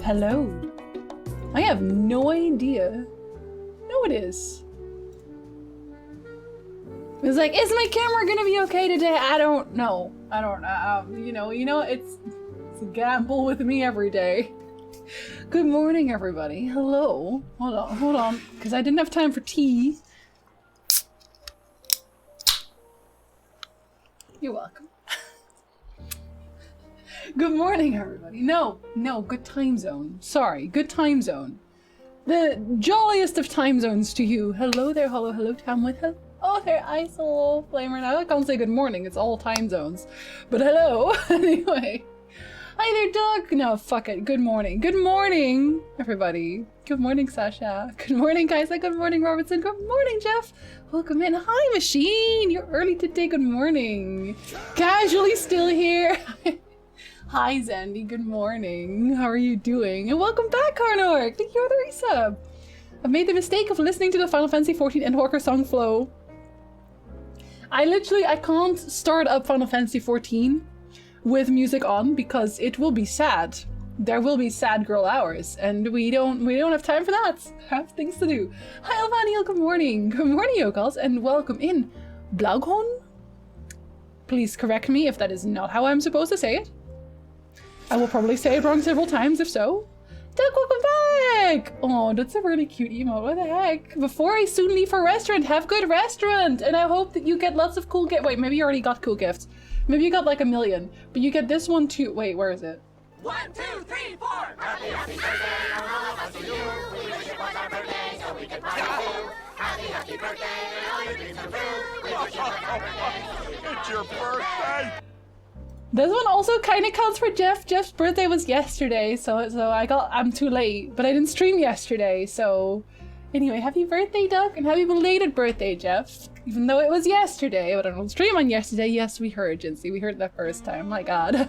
Hello. I have no idea. No, it is. It's like, is my camera gonna be okay today? I don't know. I don't know. You know, it's a gamble with me every day. Good morning, everybody. Hello. Hold on, because I didn't have time for tea. You're welcome. Good morning, everybody. No, good time zone. Sorry, good time zone. The jolliest of time zones to you. Hello there, hello, Tamwood. Oh, there, Isol Flamer. Now I can't say good morning, it's all time zones. But hello, anyway. Hi there, Doug. No, fuck it. Good morning. Good morning, everybody. Good morning, Sasha. Good morning, Kaisa. Good morning, Robertson. Good morning, Jeff. Welcome in. Hi, Machine. You're early today. Good morning. Casually still here. Hi, Zandy. Good morning. How are you doing? And welcome back, Karnork. Thank you for the resub. I've made the mistake of listening to the Final Fantasy XIV Endwalker song flow. I can't start up Final Fantasy XIV with music on because it will be sad. There will be sad girl hours, and we don't have time for that. I have things to do. Hi, Alvaniel. Good morning. Good morning, Yokals, and welcome in. Blaughorn? Please correct me if that is not how I'm supposed to say it. I will probably say it wrong several times if so. Doug, welcome back! Oh, that's a really cute emote. What the heck? Before I soon leave for restaurant, have good restaurant! And I hope that you get lots of cool gifts. Wait, maybe you already got cool gifts. Maybe you got like 1 million. But you get this one too. Wait, where is it? 1, 2, 3, 4! Happy, happy birthday, all of us to you. We wish it was our birthday so we could party too. Happy, happy birthday, and all your dreams come true. We wish it was our birthday so we could party. It's your birthday! This one also kind of counts for Jeff. Jeff's birthday was yesterday, so I'm too late, but I didn't stream yesterday, so anyway, happy birthday, Doug, and happy belated birthday, Jeff. Even though it was yesterday, but I don't stream on yesterday. Yes, we heard, Jinsey. We heard that first time. My God.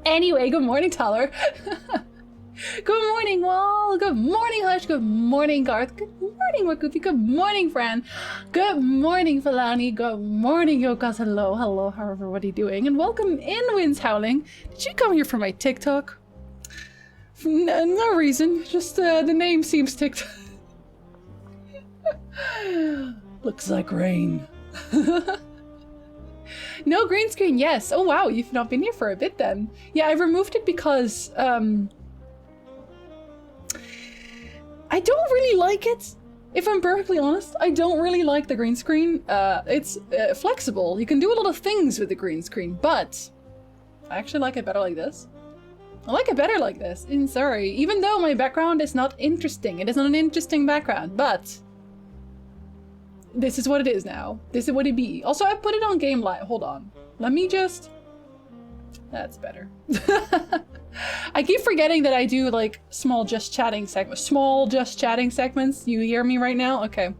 Anyway, good morning, Tyler. Good morning, Wall. Good morning, Hush. Good morning, Garth. Good morning, Wakufi. Good morning, Fran. Good morning, Falani. Good morning, Yokas. Hello, hello. How are everybody doing? And welcome in, Winds Howling. Did you come here for my TikTok? No reason. Just the name seems TikTok. Looks like rain. No green screen. Yes. Oh wow, you've not been here for a bit then. Yeah, I removed it because I don't really like it. If I'm perfectly honest, I don't really like the green screen. It's flexible. You can do a lot of things with the green screen, but I actually like it better like this. I like it better like this. And sorry, even though my background is not interesting. It is not an interesting background, but this is what it is now. This is what it be. Also, I put it on Game Live. Hold on. Let me just... That's better. I keep forgetting that I do like small just chatting segments. You hear me right now? Okay.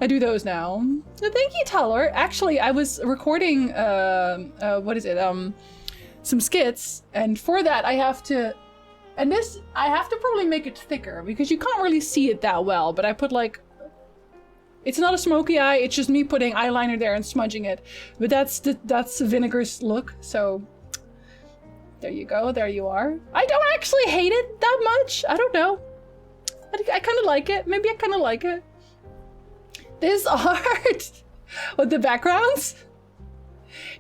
I do those now. Thank you, Tyler. Actually, I was recording, some skits, and for that I have to, I have to probably make it thicker because you can't really see it that well, but I put like, it's not a smoky eye, it's just me putting eyeliner there and smudging it. But that's Vinegar's look, so there you go, there you are. I don't actually hate it that much. I don't know. I kind of like it. Maybe I kind of like it. This art with the backgrounds.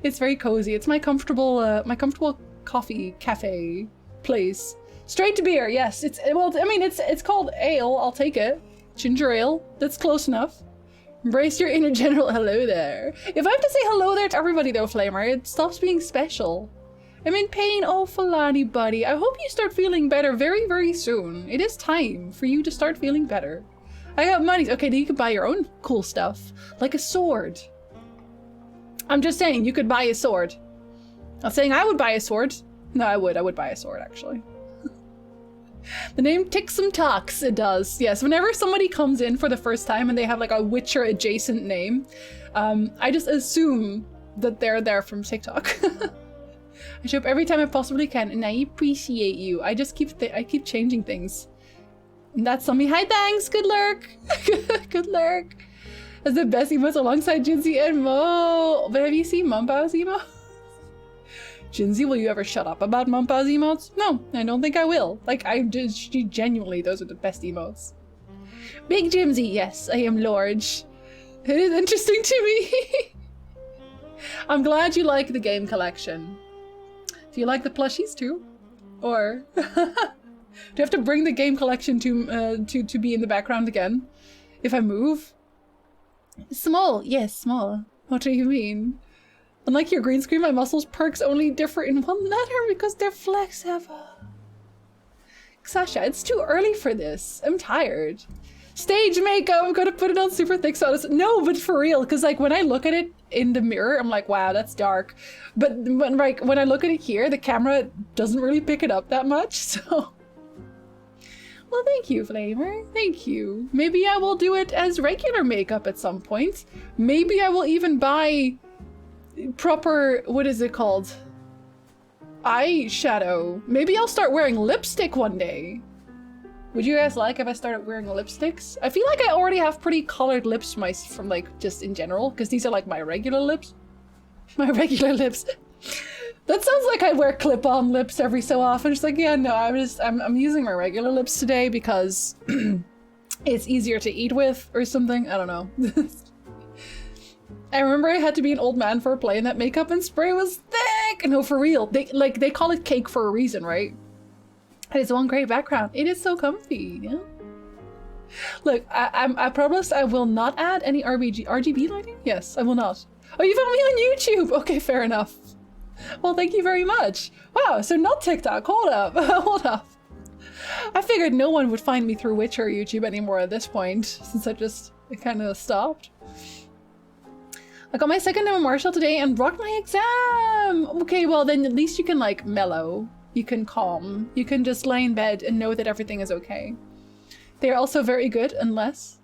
It's very cozy. It's my comfortable coffee cafe place. Straight to beer. Yes. It's called ale. I'll take it. Ginger ale. That's close enough. Embrace your inner general. Hello there. If I have to say hello there to everybody though, Flamer, it stops being special. I'm in pain. Oh, Falani, buddy. I hope you start feeling better very, very soon. It is time for you to start feeling better. I got money. Okay, then you can buy your own cool stuff. Like a sword. I'm just saying, you could buy a sword. I'm not saying I would buy a sword. No, I would buy a sword, actually. The name Tixum Talks, it does. Yes, whenever somebody comes in for the first time and they have like a Witcher adjacent name, I just assume that they're there from TikTok. I show up every time I possibly can, and I appreciate you. I just keep changing things. And that's on me. Hi, thanks. Good lurk. Good lurk. That's the best emotes alongside Jinsey and Mo. But have you seen Mumbao's emo? Jinsey, will you ever shut up about Mumpa's emotes? No, I don't think I will. Like, genuinely, those are the best emotes. Big Jimsy, yes, I am large. It is interesting to me. I'm glad you like the game collection. Do you like the plushies too? Or do you have to bring the game collection to be in the background again? If I move? Small, yes, small. What do you mean? Unlike your green screen, my muscles perks only differ in one letter because they're flexible. Sasha, it's too early for this. I'm tired. Stage makeup, I'm gonna put it on super thick so no, but for real, because like when I look at it in the mirror, I'm like, wow, that's dark. But when I look at it here, the camera doesn't really pick it up that much, so. Well, thank you, Flamer. Thank you. Maybe I will do it as regular makeup at some point. Maybe I will even buy proper, what is it called? Eyeshadow. Maybe I'll start wearing lipstick one day. Would you guys like if I started wearing lipsticks? I feel like I already have pretty colored lips from like just in general, because these are like my regular lips. My regular lips. That sounds like I wear clip-on lips every so often. It's like, yeah, no, I'm using my regular lips today because it's easier to eat with or something. I don't know. I remember I had to be an old man for a play and that makeup and spray was thick. No, for real. They call it cake for a reason, right? And it's one great background. It is so comfy. Yeah? Look, I promise I will not add any RGB lighting. Yes, I will not. Oh, you found me on YouTube. Okay, fair enough. Well, thank you very much. Wow, so not TikTok. Hold up. Hold up. I figured no one would find me through Witcher YouTube anymore at this point, since I just kind of stopped. I got my second demo Marshall today and rocked my exam. Okay, well then at least you can like mellow. You can calm. You can just lay in bed and know that everything is okay. They are also very good, unless...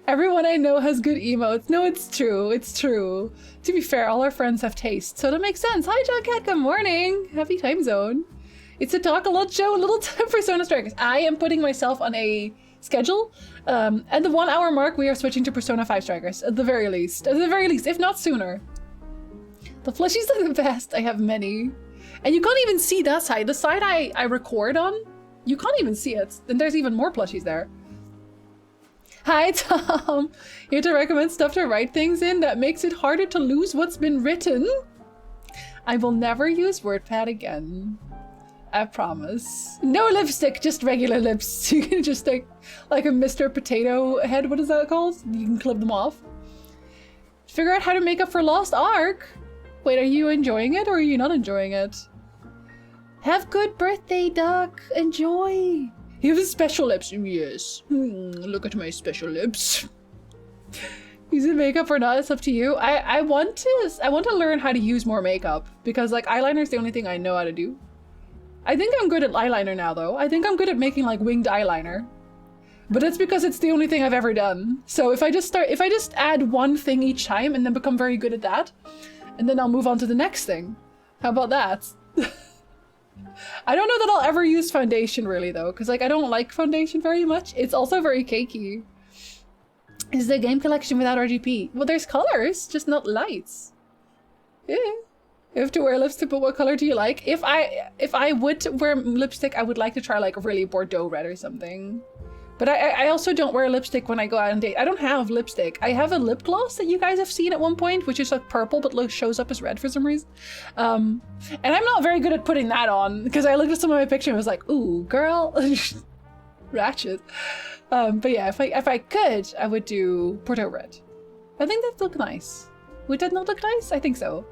Everyone I know has good emotes. No, it's true. It's true. To be fair, all our friends have taste, so that makes sense. Hi, Jughead. Good morning. Happy time zone. It's a talk a lot show. A little time for Persona Strikers. I am putting myself on a schedule. At the 1 hour mark, we are switching to Persona 5 Strikers. At the very least. At the very least, if not sooner. The plushies are the best. I have many. And you can't even see that side. The side I record on, you can't even see it. And there's even more plushies there. Hi, Tom. Here to recommend stuff to write things in that makes it harder to lose what's been written. I will never use WordPad again. I promise. No lipstick, just regular lips. You can just like a Mr. Potato Head. What is that called? You can clip them off. Figure out how to make up for Lost Ark. Wait, are you enjoying it or are you not enjoying it? Have good birthday, Duck. Enjoy. You have special lips. Yes. Look at my special lips. Use it makeup or not, it's up to you. I want to learn how to use more makeup because like eyeliner is the only thing I know how to do. I think I'm good at eyeliner now though. I think I'm good at making like winged eyeliner. But it's because it's the only thing I've ever done. So if I just add one thing each time and then become very good at that, and then I'll move on to the next thing. How about that? I don't know that I'll ever use foundation really though, because like I don't like foundation very much. It's also very cakey. Is the game collection without RGB? Well, there's colors, just not lights. Yeah. You have to wear lipstick, but what color do you like? If I would wear lipstick, I would like to try like really Bordeaux red or something. But I also don't wear lipstick when I go out on date. I don't have lipstick. I have a lip gloss that you guys have seen at one point, which is like purple, but shows up as red for some reason. And I'm not very good at putting that on because I looked at some of my pictures and was like, ooh, girl, ratchet. But yeah, if I could, I would do Bordeaux red. I think that'd look nice. Would that not look nice? I think so.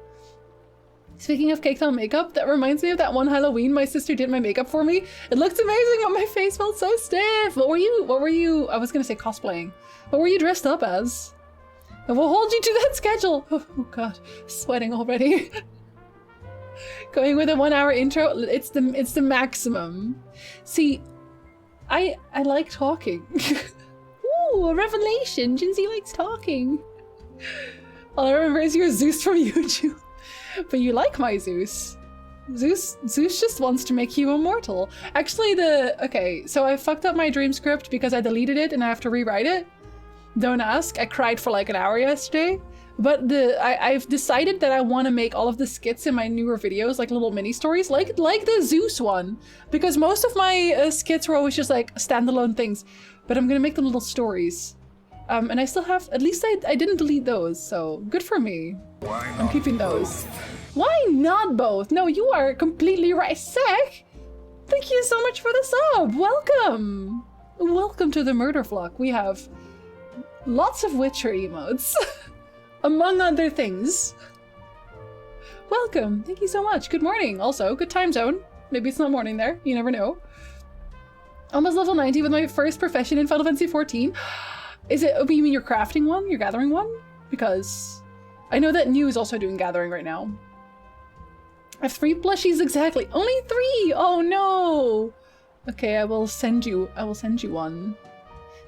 Speaking of caked on makeup, that reminds me of that one Halloween my sister did my makeup for me. It looked amazing, but my face felt so stiff. What were you, I was gonna say cosplaying. What were you dressed up as? And we'll hold you to that schedule. Oh God, sweating already. Going with a 1 hour intro, it's the maximum. See, I like talking. Ooh, a revelation, Jinsey likes talking. All I remember is your Zeus from YouTube. But you like my Zeus. Zeus just wants to make you immortal. Actually, okay, so I fucked up my dream script because I deleted it and I have to rewrite it. Don't ask. I cried for like an hour yesterday. But I've decided that I want to make all of the skits in my newer videos like little mini stories, like the Zeus one, because most of my skits were always just like standalone things. But I'm gonna make them little stories, and I still have. At least I didn't delete those, so good for me. I'm keeping those. Why not both? No, you are completely right, Sek. Thank you so much for the sub. Welcome, welcome to the murder flock. We have lots of Witcher emotes. Among other things. Welcome. Thank you so much. Good morning. Also, good time zone. Maybe it's not morning there. You never know. Almost level 90 with my first profession in Final Fantasy 14. Is it, oh, you mean your crafting one? Your gathering one? Because I know that New is also doing gathering right now. I have 3 plushies exactly. Only 3! Oh no! Okay, I will send you one.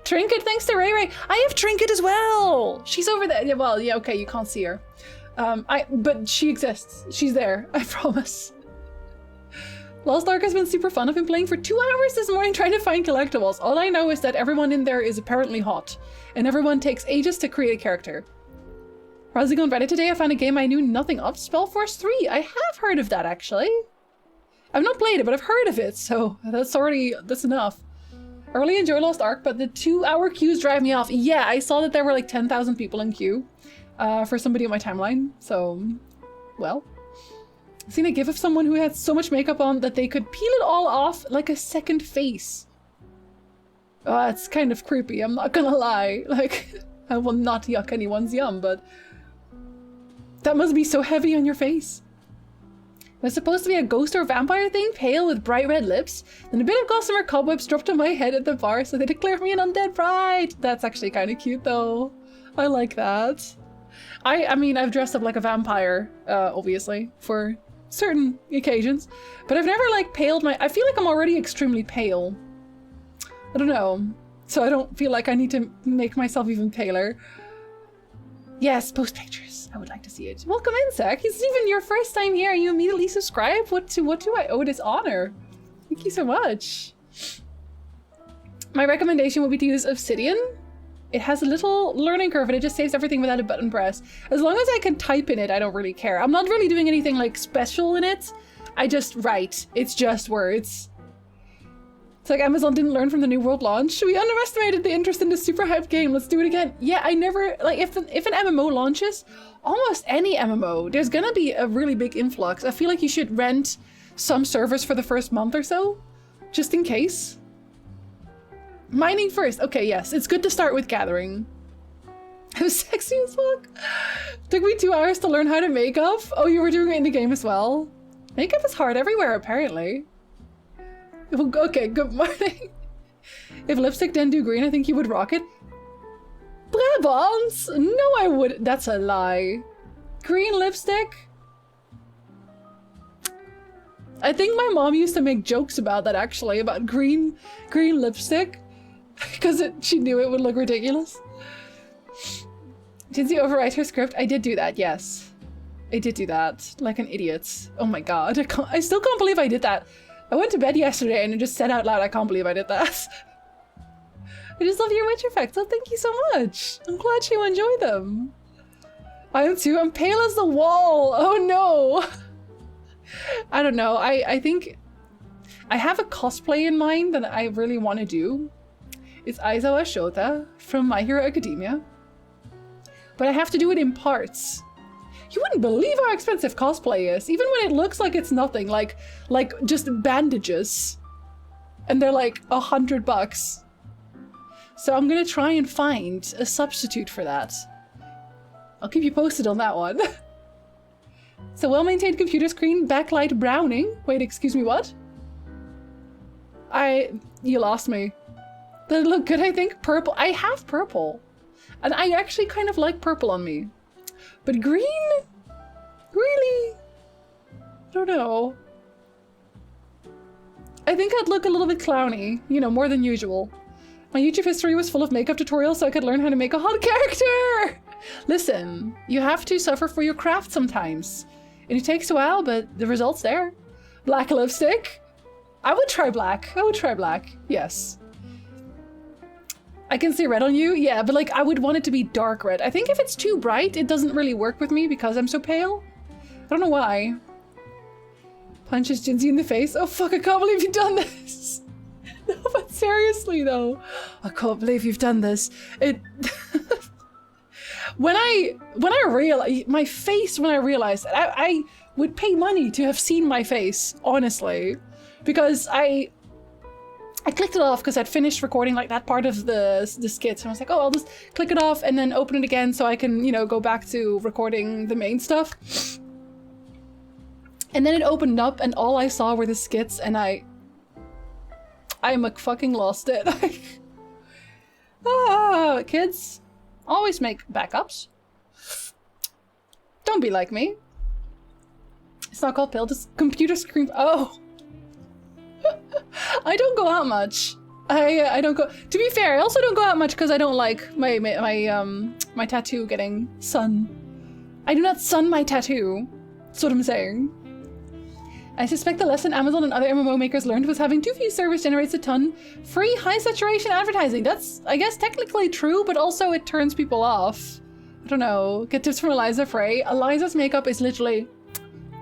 Trinket, thanks to Ray Ray. I have Trinket as well. She's over there. Yeah, well, yeah, okay, you can't see her. But she exists. She's there, I promise. Lost Ark has been super fun. I've been playing for 2 hours this morning trying to find collectibles. All I know is that everyone in there is apparently hot, and everyone takes ages to create a character. Browsing on Reddit today, I found a game I knew nothing of, Spellforce 3. I have heard of that, actually. I've not played it, but I've heard of it, so that's enough. I really enjoy Lost Ark, but the 2-hour queues drive me off. Yeah, I saw that there were like 10,000 people in queue for somebody on my timeline. So, well. I've seen a gif of someone who had so much makeup on that they could peel it all off like a second face. Oh, it's kind of creepy, I'm not gonna lie. Like, I will not yuck anyone's yum, but that must be so heavy on your face. Was supposed to be a ghost or vampire thing, pale with bright red lips. Then a bit of gossamer cobwebs dropped on my head at the bar, so they declared me an undead bride. That's actually kind of cute, though. I like that. I mean, I've dressed up like a vampire, obviously, for certain occasions, but I've never like paled my. I feel like I'm already extremely pale. I don't know, so I don't feel like I need to make myself even paler. Yes, post pictures. I would like to see it. Welcome in, Zach. It's even your first time here. You immediately subscribe? What do I owe this honor? Thank you so much. My recommendation would be to use Obsidian. It has a little learning curve and it just saves everything without a button press. As long as I can type in it, I don't really care. I'm not really doing anything like special in it. I just write. It's just words. It's like Amazon didn't learn from the New World launch. We underestimated the interest in this super hyped game. Let's do it again. Yeah, I never, like, if an MMO launches, almost any MMO, there's gonna be a really big influx. I feel like you should rent some servers for the first month or so, just in case. Mining first. Okay, yes, it's good to start with gathering. I was sexy as fuck. Took me 2 hours to learn how to make up. Oh, you were doing it in the game as well? Makeup is hard everywhere, apparently. Okay, good morning. If lipstick didn't do green, I think you would rock it. Brabants? No, I would. That's a lie. Green lipstick? I think my mom used to make jokes about that, actually, about green lipstick, because she knew it would look ridiculous. Did you overwrite her script? I did do that, yes. I did do that, like an idiot. Oh my god, I still can't believe I did that. I went to bed yesterday and I just said out loud, I can't believe I did that. I just love your Witcher facts, so thank you so much. I'm glad you enjoy them. I am too, I'm pale as the wall. Oh no. I don't know, I think I have a cosplay in mind that I really want to do. It's Aizawa Shota from My Hero Academia. But I have to do it in parts. You wouldn't believe how expensive cosplay is, even when it looks like it's nothing, like just bandages. And they're like $100. So I'm gonna try and find a substitute for that. I'll keep you posted on that one. So well-maintained computer screen, backlight browning. Wait, excuse me, what? You lost me. Does it look good, I think? Purple. I have purple. And I actually kind of like purple on me. But green? Really? I don't know. I think I'd look a little bit clowny, you know, more than usual. My YouTube history was full of makeup tutorials so I could learn how to make a hot character! Listen, you have to suffer for your craft sometimes. And it takes a while, but the result's there. Black lipstick? I would try black. I would try black, yes. I can see red on you. Yeah, but like I would want it to be dark red. I think if it's too bright, it doesn't really work with me because I'm so pale. I don't know why. Punches Jinzy in the face. Oh fuck, I can't believe you've done this. No, but seriously though. I can't believe you've done this. It when I realized my face when I realized that I would pay money to have seen my face, honestly. Because I clicked it off because I'd finished recording like that part of the skits, and I was like, oh, I'll just click it off and then open it again so I can, you know, go back to recording the main stuff. And then it opened up and all I saw were the skits, and I fucking lost it. Kids, always make backups. Don't be like me. It's not called pill, just computer screen. Oh. I don't go out much. I don't go. To be fair, I also don't go out much because I don't like my tattoo getting sun. I do not sun my tattoo. That's what I'm saying. I suspect the lesson Amazon and other MMO makers learned was having too few servers generates a ton free high saturation advertising. That's, I guess, technically true, but also it turns people off. I don't know. Get tips from Eliza Frey. Eliza's makeup is literally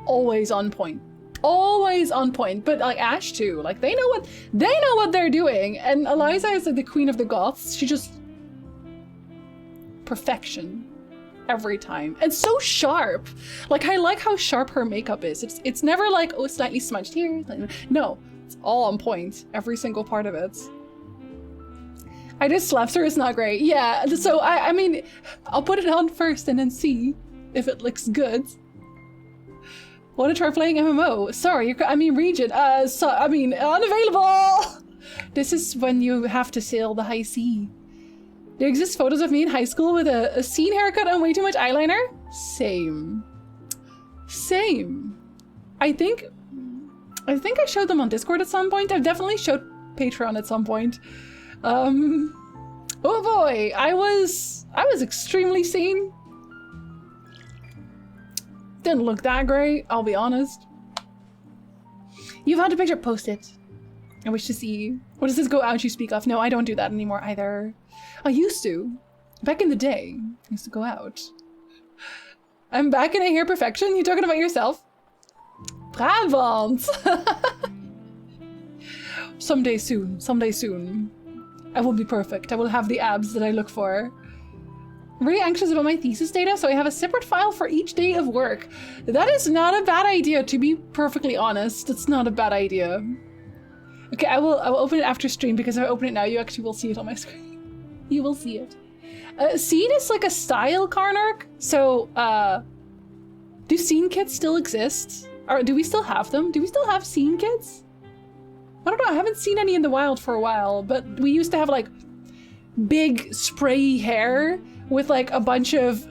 always on point. Always on point, but like Ash too. Like they know what they're doing, and Eliza is like the queen of the goths. She just perfection every time, and so sharp. Like I like how sharp her makeup is. It's never like, oh, slightly smudged here. No, it's all on point. Every single part of it. I just slapped her. It's not great. Yeah. So I mean, I'll put it on first and then see if it looks good. Want to try playing MMO? Sorry, region. Unavailable! This is when you have to sail the high sea. There exist photos of me in high school with a scene haircut and way too much eyeliner? Same. I think I showed them on Discord at some point. I've definitely showed Patreon at some point. Oh boy, I was extremely seen. Didn't look that great, I'll be honest. You've had a picture, post it. I wish to see. What does this go out you speak of? No, I don't do that anymore either. I used to. Back in the day, I used to go out. I'm back in a hair perfection? You talking about yourself? Brabant! Someday soon. I will be perfect. I will have the abs that I look for. I'm really anxious about my thesis data, so I have a separate file for each day of work. That is not a bad idea, to be perfectly honest. It's not a bad idea. Okay, I will open it after stream, because if I open it now, you actually will see it on my screen. You will see it. Scene is like a style, Karnark. So, do scene kits still exist? Or do we still have them? Do we still have scene kits? I don't know, I haven't seen any in the wild for a while, but we used to have like big spray hair with like a bunch of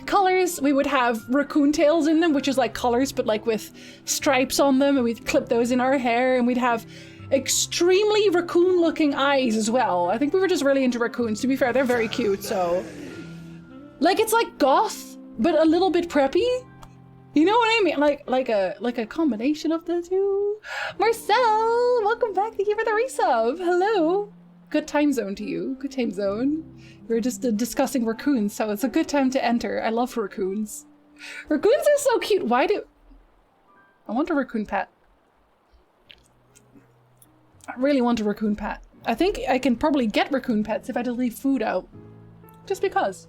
colors. We would have raccoon tails in them, which is like colors but like with stripes on them, and we'd clip those in our hair, and we'd have extremely raccoon looking eyes as well. I think we were just really into raccoons. To be fair, they're very cute, so like it's like goth but a little bit preppy. You know what I mean? Like a combination of the two. Marcel, welcome back. Thank you for the resub. Hello. Good time zone to you. Good time zone. We were just discussing raccoons, so it's a good time to enter. I love raccoons. Raccoons are so cute. Why do... I want a raccoon pet. I really want a raccoon pet. I think I can probably get raccoon pets if I just leave food out. Just because.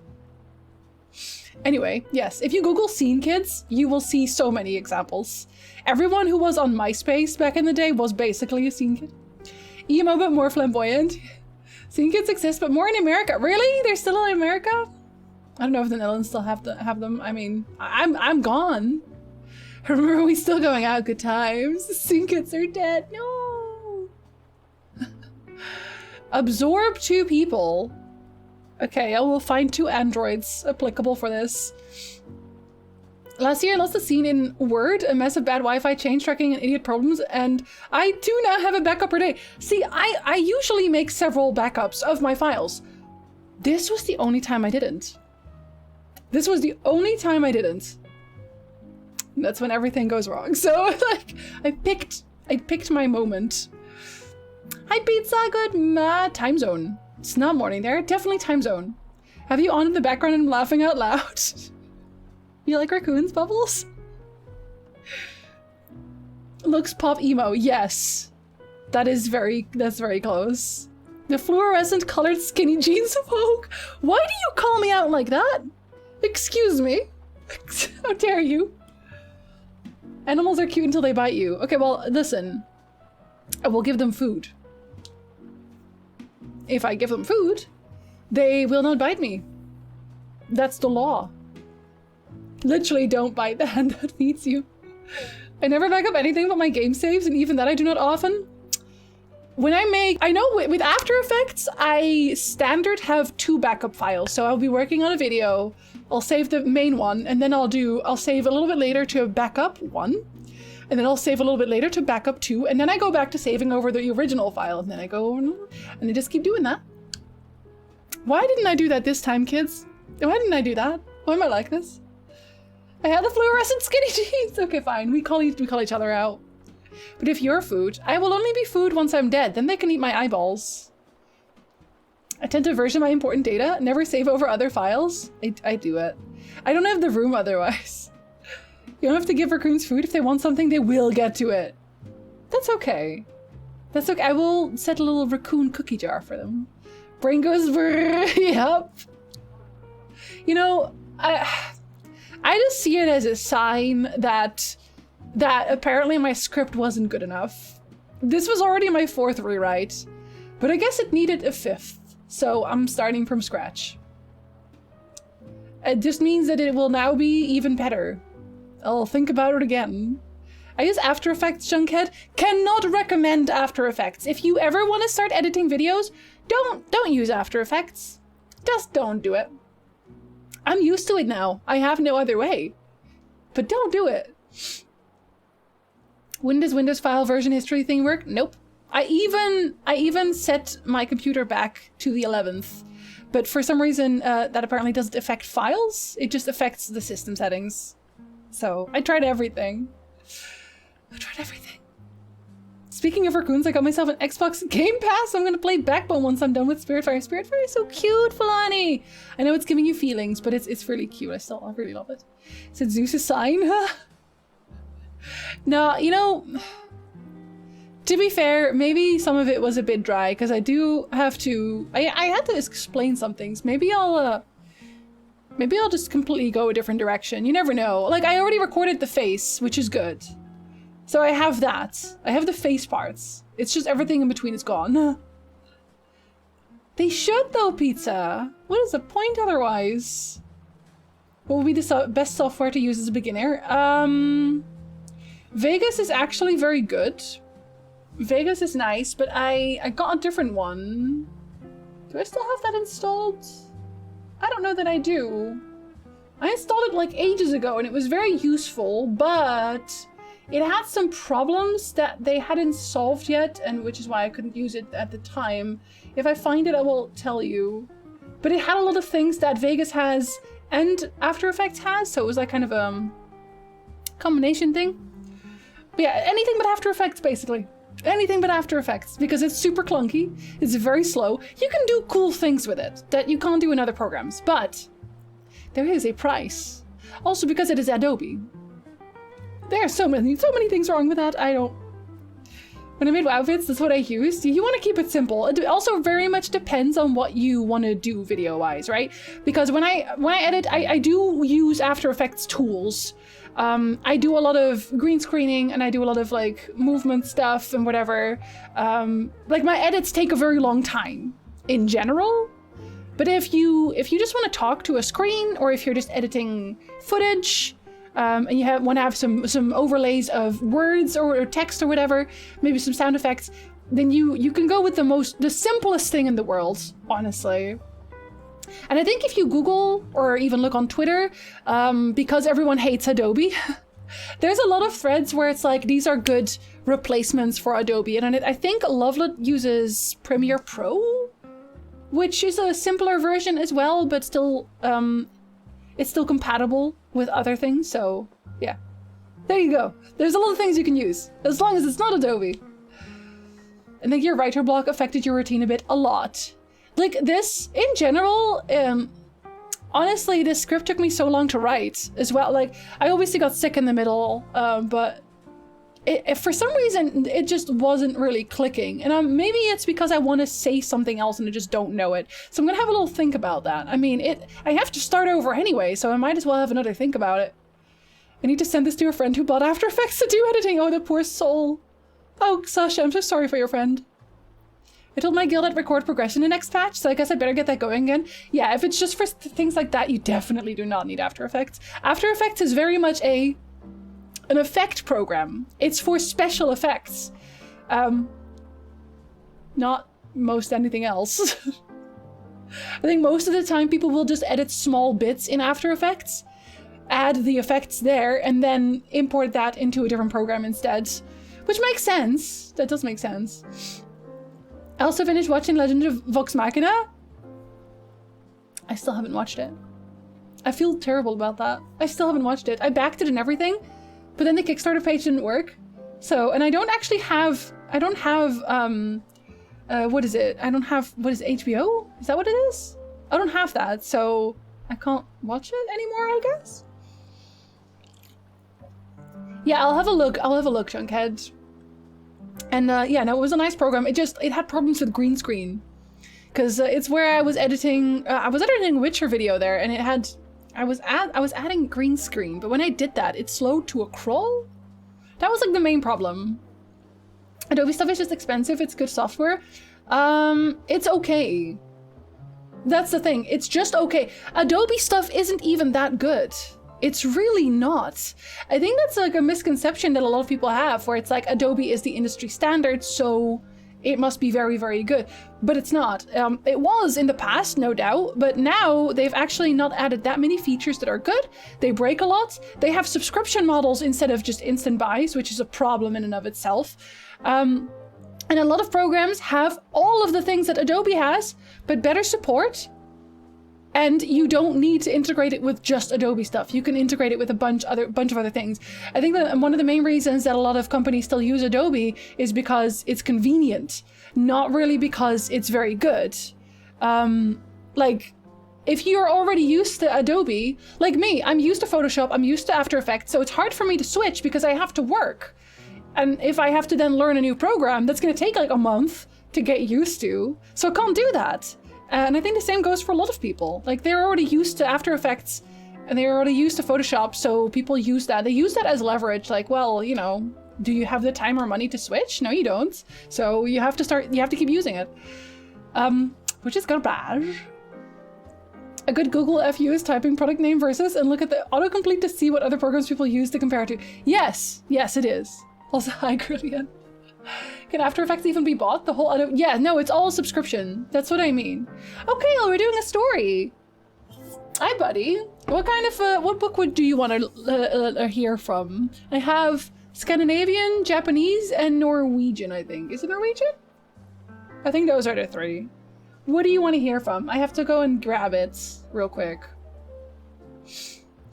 Anyway, yes, if you Google scene kids, you will see so many examples. Everyone who was on MySpace back in the day was basically a scene kid. Emo but more flamboyant. Scene kids exist, but more in America. Really? They're still in America? I don't know if the Netherlands still have them. I mean, I'm gone. Remember, we still going out, good times. Scene kids are dead. No. Absorb 2 people. Okay, I will find 2 androids applicable for this. Last year I lost a scene in Word, a mess of bad Wi-Fi, change tracking, and idiot problems, and I do not have a backup per day. See, I usually make several backups of my files. This was the only time I didn't. This was the only time I didn't. That's when everything goes wrong. So, like, I picked my moment. Hi, pizza, good time zone. It's not morning there. Definitely time zone. Have you on in the background and I'm laughing out loud? You like raccoons, Bubbles? Looks pop emo. Yes. That's very close. The fluorescent colored skinny jeans of Vogue. Why do you call me out like that? Excuse me. How dare you? Animals are cute until they bite you. Okay, well, listen. I will give them food. If I give them food, they will not bite me. That's the law. Literally, don't bite the hand that feeds you. I never back up anything but my game saves, and even that I do not often. When I know with After Effects, I standard have 2 backup files. So I'll be working on a video, I'll save the main one, and then I'll save a little bit later to backup 1, and then I'll save a little bit later to backup 2, and then I go back to saving over the original file, and then I go, and I just keep doing that. Why didn't I do that this time, kids? Why didn't I do that? Why am I like this? I had the fluorescent skinny jeans. Okay, fine. We call each other out. But if you're food, I will only be food once I'm dead. Then they can eat my eyeballs. I tend to version my important data. Never save over other files. I do it. I don't have the room otherwise. You don't have to give raccoons food. If they want something, they will get to it. That's okay. That's okay. I will set a little raccoon cookie jar for them. Brain goes brrr. Yep. You know, I just see it as a sign that apparently my script wasn't good enough. This was already my 4th rewrite, but I guess it needed a 5th, so I'm starting from scratch. It just means that it will now be even better. I'll think about it again. I use After Effects, Junkhead. Cannot recommend After Effects. If you ever want to start editing videos, don't use After Effects. Just don't do it. I'm used to it now. I have no other way. But don't do it. When does Windows file version history thing work? Nope. I even set my computer back to the 11th. But for some reason, that apparently doesn't affect files. It just affects the system settings. So I tried everything. Speaking of raccoons, I got myself an Xbox Game Pass. I'm gonna play Backbone once I'm done with Spiritfire. Spiritfire is so cute, Falani. I know it's giving you feelings, but it's really cute. I really love it. Is Zeus' sign? No, you know, to be fair, maybe some of it was a bit dry because I do have to. I had to explain some things. Maybe I'll just completely go a different direction. You never know. Like, I already recorded the face, which is good. So I have that. I have the face parts. It's just everything in between is gone. They should though, Pizza. What is the point otherwise? What would be the best software to use as a beginner? Vegas is actually very good. Vegas is nice, but I got a different one. Do I still have that installed? I don't know that I do. I installed it like ages ago and it was very useful, but it had some problems that they hadn't solved yet, and which is why I couldn't use it at the time. If I find it, I will tell you. But it had a lot of things that Vegas has and After Effects has, so it was like kind of a combination thing. But yeah, anything but After Effects, basically. Anything but After Effects, because it's super clunky, it's very slow. You can do cool things with it that you can't do in other programs, but there is a price. Also because it is Adobe. There are so many things wrong with that. When I made outfits, that's what I used. You want to keep it simple. It also very much depends on what you want to do video-wise, right? Because when I edit, I do use After Effects tools. I do a lot of green screening and I do a lot of like movement stuff and whatever. Like my edits take a very long time in general. But if you just want to talk to a screen, or if you're just editing footage, and you want to have some overlays of words or text or whatever, maybe some sound effects, then you can go with the simplest thing in the world, honestly. And I think if you Google or even look on Twitter, because everyone hates Adobe, there's a lot of threads where it's like, these are good replacements for Adobe. And I think Lovelet uses Premiere Pro, which is a simpler version as well, but still, it's still compatible with other things. So yeah, there you go. There's a lot of things you can use, as long as it's not Adobe. I think your writer block affected your routine a bit. A lot. Like this, in general, honestly, this script took me so long to write as well. Like, I obviously got sick in the middle, but for some reason, it just wasn't really clicking. And maybe it's because I want to say something else and I just don't know it. So I'm gonna have a little think about that. I mean, I have to start over anyway, so I might as well have another think about it. I need to send this to a friend who bought After Effects to do editing. Oh, the poor soul. Oh, Sasha, I'm so sorry for your friend. I told my guild I'd record progression in next patch, so I guess I better get that going again. Yeah, if it's just for things like that, you definitely do not need After Effects. After Effects is very much an effect program. It's for special effects. Not most anything else. I think most of the time people will just edit small bits in After Effects, add the effects there, and then import that into a different program instead. Which makes sense. That does make sense. I also finished watching Legend of Vox Machina. I still haven't watched it. I feel terrible about that. I still haven't watched it. I backed it and everything, but then the Kickstarter page didn't work. So, and I don't actually have, what is it? I don't have, what is it, HBO? Is that what it is? I don't have that, so I can't watch it anymore, I guess. Yeah, I'll have a look, Junkhead. And yeah, no, it was a nice program. It had problems with green screen. Because it's where I was editing, a Witcher video there, and I was adding green screen, but when I did that, it slowed to a crawl? That was like the main problem. Adobe stuff is just expensive, it's good software. It's okay. That's the thing, it's just okay. Adobe stuff isn't even that good. It's really not. I think that's like a misconception that a lot of people have, where it's like Adobe is the industry standard, so it must be very, very good. But it's not. It was in the past, no doubt, but now they've actually not added that many features that are good. They break a lot. They have subscription models instead of just instant buys, which is a problem in and of itself. And a lot of programs have all of the things that Adobe has, but better support. And you don't need to integrate it with just Adobe stuff. You can integrate it with a bunch of other things. I think that one of the main reasons that a lot of companies still use Adobe is because it's convenient, not really because it's very good. Like, if you're already used to Adobe, like me, I'm used to Photoshop, I'm used to After Effects, so it's hard for me to switch because I have to work. And if I have to then learn a new program, that's gonna take like a month to get used to. So I can't do that. And I think the same goes for a lot of people. Like, they're already used to After Effects and they're already used to Photoshop, so people use that. They use that as leverage, like, well, you know, do you have the time or money to switch? No, you don't. So you have to keep using it. Which is garbage. A good Google FU is typing product name versus and look at the autocomplete to see what other programs people use to compare to. Yes, it is. Also, hi, Grillian. Can After Effects even be bought? The whole other— yeah, no, it's all subscription. That's what I mean. Okay, well, we're doing a story. Hi, buddy. What kind of, what book do you want to hear from? I have Scandinavian, Japanese, and Norwegian, I think. Is it Norwegian? I think those are the three. What do you want to hear from? I have to go and grab it real quick.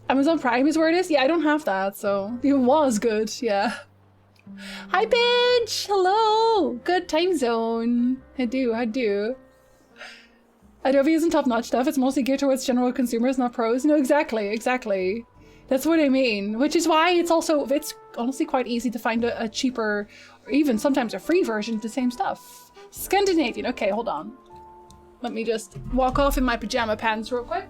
Amazon Prime is where it is? Yeah, I don't have that, so it was good, yeah. Hi, bitch! Hello! Good time zone. I do. Adobe isn't top-notch stuff. It's mostly geared towards general consumers, not pros. No, exactly. That's what I mean. Which is why it's honestly quite easy to find a cheaper, or even sometimes a free version of the same stuff. Scandinavian. Okay, hold on. Let me just walk off in my pajama pants real quick.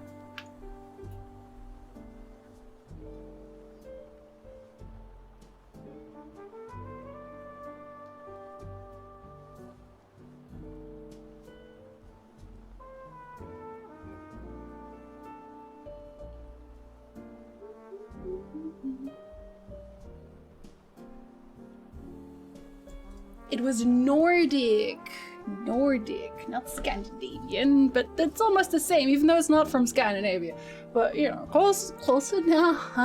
It was Nordic, not Scandinavian, but it's almost the same, even though it's not from Scandinavia. But, you know, close enough.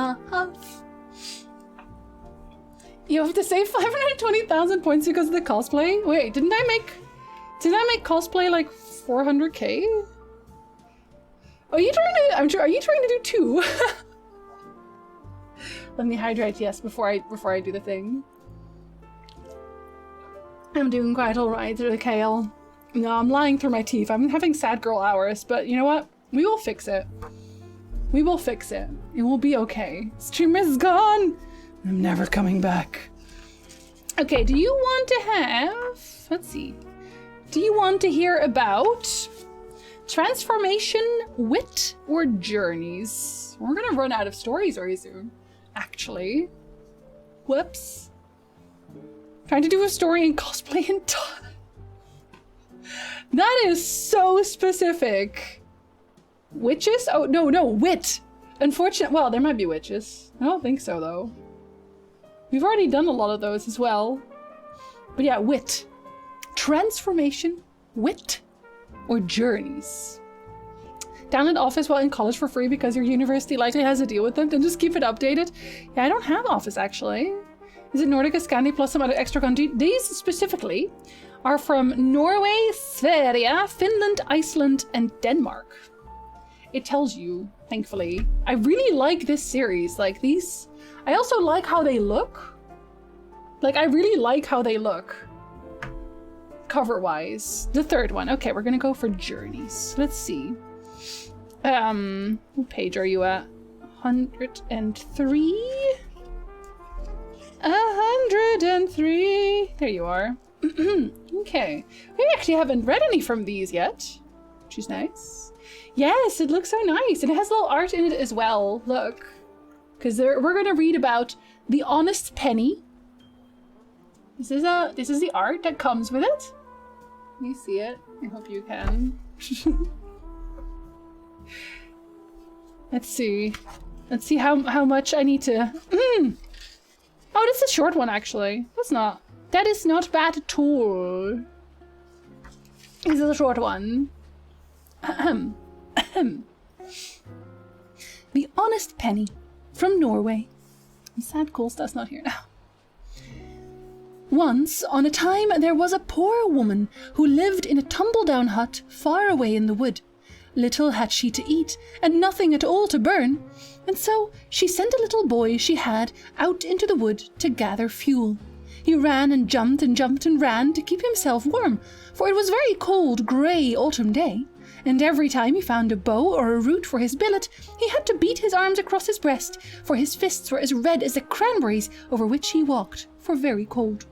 You have to save 520,000 points because of the cosplay? Wait, didn't I make cosplay like 400k? Are you trying to do two? Let me hydrate, yes, before I do the thing. I'm doing quite alright through the kale. No, I'm lying through my teeth. I'm having sad girl hours, but you know what? We will fix it. We will fix it. It will be okay. Stream is gone. I'm never coming back. Okay, do you want to have... Let's see. Do you want to hear about transformation, wit, or journeys? We're gonna run out of stories very soon, actually. Whoops. Trying to do a story in cosplay and that is so specific. Witches? Oh, no, wit. Unfortunate. Well, there might be witches. I don't think so, though. We've already done a lot of those as well. But yeah, wit. Transformation, wit, or journeys. Download Office while in college for free because your university likely has a deal with them. Then just keep it updated. Yeah, I don't have Office, actually. Is it Nordica, Scandi, plus some other extra country? These specifically are from Norway, Sverige, Finland, Iceland, and Denmark. It tells you, thankfully. I really like this series. Like these, I also like how they look. Like, I really like how they look. Cover-wise. The third one. Okay, we're gonna go for journeys. Let's see. What page are you at? 103? 103. There you are. Okay. We actually haven't read any from these yet, which is nice. Yes, it looks so nice. And it has a little art in it as well. Look. Because we're going to read about the honest penny. This is the art that comes with it. Can you see it? I hope you can. Let's see. Let's see how much I need to... Oh, this is a short one, actually. That is not bad at all. This is a short one. The Honest Penny from Norway. I'm sad Kolsta's not here now. Once on a time there was a poor woman who lived in a tumble-down hut far away in the wood. Little had she to eat, and nothing at all to burn, and so she sent a little boy she had out into the wood to gather fuel. He ran and jumped and jumped and ran to keep himself warm, for it was a very cold, grey autumn day, and every time he found a bough or a root for his billet, he had to beat his arms across his breast, for his fists were as red as the cranberries over which he walked, for very cold.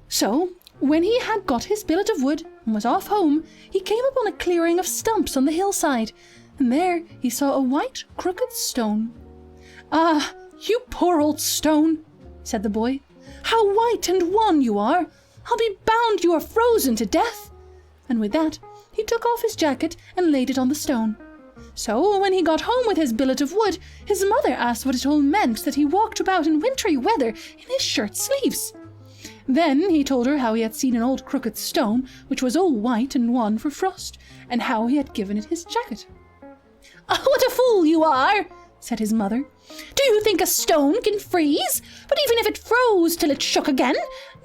So, when he had got his billet of wood and was off home, he came upon a clearing of stumps on the hillside, and there he saw a white, crooked stone. "Ah, you poor old stone," said the boy. "How white and wan you are! I'll be bound you are frozen to death." And with that, he took off his jacket and laid it on the stone. So, when he got home with his billet of wood, his mother asked what it all meant that he walked about in wintry weather in his shirt sleeves. Then he told her how he had seen an old crooked stone, which was all white and wan for frost, and how he had given it his jacket. "Oh, what a fool you are!" said his mother. "Do you think a stone can freeze? But even if it froze till it shook again,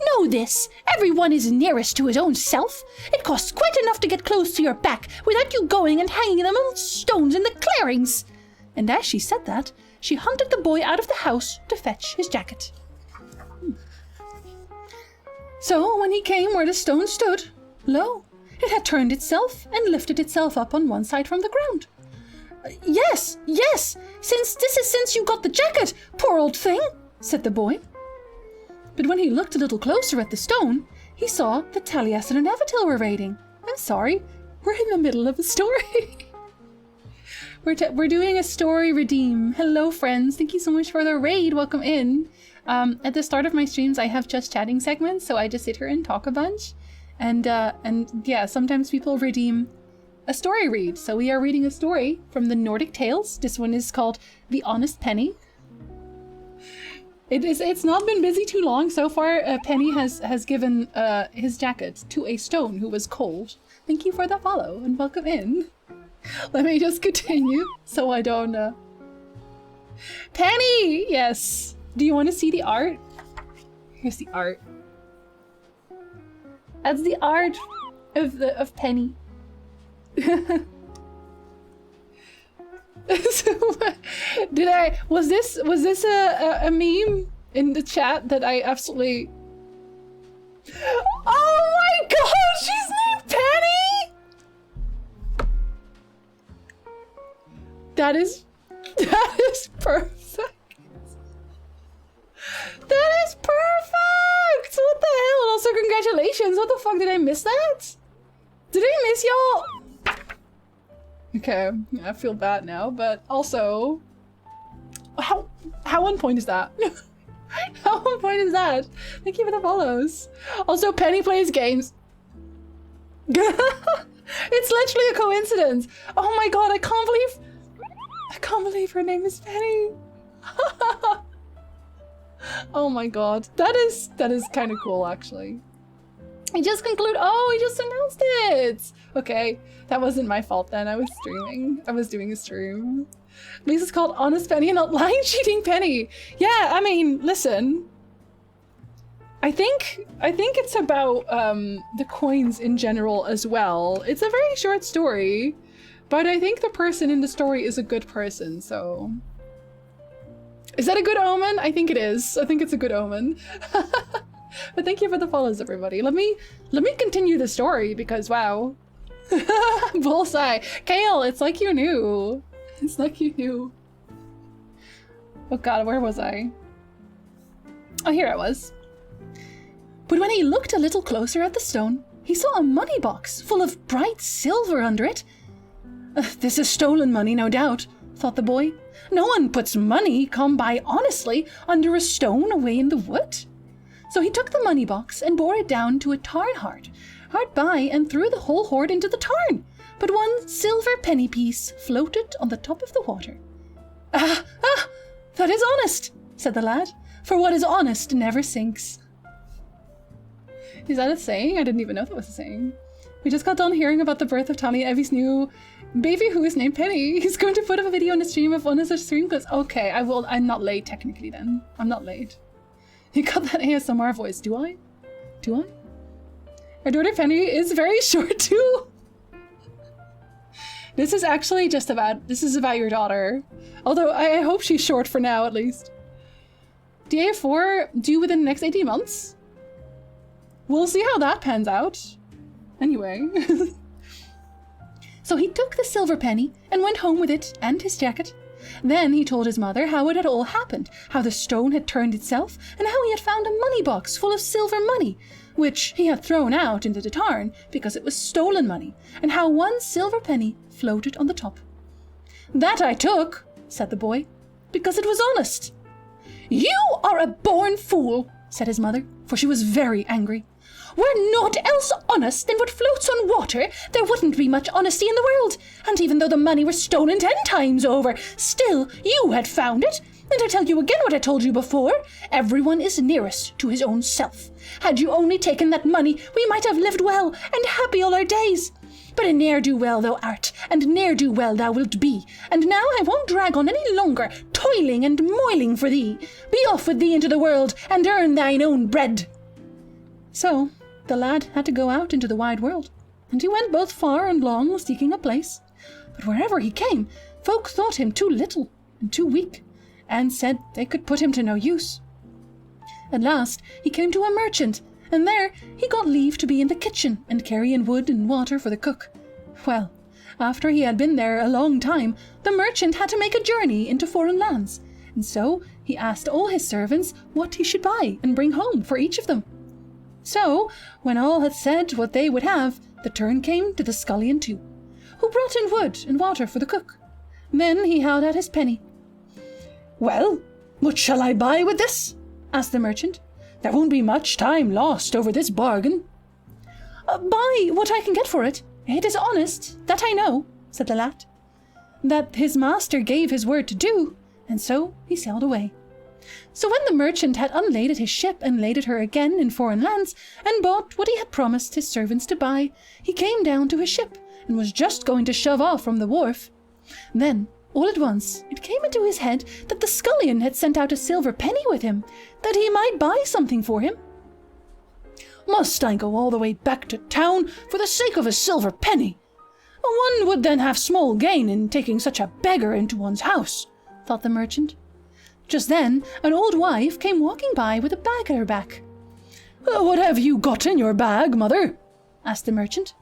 know this, every one is nearest to his own self. It costs quite enough to get close to your back without you going and hanging them on stones in the clearings." And as she said that, she hunted the boy out of the house to fetch his jacket. So when he came where the stone stood, lo, it had turned itself and lifted itself up on one side from the ground. Yes, since you got the jacket, poor old thing," said the boy. But when he looked a little closer at the stone, he saw that Taliesin and Evitil were raiding. I'm sorry, we're in the middle of a story. We're doing a story redeem. Hello, friends. Thank you so much for the raid. Welcome in. At the start of my streams, I have just chatting segments, so I just sit here and talk a bunch. And yeah, sometimes people redeem a story read. So we are reading a story from the Nordic Tales. This one is called The Honest Penny. It's not been busy too long. So far, Penny has given his jacket to a stone who was cold. Thank you for the follow and welcome in. Let me just continue so I don't... Penny! Yes! Do you want to see the art? Here's the art. That's the art of Penny. Was this a meme in the chat that I absolutely... Oh my god, she's named That is perfect. That is perfect! What the hell? And also, congratulations. What the fuck? Did I miss that? Did I miss y'all? Okay, I feel bad now, but also... How on point is that? How on point is that? Thank you for the follows. Also, Penny plays games. It's literally a coincidence. Oh my god, I can't believe her name is Penny. Oh my god. That is kind of cool, actually. He just he just announced it. Okay, that wasn't my fault then. I was streaming. I was doing a stream. At least it's called Honest Penny and not Lying Cheating Penny. Yeah, I mean, listen. I think it's about the coins in general as well. It's a very short story, but I think the person in the story is a good person, so... Is that a good omen? I think it is. I think it's a good omen. But thank you for the follows, everybody. Let me continue the story because, wow. Bullseye. Kale, it's like you knew. It's like you knew. Oh god, where was I? Oh, here I was. But when he looked a little closer at the stone, he saw a money box full of bright silver under it. This is stolen money, no doubt, thought the boy. No one puts money come by honestly under a stone away in the wood. So he took the money box and bore it down to a tarn hard by and threw the whole hoard into the tarn. But one silver penny piece floated on the top of the water. Ah, that is honest, said the lad, for what is honest never sinks. Is that a saying? I didn't even know that was a saying. We just got done hearing about the birth of Tony Evie's new baby who is named Penny. He's going to put up a video on the stream of one of the stream clips. Okay, I will. I'm not late technically then. I'm not late. You got that ASMR voice, do I? Do I? Our daughter Penny is very short too. This is actually this is about your daughter. Although I hope she's short for now at least. DA4 due within the next 18 months? We'll see how that pans out. Anyway. So he took the silver penny and went home with it and his jacket. Then he told his mother how it had all happened, how the stone had turned itself, and how he had found a money box full of silver money, which he had thrown out into the tarn because it was stolen money, and how one silver penny floated on the top. That I took, said the boy, because it was honest. You are a born fool, said his mother, for she was very angry. Were naught else honest than what floats on water, there wouldn't be much honesty in the world. And even though the money were stolen 10 times over, still you had found it. And I tell you again what I told you before. Everyone is nearest to his own self. Had you only taken that money, we might have lived well and happy all our days. But a ne'er-do-well thou art, and ne'er-do-well thou wilt be. And now I won't drag on any longer, toiling and moiling for thee. Be off with thee into the world, and earn thine own bread. So the lad had to go out into the wide world, and he went both far and long seeking a place. But wherever he came, folk thought him too little and too weak, and said they could put him to no use. At last he came to a merchant, and there he got leave to be in the kitchen and carry in wood and water for the cook. Well, after he had been there a long time, the merchant had to make a journey into foreign lands, and so he asked all his servants what he should buy and bring home for each of them. So, when all had said what they would have, the turn came to the scullion too, who brought in wood and water for the cook. Then he held out his penny. Well, what shall I buy with this? Asked the merchant. There won't be much time lost over this bargain. Buy what I can get for it. It is honest, that I know, said the lad. That his master gave his word to do, and so he sailed away. So when the merchant had unladed his ship and laded her again in foreign lands, and bought what he had promised his servants to buy, he came down to his ship, and was just going to shove off from the wharf. Then, all at once, it came into his head that the scullion had sent out a silver penny with him, that he might buy something for him. Must I go all the way back to town for the sake of a silver penny? One would then have small gain in taking such a beggar into one's house, thought the merchant. Just then, an old wife came walking by with a bag at her back. What have you got in your bag, mother? Asked the merchant.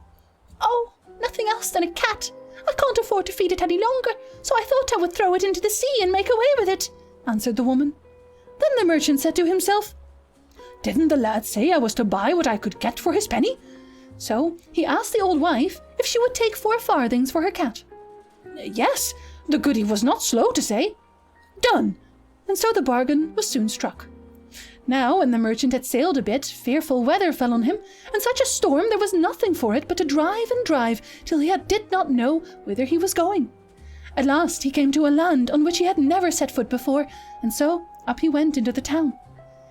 Oh, nothing else than a cat. I can't afford to feed it any longer, so I thought I would throw it into the sea and make away with it," answered the woman. Then the merchant said to himself, "Didn't the lad say I was to buy what I could get for his penny?" So he asked the old wife if she would take 4 farthings for her cat. Yes, the goody was not slow to say, "Done," and so the bargain was soon struck. Now, when the merchant had sailed a bit, fearful weather fell on him, and such a storm there was nothing for it but to drive and drive till he did not know whither he was going. At last he came to a land on which he had never set foot before, and so up he went into the town.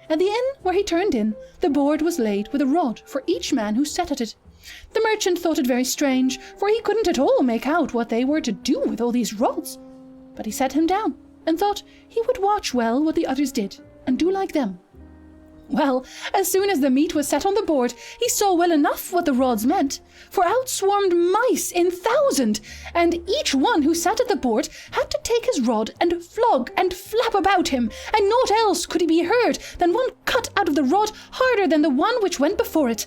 At the inn where he turned in, the board was laid with a rod for each man who sat at it. The merchant thought it very strange, for he couldn't at all make out what they were to do with all these rods. But he sat him down, and thought he would watch well what the others did, and do like them. Well, as soon as the meat was set on the board, he saw well enough what the rods meant, for out swarmed mice in 1,000, and each one who sat at the board had to take his rod and flog and flap about him, and naught else could he be heard than one cut out of the rod harder than the one which went before it.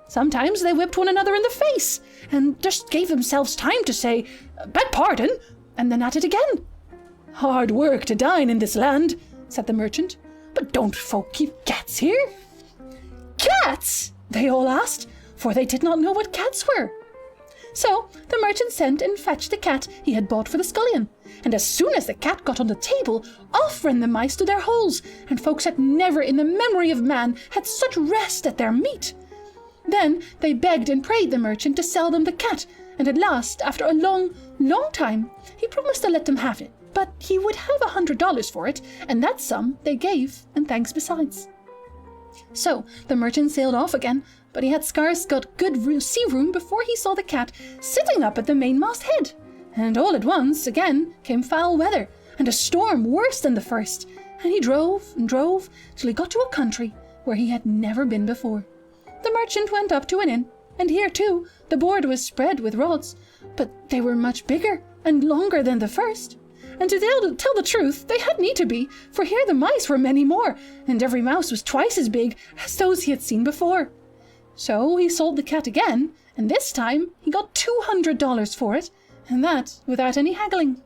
Sometimes they whipped one another in the face, and just gave themselves time to say, "Beg pardon," and then at it again. "Hard work to dine in this land," said the merchant. "But don't folk keep cats here?" "Cats?" they all asked, for they did not know what cats were. So the merchant sent and fetched the cat he had bought for the scullion, and as soon as the cat got on the table, off ran the mice to their holes, and folks had never in the memory of man had such rest at their meat. Then they begged and prayed the merchant to sell them the cat, and at last, after a long, long time, he promised to let them have it, but he would have $100 for it, and that sum they gave, and thanks besides. So the merchant sailed off again, but he had scarce got good sea room before he saw the cat sitting up at the mainmast head, and all at once again came foul weather, and a storm worse than the first, and he drove and drove till he got to a country where he had never been before. The merchant went up to an inn, and here too the board was spread with rods, but they were much bigger and longer than the first. And to tell the truth, they had need to be, for here the mice were many more, and every mouse was twice as big as those he had seen before. So he sold the cat again, and this time he got $200 for it, and that without any haggling.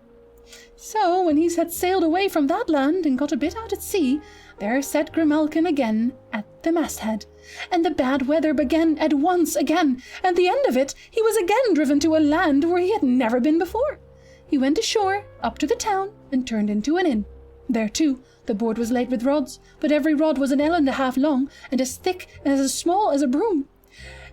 So when he had sailed away from that land and got a bit out at sea, there sat Grimalkin again at the masthead, and the bad weather began at once again, and the end of it he was again driven to a land where he had never been before. He went ashore, up to the town, and turned into an inn. There, too, the board was laid with rods, but every rod was 1.5 ell long, and as thick and as small as a broom.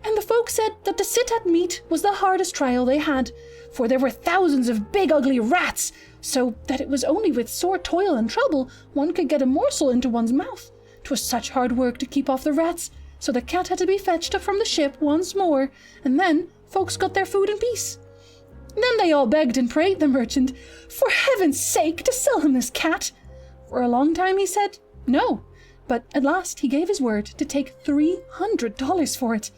And the folk said that to sit at meat was the hardest trial they had, for there were thousands of big ugly rats, so that it was only with sore toil and trouble one could get a morsel into one's mouth. 'Twas such hard work to keep off the rats, so the cat had to be fetched up from the ship once more, and then folks got their food in peace. Then they all begged and prayed the merchant, for heaven's sake, to sell him this cat. For a long time he said no, but at last he gave his word to take $300 for it.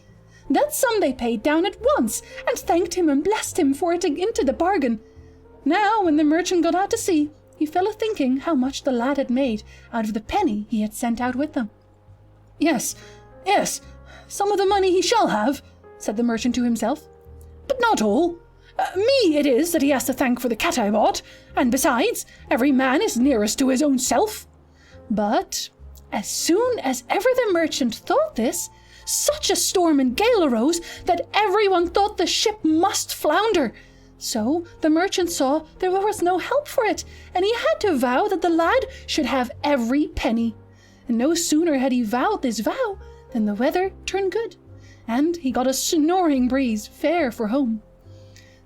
That sum they paid down at once, and thanked him and blessed him for it into the bargain. Now, when the merchant got out to sea, he fell a-thinking how much the lad had made out of the penny he had sent out with them. Yes, some of the money he shall have," said the merchant to himself, "but not all. Me it is that he has to thank for the cat I bought, and besides, every man is nearest to his own self." But as soon as ever the merchant thought this, such a storm and gale arose that everyone thought the ship must flounder. So the merchant saw there was no help for it, and he had to vow that the lad should have every penny. And no sooner had he vowed this vow than the weather turned good, and he got a snoring breeze fair for home.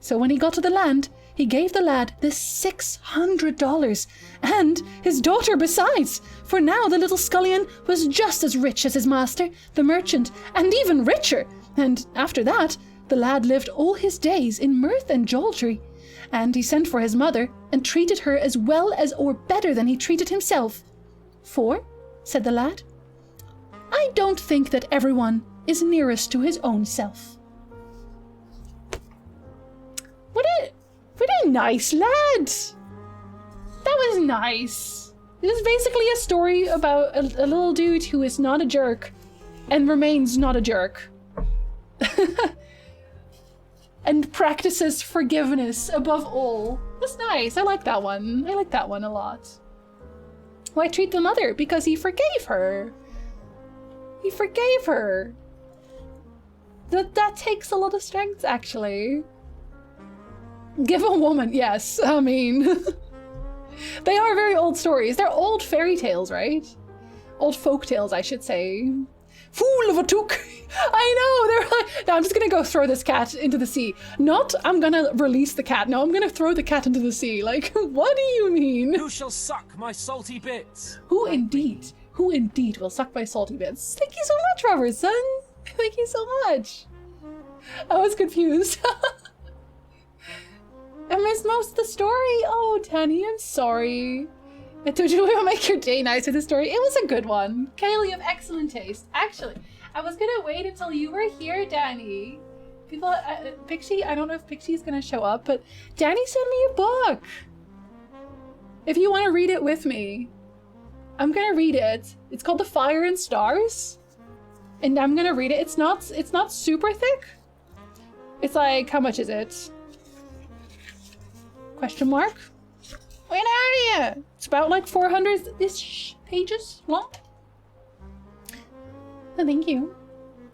So when he got to the land, he gave the lad this $600, and his daughter besides, for now the little scullion was just as rich as his master, the merchant, and even richer, and after that the lad lived all his days in mirth and jollity, and he sent for his mother, and treated her as well as or better than he treated himself. "For," said the lad, "I don't think that everyone is nearest to his own self." What a nice lad! That was nice. It is basically a story about a little dude who is not a jerk and remains not a jerk. and practices forgiveness above all. That's nice. I like that one. I like that one a lot. Why treat the mother? Because he forgave her. He forgave her. That takes a lot of strength, actually. Give a woman, yes. I mean, they are very old stories. They're old fairy tales, right? Old folk tales, I should say. Fool of a took. I know, they're like, no, I'm just gonna go throw this cat into the sea. Not, I'm gonna release the cat. No, I'm gonna throw the cat into the sea. Like, what do you mean? Who shall suck my salty bits? Who indeed will suck my salty bits? Thank you so much, Robertson. Thank you so much. I was confused. I missed most of the story. Oh, Tanny, I'm sorry. I told you we would make your day nice with the story. It was a good one. Kaylee, you have excellent taste. Actually, I was gonna wait until you were here, Danny. People, Pixie, I don't know if Pixie's gonna show up, but Danny sent me a book. If you want to read it with me, I'm gonna read it. It's called The Fire and Stars, and I'm gonna read it. It's not super thick. It's like, how much is it? Question mark? Wait out here! It's about like 400-ish pages long. Oh, thank you.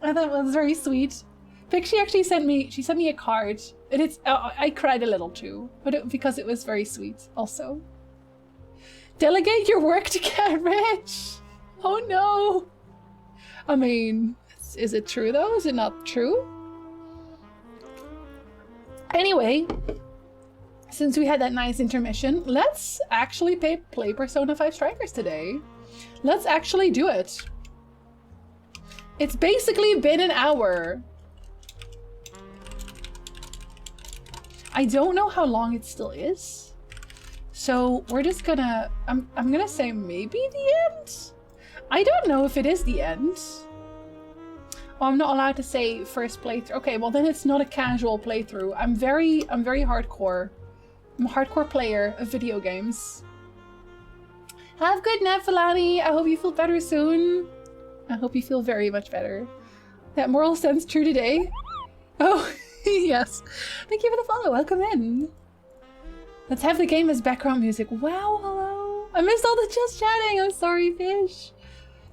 I thought it was very sweet. Pixie actually sent me a card, and it's I cried a little too, but because it was very sweet also. Delegate your work to get rich. Oh no. I mean, is it true though? Is it not true? Anyway, since we had that nice intermission, let's actually play Persona 5 Strikers today. Let's actually do it. It's basically been an hour. I don't know how long it still is. So we're just gonna, I'm gonna say maybe the end? I don't know if it is the end. Oh, I'm not allowed to say first playthrough. Okay, well then it's not a casual playthrough. I'm very hardcore. I'm a hardcore player of video games. Have good night, Filani. I hope you feel better soon. I hope you feel very much better. That moral stands true today. Oh, yes. Thank you for the follow. Welcome in. Let's have the game as background music. Wow, hello. I missed all the just chatting. I'm sorry, Fish.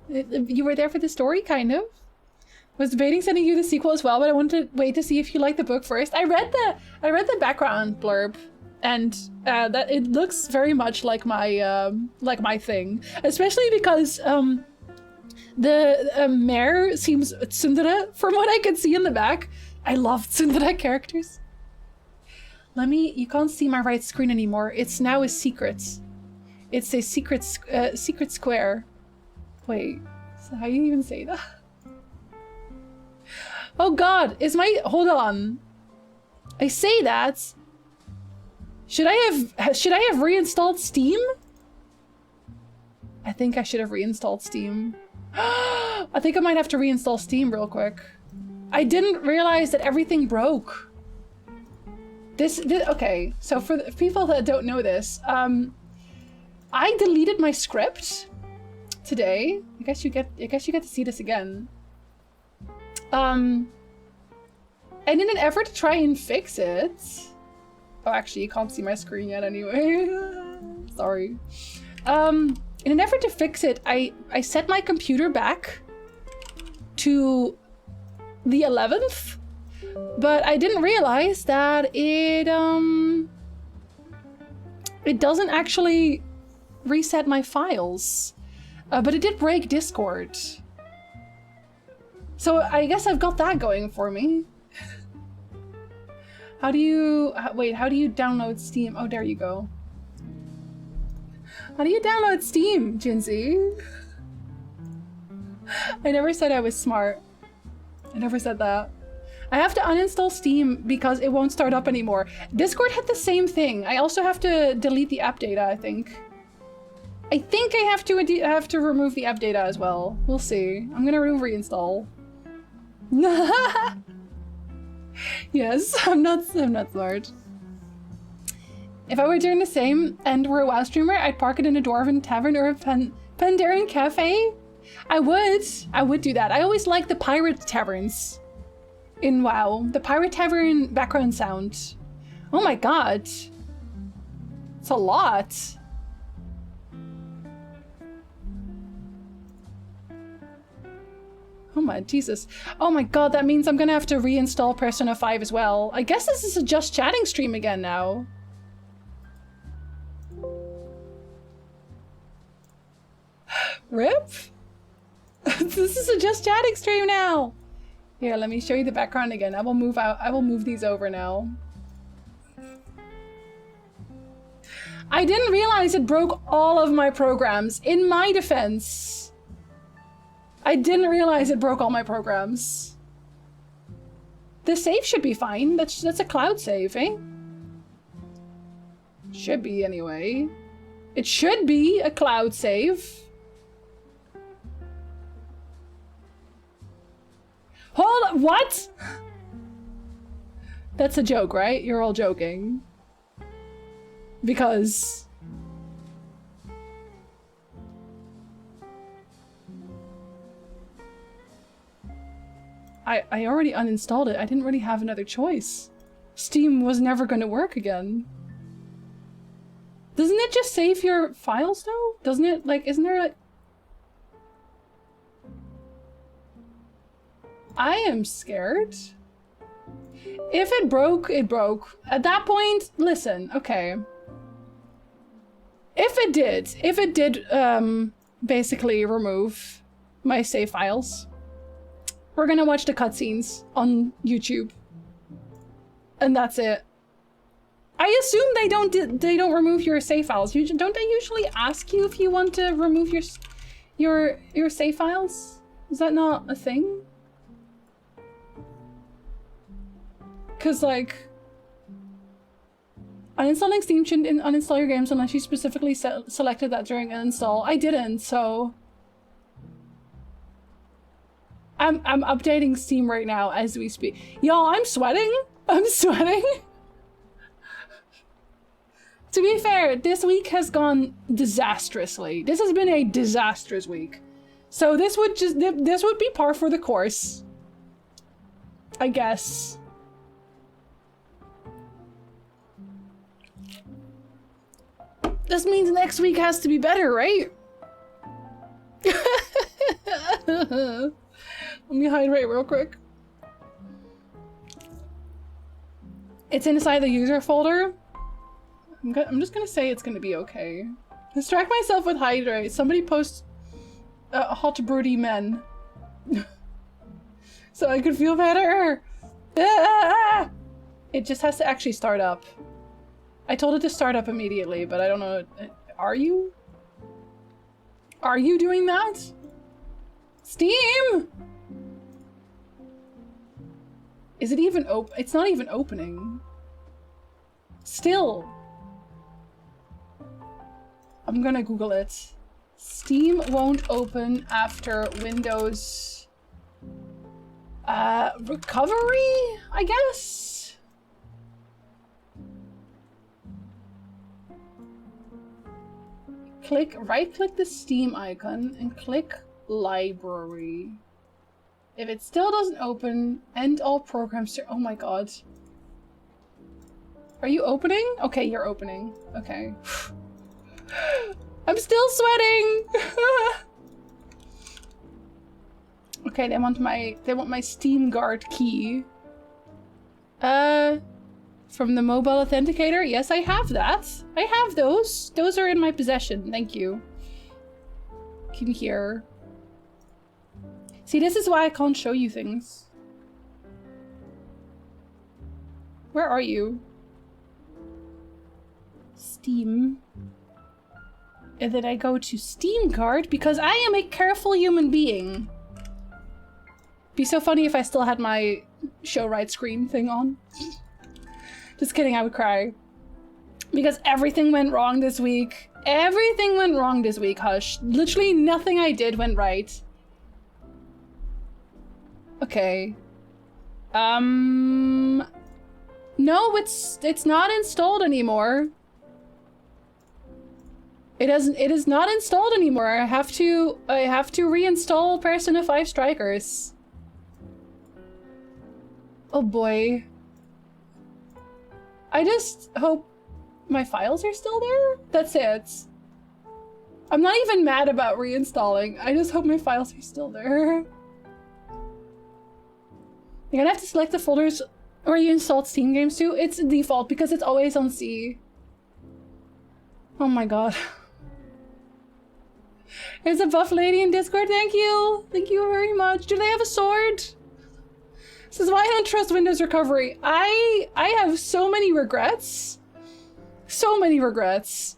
You were there for the story, kind of. Was debating sending you the sequel as well, but I wanted to wait to see if you liked the book first. I read the background blurb, and that it looks very much like my thing, especially because the mayor seems tsundere from what I could see in the back. I love tsundere characters. You can't see my right screen anymore. It's now a secret. It's a secret square. Wait, so how do you even say that? Oh god, hold on. I say that. Should I have reinstalled Steam? I think I should have reinstalled Steam. I think I might have to reinstall Steam real quick. I didn't realize that everything broke. This okay, so for the people that don't know this, I deleted my script today. I guess you get to see this again. And in an effort to try and fix it... Oh, actually, you can't see my screen yet anyway. Sorry. In an effort to fix it, I set my computer back to the 11th, but I didn't realize that it doesn't actually reset my files. But it did break Discord. So I guess I've got that going for me. How do you download Steam? Oh, there you go. How do you download Steam, Jinsey? I never said I was smart. I never said that. I have to uninstall Steam because it won't start up anymore. Discord had the same thing. I also have to delete the app data, I think. I think I have to remove the app data as well. We'll see. I'm gonna reinstall. Yes, I'm not smart. If I were doing the same and were a WoW streamer, I'd park it in a Dwarven tavern or a Pandaren cafe. I would do that. I always like the pirate taverns. in WoW. The Pirate Tavern background sound. Oh my god. It's a lot. Oh my Jesus. Oh my god, that means I'm gonna have to reinstall Persona 5 as well. I guess this is a Just Chatting stream again now. RIP? This is a Just Chatting stream now. Here, let me show you the background again. I will move these over now. I didn't realize it broke all of my programs. In my defense, I didn't realize it broke all my programs. The save should be fine. That's a cloud save, eh? Should be anyway. It should be a cloud save. Hold on, what? That's a joke, right? You're all joking. Because I already uninstalled it. I didn't really have another choice. Steam was never going to work again. Doesn't it just save your files though? Doesn't it? Like, isn't there a... I am scared. If it broke, it broke. At that point, listen, okay. If it did basically remove my save files, we're gonna watch the cutscenes on YouTube. And that's it. I assume they don't remove your save files. Don't they usually ask you if you want to remove your save files? Is that not a thing? Cause like, uninstalling Steam shouldn't uninstall your games unless you specifically selected that during an install. I didn't, so I'm updating Steam right now as we speak. Y'all, I'm sweating. I'm sweating. To be fair, this week has gone disastrously. This has been a disastrous week. So this would be par for the course, I guess. This means next week has to be better, right? Let me hydrate real quick. It's inside the user folder. I'm just gonna say it's gonna be okay. Distract myself with hydrate. Somebody post hot broody men. So I could feel better. Ah! It just has to actually start up. I told it to start up immediately, but I don't know. Are you? Are you doing that? Steam! Is it even open? It's not even opening. Still. I'm gonna Google it. Steam won't open after Windows... recovery, I guess? Right-click the Steam icon and click Library. If it still doesn't open, end all programs. Oh my god. Are you opening? Okay, you're opening. Okay. I'm still sweating! Okay, they want my Steam Guard key. From the mobile authenticator? Yes, I have that. I have those. Those are in my possession. Thank you. Come here. See, this is why I can't show you things. Where are you? Steam. And then I go to Steam Guard because I am a careful human being. Be so funny if I still had my show right screen thing on. Just kidding, I would cry. Because everything went wrong this week. Everything went wrong this week, Hush. Literally nothing I did went right. Okay. No, it's not installed anymore. It is not installed anymore. I have to reinstall Persona 5 Strikers. Oh boy. I just hope my files are still there. That's it. I'm not even mad about reinstalling. I just hope my files are still there. You're gonna have to select the folders where you installed Steam games to. It's default because it's always on C. Oh my god. There's a buff lady in Discord. Thank you. Thank you very much. Do they have a sword? This is why I don't trust Windows Recovery. I have so many regrets. So many regrets.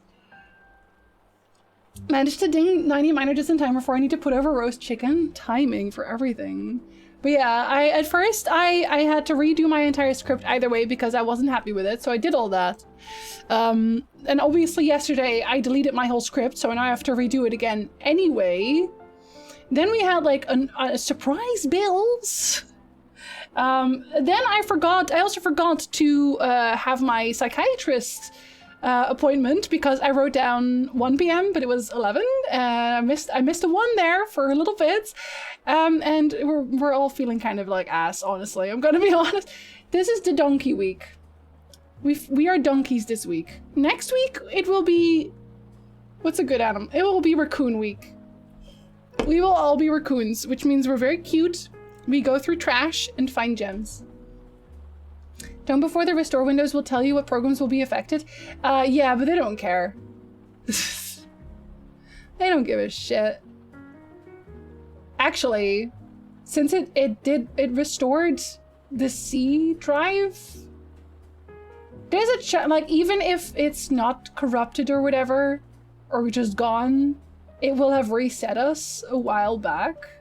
Managed to ding 90 miner just in time before I need to put over roast chicken. Timing for everything. But yeah, at first I had to redo my entire script either way because I wasn't happy with it, so I did all that. And obviously yesterday I deleted my whole script, so now I have to redo it again anyway. Then we had like a surprise bills. Then I also forgot to have my psychiatrist appointment because I wrote down 1 p.m. but it was 11 and I missed a 1 there for a little bit. And we're all feeling kind of like ass, honestly. I'm gonna be honest. This is the donkey week. We are donkeys this week. Next week it will be, what's a good animal? It will be raccoon week. We will all be raccoons, which means we're very cute. We go through trash and find gems. Done before the restore windows will tell you what programs will be affected. Yeah, but they don't care. They don't give a shit. Actually, since it restored the C drive, there's a like even if it's not corrupted or whatever, or just gone, it will have reset us a while back.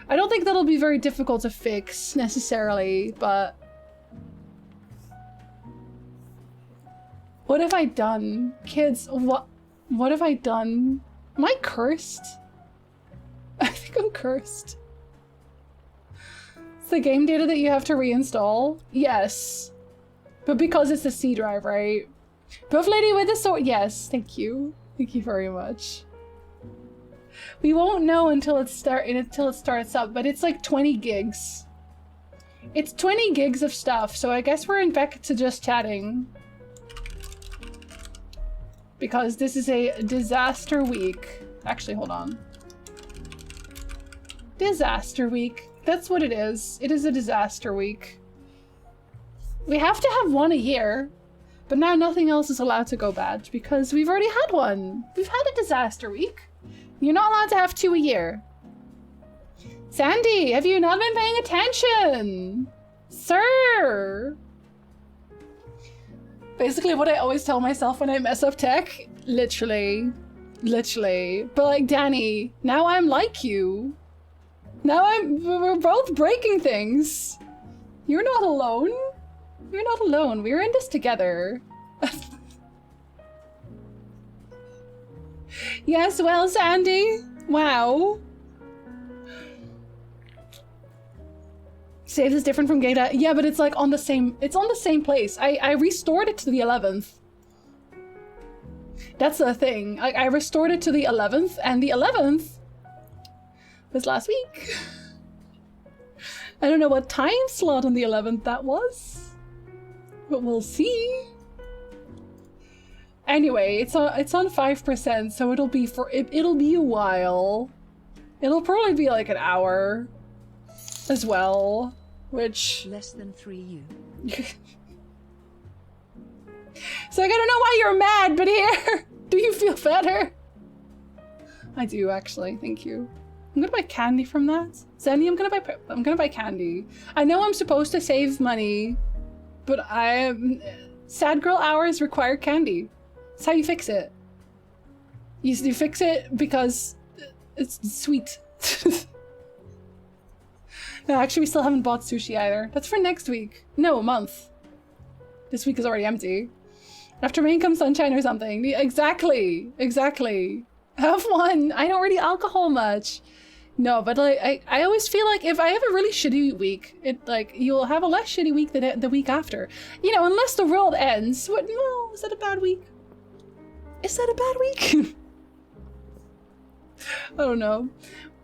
I don't think that'll be very difficult to fix necessarily, but what have I done? Kids, what have I done? Am I cursed? I think I'm cursed. It's the game data that you have to reinstall? Yes. But because it's a C drive, right? Buff lady with the sword, yes, thank you. Thank you very much. We won't know until it starts up, but it's like 20 gigs. It's 20 gigs of stuff, so I guess we're back to just chatting. Because this is a disaster week. Actually, hold on. Disaster week. That's what it is. It is a disaster week. We have to have one a year, but now nothing else is allowed to go bad because we've already had one. We've had a disaster week. You're not allowed to have 2 a year. Sandy, have you not been paying attention? Sir! Basically what I always tell myself when I mess up tech. Literally. But like, Danny, now I'm like you. We're both breaking things. You're not alone. You're not alone. We're in this together. Yes, well, Sandy. Wow. Saves is different from Gata. Yeah, but it's like on the same, it's on the same place. I restored it to the 11th. That's the thing. I restored it to the 11th, and the 11th was last week. I don't know what time slot on the 11th that was, but we'll see. Anyway, it's on 5%, so it'll be a while. It'll probably be like an hour as well, which less than 3U. So I don't know why you're mad, but here, do you feel better? I do actually, thank you. I'm gonna buy candy from that. Zenny, I'm gonna buy candy. I know I'm supposed to save money, but sad girl hours require candy. That's how you fix it. You fix it because it's sweet. No, actually we still haven't bought sushi either. That's for next week. No, a month. This week is already empty. After rain comes sunshine or something. Exactly. Have one. I don't really alcohol much. No, but like I always feel like if I have a really shitty week, you'll have a less shitty week than the week after. You know, unless the world ends. What? No, is that a bad week? Is that a bad week? I don't know.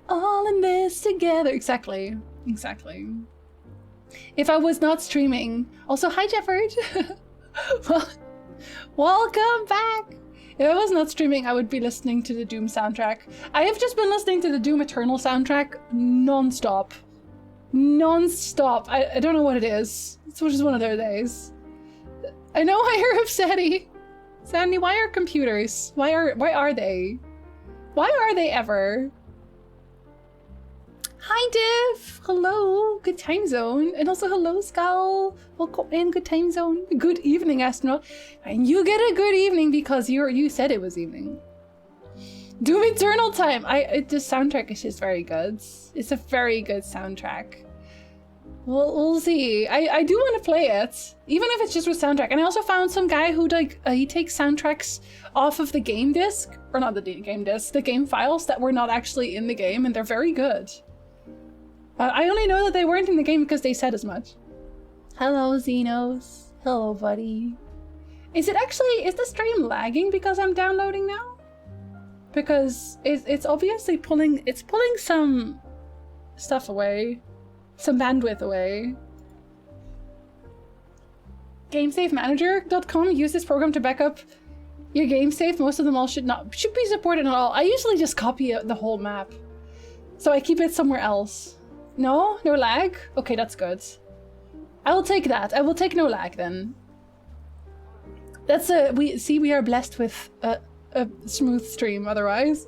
All in this together. Exactly. if I was not streaming. Also, hi Jefford. Well, welcome back. If I was not streaming, I would be listening to the Doom soundtrack. I have just been listening to the Doom Eternal soundtrack non-stop. Non-stop. I don't know what it is. It's just one of their days. I know I hear upsetty. Sandy, why are computers? Why are they? Why are they ever? Hi Div! Hello! Good time zone. And also hello Skull! Welcome in, good time zone. Good evening, astronaut. And you get a good evening because you said it was evening. Doom Eternal time! The soundtrack is just very good. It's a very good soundtrack. We'll see. I do want to play it, even if it's just with soundtrack. And I also found some guy who he takes soundtracks off of the game disc, or not the game disc, the game files that were not actually in the game, and they're very good. I only know that they weren't in the game because they said as much. Hello, Xenos. Hello, buddy. Is the stream lagging because I'm downloading now? Because it's obviously pulling some stuff away. Some bandwidth away. GameSafeManager.com, use this program to back up your game save. Most of them all should be supported at all. I usually just copy the whole map, so I keep it somewhere else. No lag? Okay, that's good. I will take that. I will take no lag then. We are blessed with a smooth stream otherwise.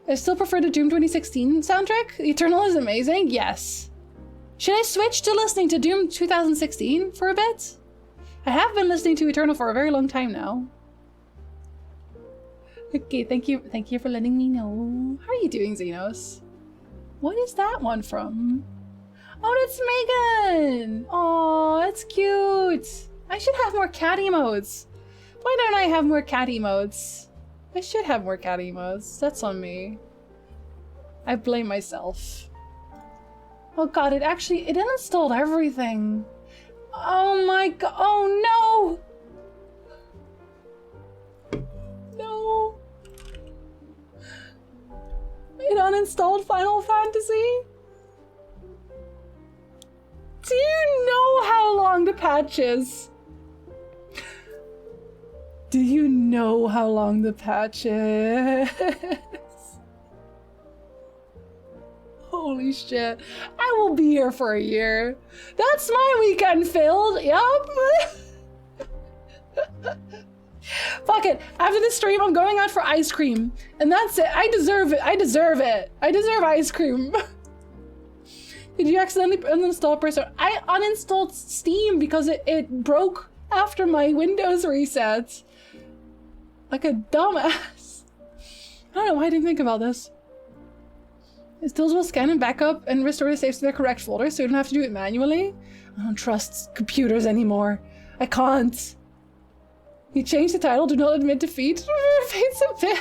I still prefer the Doom 2016 soundtrack. Eternal is amazing. Yes. Should I switch to listening to Doom 2016 for a bit? I have been listening to Eternal for a very long time now. Okay, thank you for letting me know. How are you doing, Xenos? What is that one from? Oh, that's Megan! Oh, that's cute! I should have more cat emotes. Why don't I have more cat emotes? I should have more cat emotes. That's on me. I blame myself. Oh god, it uninstalled everything. Oh my god, oh no! No. It uninstalled Final Fantasy? Do you know how long the patch is? Do you know how long the patch is? Holy shit. I will be here for a year. That's my weekend filled. Yup. Fuck it. After this stream, I'm going out for ice cream. And that's it. I deserve it. I deserve it. I deserve ice cream. Did you accidentally uninstall Persona? I uninstalled Steam because it broke after my Windows reset. Like a dumbass. I don't know why I didn't think about this. It still will scan and backup and restore the saves to their correct folder, so you don't have to do it manually. I don't trust computers anymore. I can't. You changed the title, do not admit defeat. Fates a bit.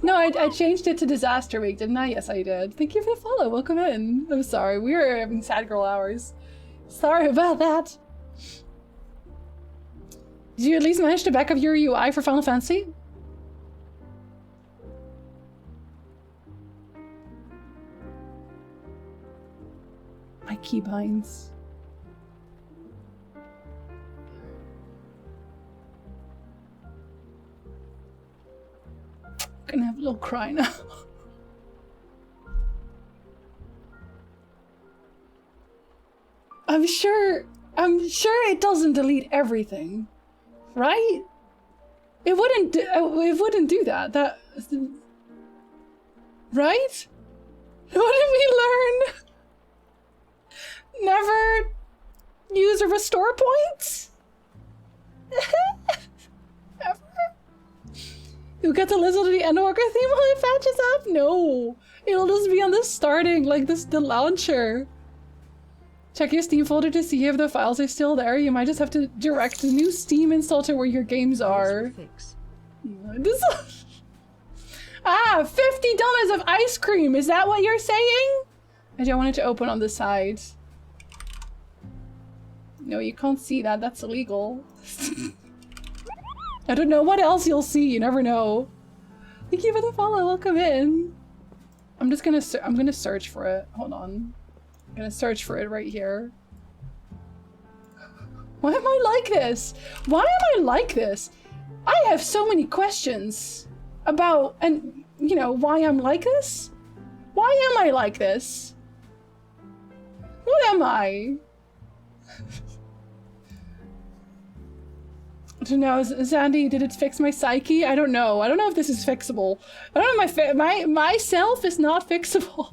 No, I changed it to Disaster Week, didn't I? Yes, I did. Thank you for the follow. Welcome in. I'm sorry. We were having sad girl hours. Sorry about that. Did you at least manage to back up your UI for Final Fantasy? My keybinds. I'm gonna have a little cry now. I'm sure it doesn't delete everything, right? It wouldn't do that. Right? What did we learn? Never use a restore point? Ever? You'll get to listen to the Endwalker theme while it patches up? No. It'll just be on the starting, like the launcher. Check your Steam folder to see if the files are still there. You might just have to direct the new Steam install to where your games are. Ah, $50 of ice cream! Is that what you're saying? I don't want it to open on the side. No, you can't see that. That's illegal. I don't know what else you'll see. You never know. Thank you for the follow. Welcome in. I'm gonna search for it. Hold on. gonna search for it right here. Why am I like this? Why am I like this? I have so many questions about, and you know, why I'm like this? Why am I like this? What am I? I don't know, Zandy, did it fix my psyche? I don't know. I don't know if this is fixable. I don't know, myself is not fixable.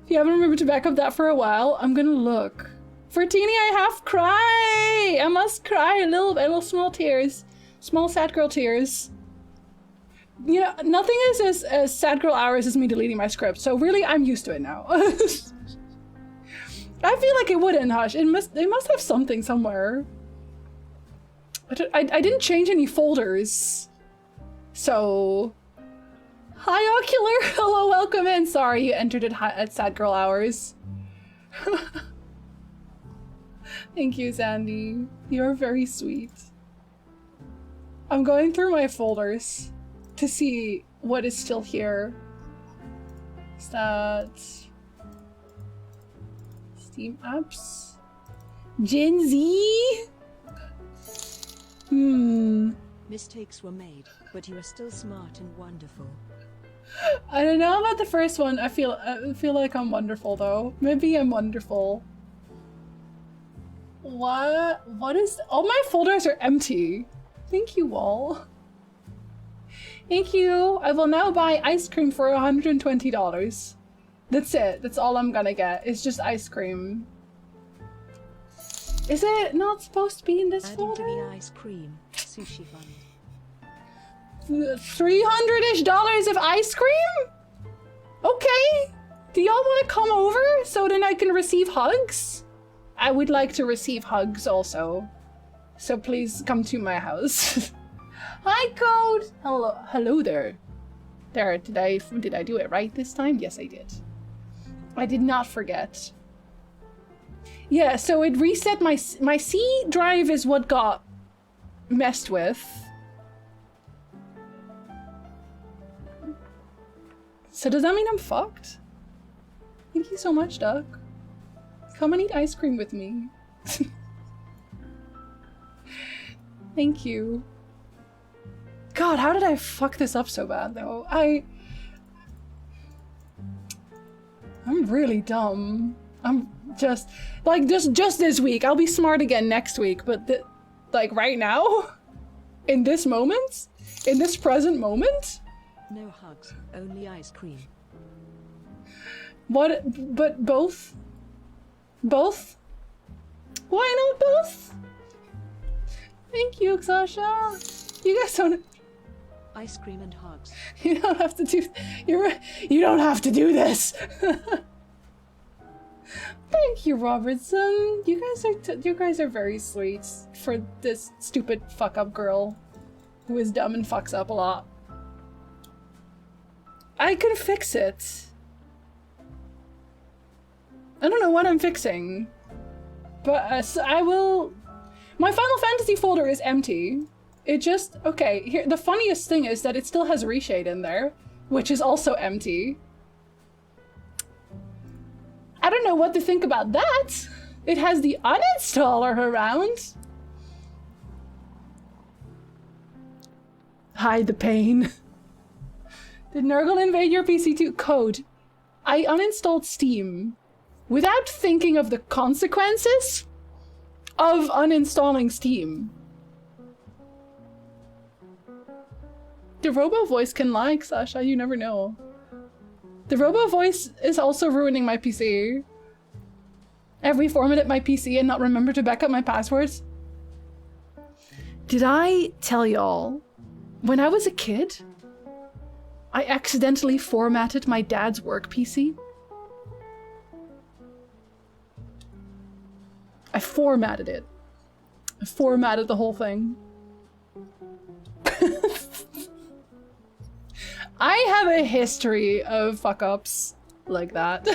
If you haven't remembered to back up that for a while, I'm gonna look. Fortini, I have cry! I must cry a little small tears. Small sad girl tears. You know, nothing is as sad girl hours as me deleting my script, so really I'm used to it now. I feel like it wouldn't, Hush. It must have something somewhere. I didn't change any folders. So... Hi, Ocular! Hello, welcome in! Sorry, you entered at sad girl hours. Thank you, Sandy. You're very sweet. I'm going through my folders to see what is still here. Stats. Steam apps. Gen Z? Mistakes were made, but you are still smart and wonderful. I don't know about the first one. I feel like I'm wonderful though. Maybe I'm wonderful. What is... All my folders are empty. Thank you all. Thank you. I will now buy ice cream for $120. That's it. That's all I'm gonna get. It's just ice cream. Is it not supposed to be in this Adding folder? to the ice cream, sushi fund. $300-ish of ice cream? Okay. Do y'all want to come over so then I can receive hugs? I would like to receive hugs also. So please come to my house. Hi, Code. Hello there. There, did I do it right this time? Yes, I did. I did not forget. Yeah, so it reset my C drive is what got messed with. So does that mean I'm fucked? Thank you so much, Duck. Come and eat ice cream with me. Thank you. God, how did I fuck this up so bad, though? I'm really dumb. I'm just... Like, just this week. I'll be smart again next week, but... like, right now? In this moment? In this present moment? No hugs, only ice cream. What? But both? Both? Why not both? Thank you, Sasha. You guys don't... Ice cream and hugs. You don't have to do... You don't have to do this! Thank you, Robertson. You guys are very sweet for this stupid fuck-up girl who is dumb and fucks up a lot. I can fix it. I don't know what I'm fixing, but so I will... My Final Fantasy folder is empty. It just... Okay, here, the funniest thing is that it still has Reshade in there, which is also empty. I don't know what to think about that. It has the uninstaller around. Hide the pain. Did Nurgle invade your PC too? Code. I uninstalled Steam without thinking of the consequences of uninstalling Steam. The robo voice can lie, Sasha, you never know. The robo voice is also ruining my PC. I've reformatted my PC and not remembered to back up my passwords. Did I tell y'all, when I was a kid, I accidentally formatted my dad's work PC? I formatted it. I formatted the whole thing. I have a history of fuck-ups like that.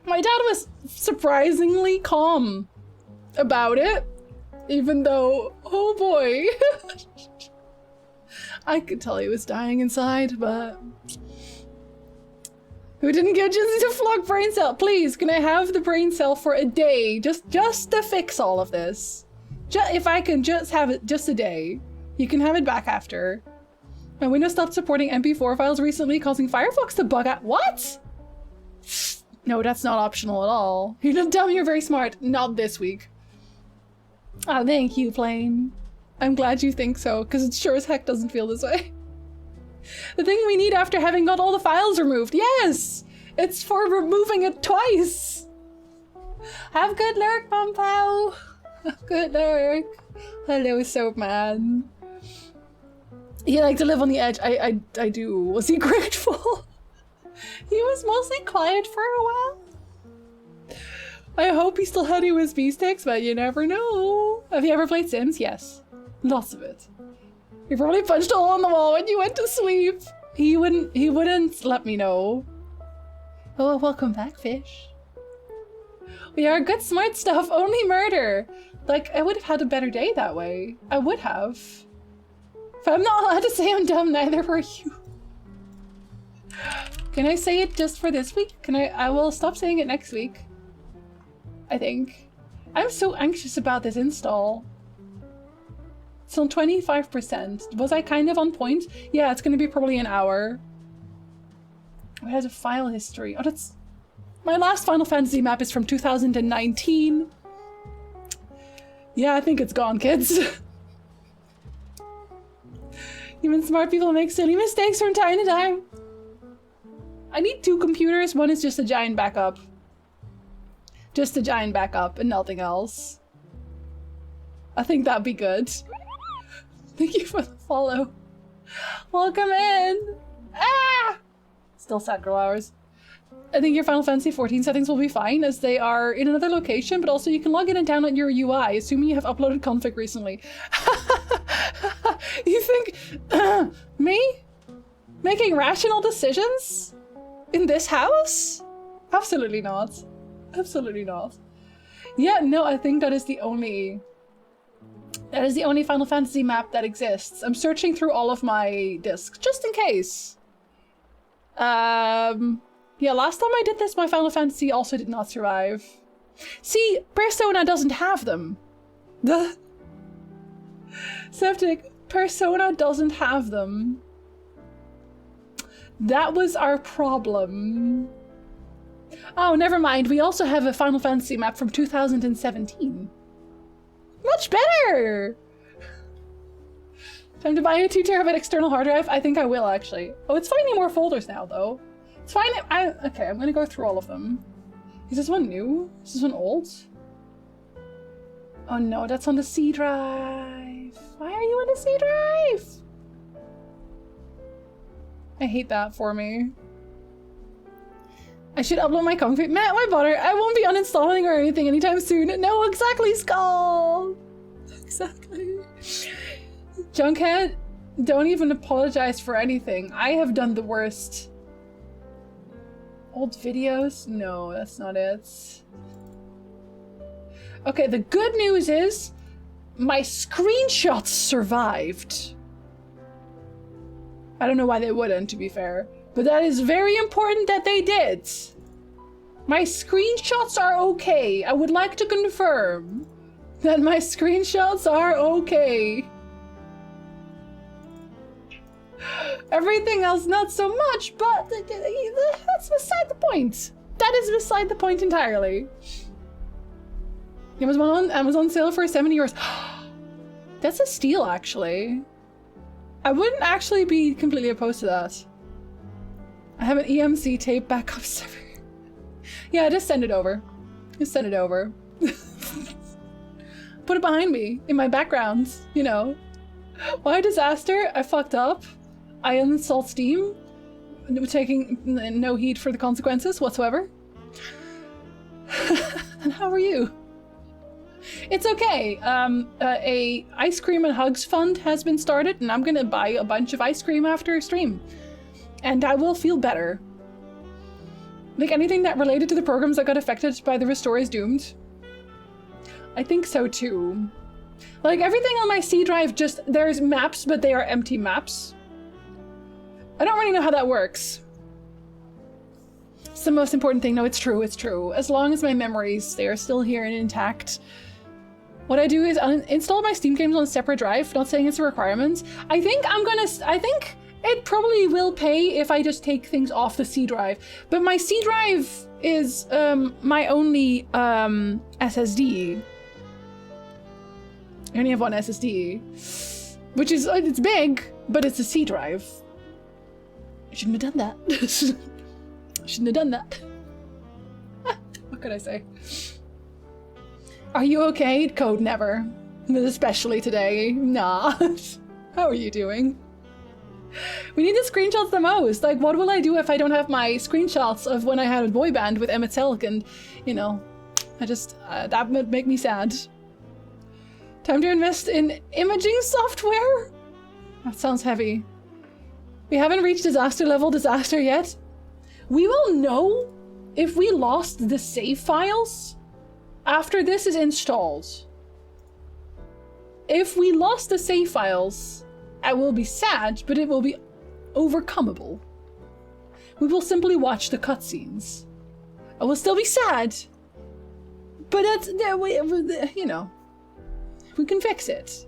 My dad was surprisingly calm about it, even though, oh boy, I could tell he was dying inside, but Who didn't give Jinzy to Flock brain cell? Please, can I have the brain cell for a day? Just to fix all of this. If I can just have it just a day. You can have it back after. My Windows stopped supporting MP4 files recently, causing Firefox to bug out. What? No, that's not optional at all. You're not dumb, you're very smart. Not this week. Oh, thank you, Plane. I'm glad you think so, because it sure as heck doesn't feel this way. The thing we need after having got all the files removed. Yes! It's for removing it twice! Have good lurk, Pompao! Have good lurk. Hello, Soapman. He liked to live on the edge. I do. Was he grateful? He was mostly quiet for a while. I hope he still had USB sticks, but you never know. Have you ever played Sims? Yes. Lots of it. You probably punched a hole in the wall when you went to sleep. He wouldn't let me know. Oh, welcome back, Fish. We are good smart stuff, only murder. Like, I would have had a better day that way. I would have. If I'm not allowed to say I'm dumb, neither were you. Can I say it just for this week? I will stop saying it next week. I think. I'm so anxious about this install. It's on 25%. Was I kind of on point? Yeah, it's gonna be probably an hour. It has a file history. Oh, that's... My last Final Fantasy map is from 2019. Yeah, I think it's gone, kids. Even smart people make silly mistakes from time to time. I need 2 computers. One is just a giant backup. Just a giant backup and nothing else. I think that'd be good. Thank you for the follow. Welcome in. Ah! Still sad girl hours. I think your Final Fantasy 14 settings will be fine as they are in another location, but also you can log in and download your UI, assuming you have uploaded config recently. You think me? Making rational decisions? In this house? Absolutely not. Absolutely not. Yeah, no, I think that is the only Final Fantasy map that exists. I'm searching through all of my discs, just in case. Yeah, last time I did this, my Final Fantasy also did not survive. See, Persona doesn't have them. The Septic, Persona doesn't have them. That was our problem. Oh, never mind. We also have a Final Fantasy map from 2017. Much better! Time to buy a 2 terabyte external hard drive? I think I will, actually. Oh, it's finding more folders now, though. It's fine. Okay, I'm gonna go through all of them. Is this one new? Is this one old? Oh no, that's on the C drive. Why are you on the C drive? I hate that for me. I should upload my config. Matt, why bother? I won't be uninstalling or anything anytime soon. No, exactly, Skull. Exactly. Junkhead, don't even apologize for anything. I have done the worst. Old videos? No, that's not it. Okay, the good news is my screenshots survived. I don't know why they wouldn't, to be fair. But that is very important that they did. My screenshots are okay. I would like to confirm that my screenshots are okay. Everything else not so much, but that's beside the point. That is beside the point entirely. It was on Amazon sale for €70. That's a steal, actually. I wouldn't actually be completely opposed to that. I have an EMC tape backup server. Yeah, just send it over. Just send it over. Put it behind me, in my background, you know. Why disaster? I fucked up. I uninstalled Steam, taking no heed for the consequences whatsoever. And how are you? It's okay. A ice cream and hugs fund has been started, and I'm gonna buy a bunch of ice cream after stream. And I will feel better. Like anything that related to the programs that got affected by the Restore is Doomed. I think so too. Like everything on my C drive, just there's maps, but they are empty maps. I don't really know how that works. the most important thing. No, it's true, it's true. As long as my memories, they are still here and intact. What I do is install my Steam games on a separate drive, not saying it's a requirement. I think it probably will pay if I just take things off the C drive. But my C drive is my only SSD. I only have one SSD, which is, it's big, but it's a C drive. I shouldn't have done that. Shouldn't have done that. What could I say? Are you okay? Code never. But especially today. Nah. How are you doing? We need the screenshots the most. Like, what will I do if I don't have my screenshots of when I had a boy band with Emmett Selk and, you know, I just, that would make me sad. Time to invest in imaging software? That sounds heavy. We haven't reached disaster level disaster yet. We will know if we lost the save files after this is installed. If we lost the save files, I will be sad, but it will be overcomeable. We will simply watch the cutscenes. I will still be sad, but that's, you know, we can fix it.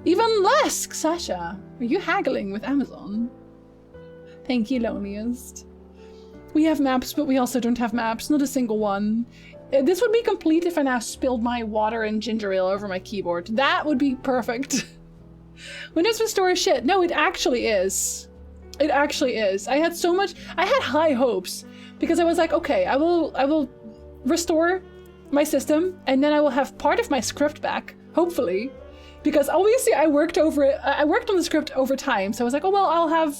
Even less, Sasha. Are you haggling with Amazon? Thank you, Loneliest. We have maps, but we also don't have maps. Not a single one. This would be complete if I now spilled my water and ginger ale over my keyboard. That would be perfect. Windows Restore is shit. No, it actually is. It actually is. I had high hopes because I was like, okay, I will restore my system and then I will have part of my script back, hopefully. Because obviously I worked on the script over time, so I was like, oh well, I'll have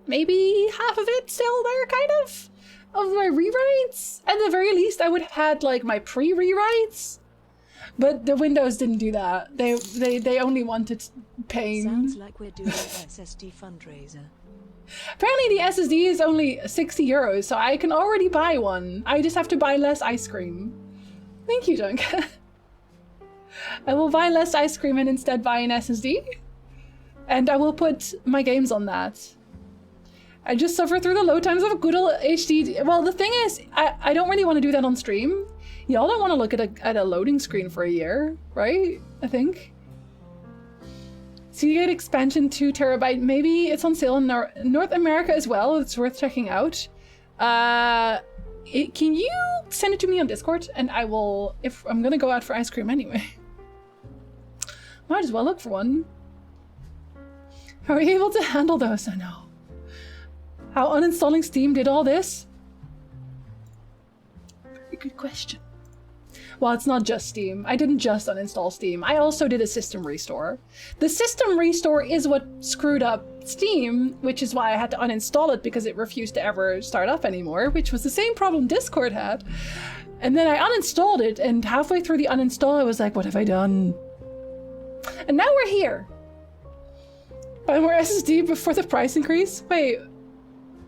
maybe half of it still there, kind of my rewrites. At the very least, I would have had like my pre-rewrites, but the Windows didn't do that. They only wanted pain. Sounds like we're doing an SSD fundraiser. Apparently the SSD is only 60 euros, so I can already buy one. I just have to buy less ice cream. Thank you, Duncan. I will buy less ice cream and instead buy an SSD. And I will put my games on that. I just suffer through the load times of a good old HD. Well, the thing is, I don't really want to do that on stream. Y'all don't want to look at a loading screen for a year, right? I think. Seagate expansion 2 terabyte. Maybe it's on sale in North America as well. It's worth checking out. Can you send it to me on Discord? And I will, if I'm gonna go out for ice cream anyway. Might as well look for one. Are we able to handle those? I know. How uninstalling Steam did all this? Very good question. Well, it's not just Steam. I didn't just uninstall Steam. I also did a system restore. The system restore is what screwed up Steam, which is why I had to uninstall it because it refused to ever start up anymore, which was the same problem Discord had. And then I uninstalled it, and halfway through the uninstall, I was like, what have I done? And now we're here. Buy more SSD before the price increase? Wait,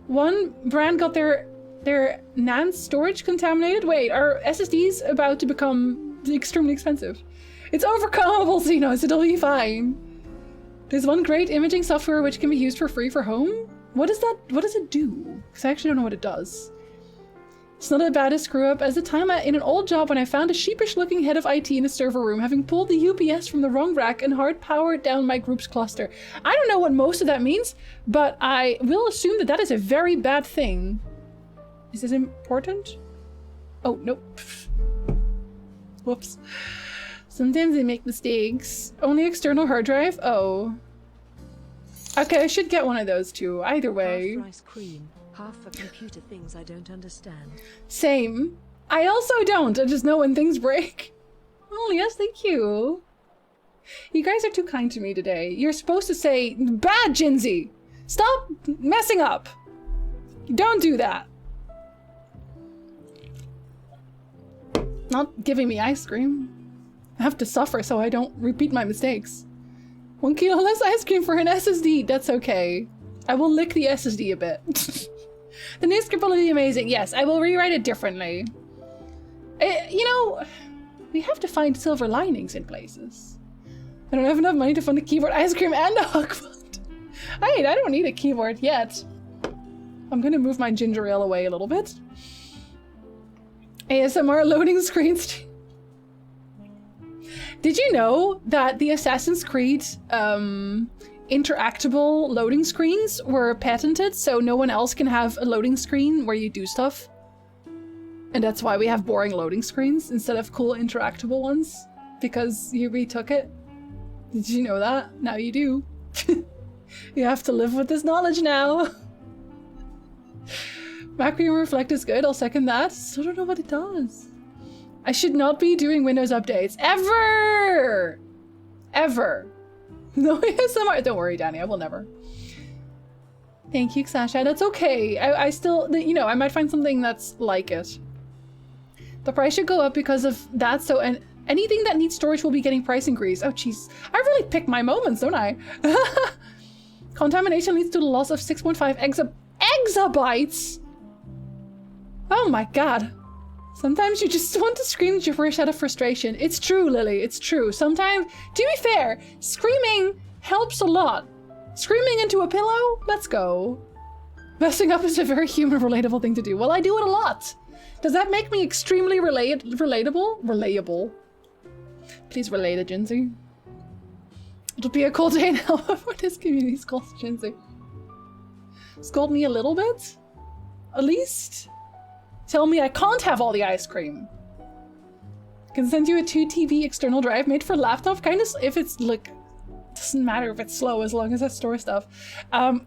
one brand got their NAND storage contaminated? Wait, are SSDs about to become extremely expensive? It's overcomable, Xenos, it'll be fine. There's one great imaging software which can be used for free for home? What does it do? Because I actually don't know what it does. It's not as bad a screw up as the time in an old job when I found a sheepish looking head of IT in a server room having pulled the UPS from the wrong rack and hard powered down my group's cluster. I don't know what most of that means, but I will assume that that is a very bad thing. Is this important? Oh, nope. Whoops. Sometimes they make mistakes. Only external hard drive? Oh. Okay, I should get one of those too. Either way. Half rice cream, half for computer things I don't understand. Same. I also don't. I just know when things break. Oh, yes, thank you. You guys are too kind to me today. You're supposed to say, bad, Jinzy! Stop messing up! Don't do that. Not giving me ice cream. I have to suffer so I don't repeat my mistakes. 1 kilo less ice cream for an SSD. That's okay. I will lick the SSD a bit. The new script will be amazing. Yes, I will rewrite it differently. You know, we have to find silver linings in places. I don't have enough money to fund a keyboard, ice cream, and a hug fund. I don't need a keyboard yet. I'm gonna move my ginger ale away a little bit. ASMR loading screens. Did you know that the Assassin's Creed interactable loading screens were patented, so no one else can have a loading screen where you do stuff? And that's why we have boring loading screens instead of cool interactable ones, because you retook it. Did you know that? Now you do. You have to live with this knowledge now. Macro Reflect is good, I'll second that. Still don't know what it does. I should not be doing Windows updates. Ever! Ever. No ASMR. Don't worry, Danny, I will never. Thank you, Sasha. That's okay. I still, you know, I might find something that's like it. The price should go up because of that, so anything that needs storage will be getting price increase. Oh, jeez. I really pick my moments, don't I? Contamination leads to the loss of 6.5 exabytes! Oh my god. Sometimes you just want to scream gibberish out of frustration. It's true, Lily, it's true. Sometimes, to be fair, screaming helps a lot. Screaming into a pillow? Let's go. Messing up is a very human, relatable thing to do. Well, I do it a lot. Does that make me extremely relatable? Relatable. Please relate it, Jinsey. It'll be a cool day now for this community scold Jinsey. Scold me a little bit? At least? Tell me I can't have all the ice cream. Can send you a 2 TB external drive made for laptop. Kind of, if it's like, doesn't matter if it's slow as long as I store stuff. I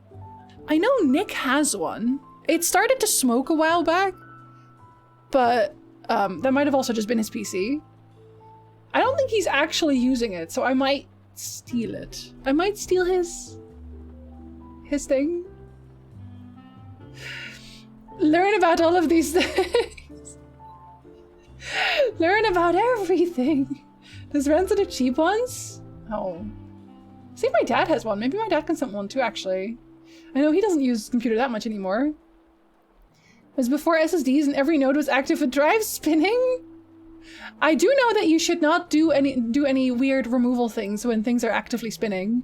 know Nick has one. It started to smoke a while back, but that might have also just been his PC. I don't think he's actually using it, so I might steal it. I might steal his thing. Learn about all of these things. Learn about everything. Does Rancid have cheap ones? Oh. See if my dad has one. Maybe my dad can send one too, actually. I know he doesn't use computer that much anymore. It was before SSDs and every node was active with drives spinning. I do know that you should not do any weird removal things when things are actively spinning.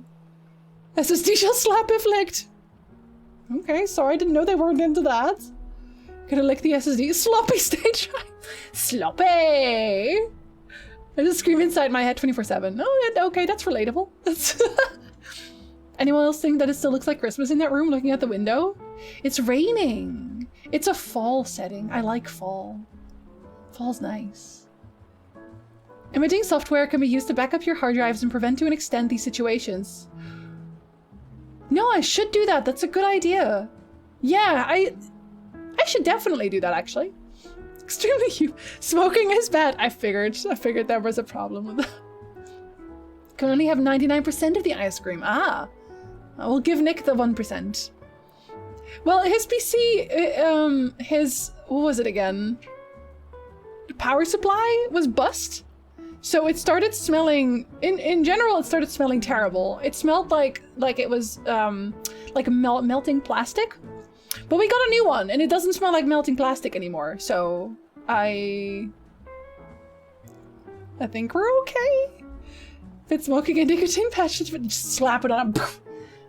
SSD shall slap if licked. Okay, sorry, I didn't know they weren't into that. Gonna lick the SSD. Sloppy stage drive. Sloppy! I just scream inside my head 24/7. Oh, okay, that's relatable. That's Anyone else think that it still looks like Christmas in that room looking at the window? It's raining. It's a fall setting. I like fall. Fall's nice. Imaging software can be used to back up your hard drives and prevent to an extent these situations. No, I should do that. That's a good idea. Yeah, I should definitely do that, actually. Extremely smoking is bad. I figured there was a problem with that. Can only have 99% of the ice cream. Ah, I will give Nick the 1%. Well, his PC, what was it again? The power supply was bust. So it started smelling, in general, it started smelling terrible. It smelled like it was like melting plastic. But we got a new one, and it doesn't smell like melting plastic anymore. So I think we're okay. If it's smoking a nicotine patch, just slap it on.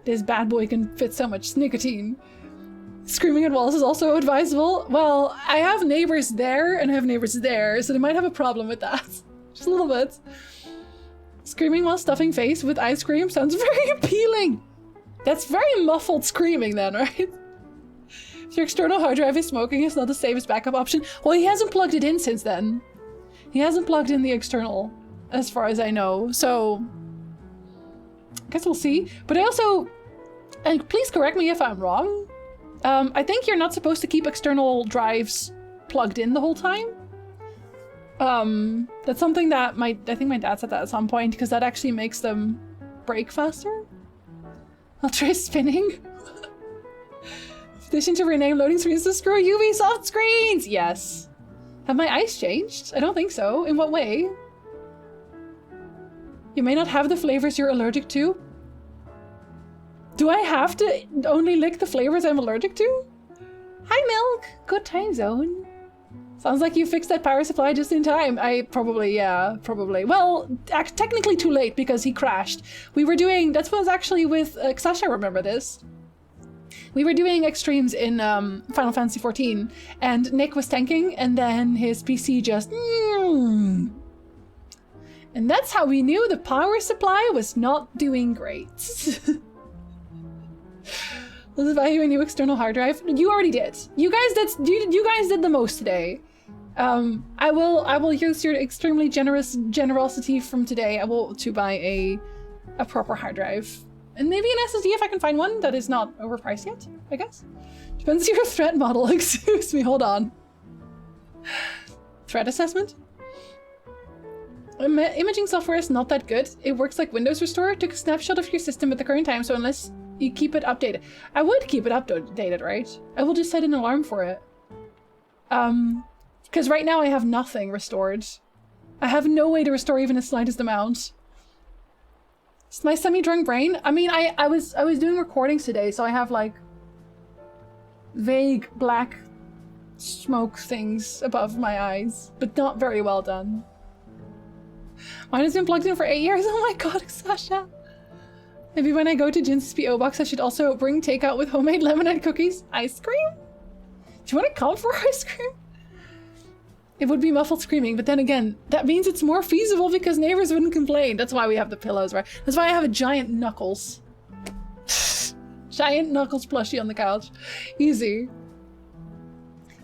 This bad boy can fit so much nicotine. Screaming at walls is also advisable. Well, I have neighbors there, and I have neighbors there, so they might have a problem with that. Just a little bit. Screaming while stuffing face with ice cream sounds very appealing. That's very muffled screaming then, right? If your external hard drive is smoking, it's not the safest backup option. Well, he hasn't plugged it in since then. He hasn't plugged in the external, as far as I know, so I guess we'll see. But I also, and please correct me if I'm wrong, I think you're not supposed to keep external drives plugged in the whole time. That's something that I think my dad said that at some point, because that actually makes them break faster. I'll try spinning. Petition to rename loading screens to screw Ubisoft screens! Yes. Have my eyes changed? I don't think so. In what way? You may not have the flavors you're allergic to. Do I have to only lick the flavors I'm allergic to? Hi, Milk! Good time zone. Sounds like you fixed that power supply just in time. Yeah, probably. Well, technically too late because he crashed. We were doing, that was actually with, Sasha, remember this? We were doing extremes in Final Fantasy XIV, and Nick was tanking, and then his PC just... And that's how we knew the power supply was not doing great. Let's buy you a new external hard drive. You already did. You guys did the most today. I will use your extremely generosity from today. I will to buy a proper hard drive. And maybe an SSD if I can find one that is not overpriced yet, I guess. Depends on your threat model. Excuse me, hold on. Threat assessment? Imaging software is not that good. It works like Windows Restore. Took a snapshot of your system at the current time, so unless you keep it updated. I would keep it updated, right? I will just set an alarm for it. Because right now I have nothing restored. I have no way to restore even the slightest amount. It's my semi-drunk brain. I mean, I was doing recordings today, so I have like vague black smoke things above my eyes, but not very well done. Mine has been plugged in for 8 years. Oh my god, Sasha. Maybe when I go to Jin's PO box, I should also bring takeout with homemade lemonade cookies. Ice cream? Do you want to come for ice cream? It would be muffled screaming, but then again, that means it's more feasible because neighbors wouldn't complain. That's why we have the pillows, right? That's why I have a giant Knuckles. Giant Knuckles plushie on the couch. Easy.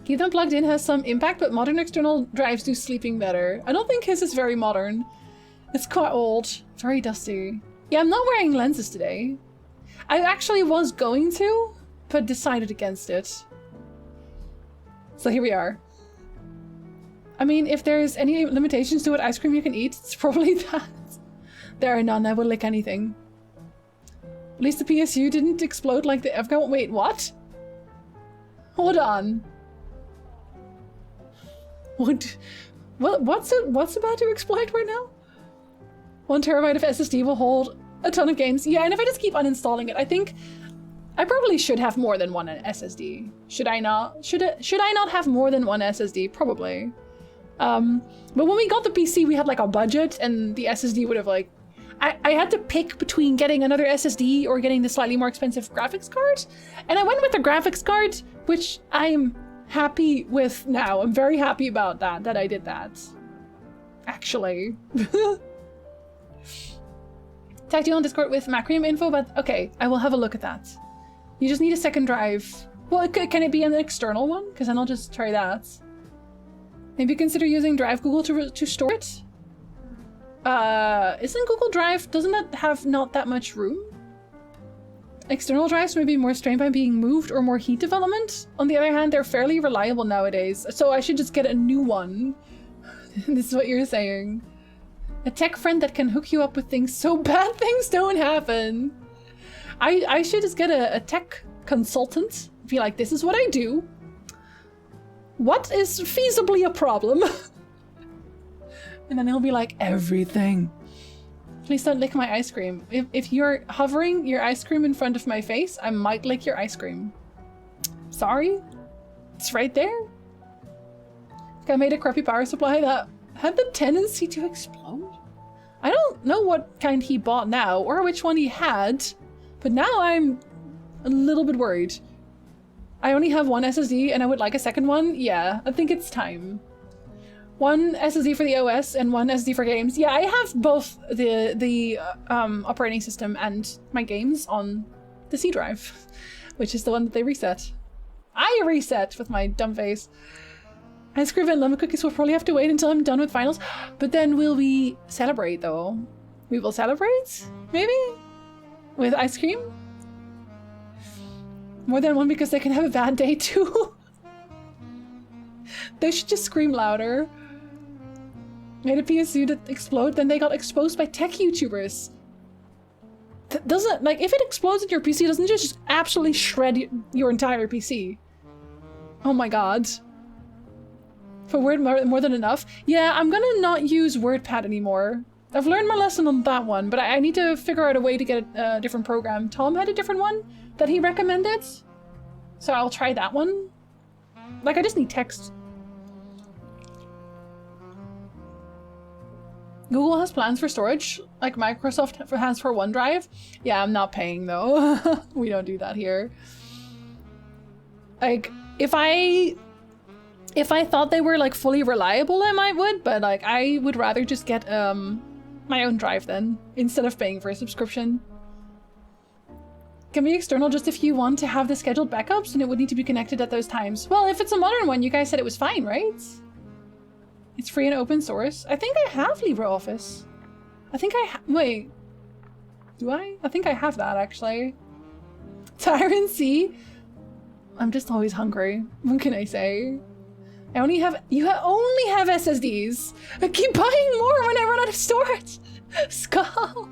Keep them plugged in has some impact, but modern external drives do sleeping better. I don't think his is very modern. It's quite old. Very dusty. Yeah, I'm not wearing lenses today. I actually was going to, but decided against it. So here we are. I mean, if there's any limitations to what ice cream you can eat, it's probably that. There are none. I will lick anything. At least the PSU didn't explode like the FGO. Wait, what? Hold on. What's about to explode right now? 1 terabyte of SSD will hold a ton of games. Yeah, and if I just keep uninstalling it, I think I probably should have more than one SSD. Should I not? Should I not have more than one SSD? Probably. But when we got the PC, we had like a budget, and the SSD would have like... I had to pick between getting another SSD or getting the slightly more expensive graphics card. And I went with the graphics card, which I'm happy with now. I'm very happy about that I did that. Actually. Tagged you on Discord with Macrium info, but okay, I will have a look at that. You just need a second drive. Well, can it be an external one? Because then I'll just try that. Maybe consider using Drive Google to store it? Isn't Google Drive, doesn't that have not that much room? External drives may be more strained by being moved or more heat development. On the other hand, they're fairly reliable nowadays, so I should just get a new one. This is what you're saying. A tech friend that can hook you up with things so bad things don't happen. I should just get a tech consultant. Be like, this is what I do. What is feasibly a problem? And then he'll be like, everything. Please don't lick my ice cream. If you're hovering your ice cream in front of my face, I might lick your ice cream. Sorry? It's right there. I made a crappy power supply that had the tendency to explode. I don't know what kind he bought now or which one he had, but now I'm a little bit worried. I only have one SSD and I would like a second one. Yeah, I think it's time. One SSD for the OS and one SSD for games. Yeah, I have both the operating system and my games on the C drive, which is the one that they reset. I reset with my dumb face. Ice cream and lemon cookies will probably have to wait until I'm done with finals. But then will we celebrate though? We will celebrate? Maybe? With ice cream? More than one because they can have a bad day too. They should just scream louder. Made a PSU that explode, then they got exposed by tech YouTubers. Doesn't, like, if it explodes in your PC, doesn't it just absolutely shred your entire PC? Oh my god. For Word more than enough? Yeah, I'm gonna not use WordPad anymore. I've learned my lesson on that one, but I need to figure out a way to get a different program. Tom had a different one that he recommended, so I'll try that one. Like, I just need text. Google has plans for storage, like Microsoft has for OneDrive. Yeah, I'm not paying though. We don't do that here. Like, if I thought they were like fully reliable, I might would, but like I would rather just get my own drive then, instead of paying for a subscription. Can be external just if you want to have the scheduled backups, and it would need to be connected at those times. Well, if it's a modern one, you guys said it was fine, right? It's free and open source. I think I have LibreOffice. I think wait. Do I? I think I have that, actually. Tyrant C. I'm just always hungry. What can I say? I only have- you only have SSDs! I keep buying more when I run out of storage! Skull!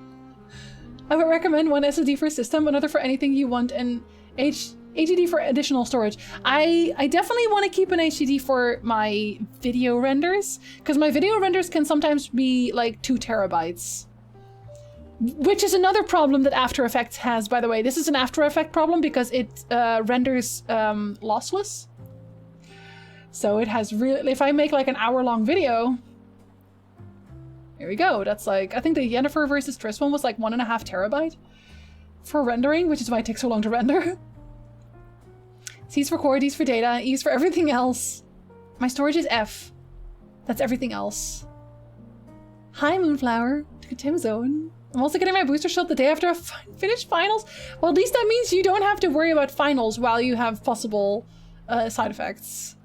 I would recommend one SSD for system, another for anything you want, and HDD for additional storage. I definitely want to keep an HDD for my video renders, because my video renders can sometimes be like 2 terabytes. Which is another problem that After Effects has, by the way. This is an After Effects problem because it renders lossless. So it has really, if I make like an hour-long video, here we go. That's like, I think the Yennefer versus Triss one was like 1.5 terabyte for rendering, which is why it takes so long to render. C's for core, D's for data, E's for everything else. My storage is F. That's everything else. Hi, Moonflower. To Tim Zone. I'm also getting my booster shot the day after I finish finals. Well, at least that means you don't have to worry about finals while you have possible side effects.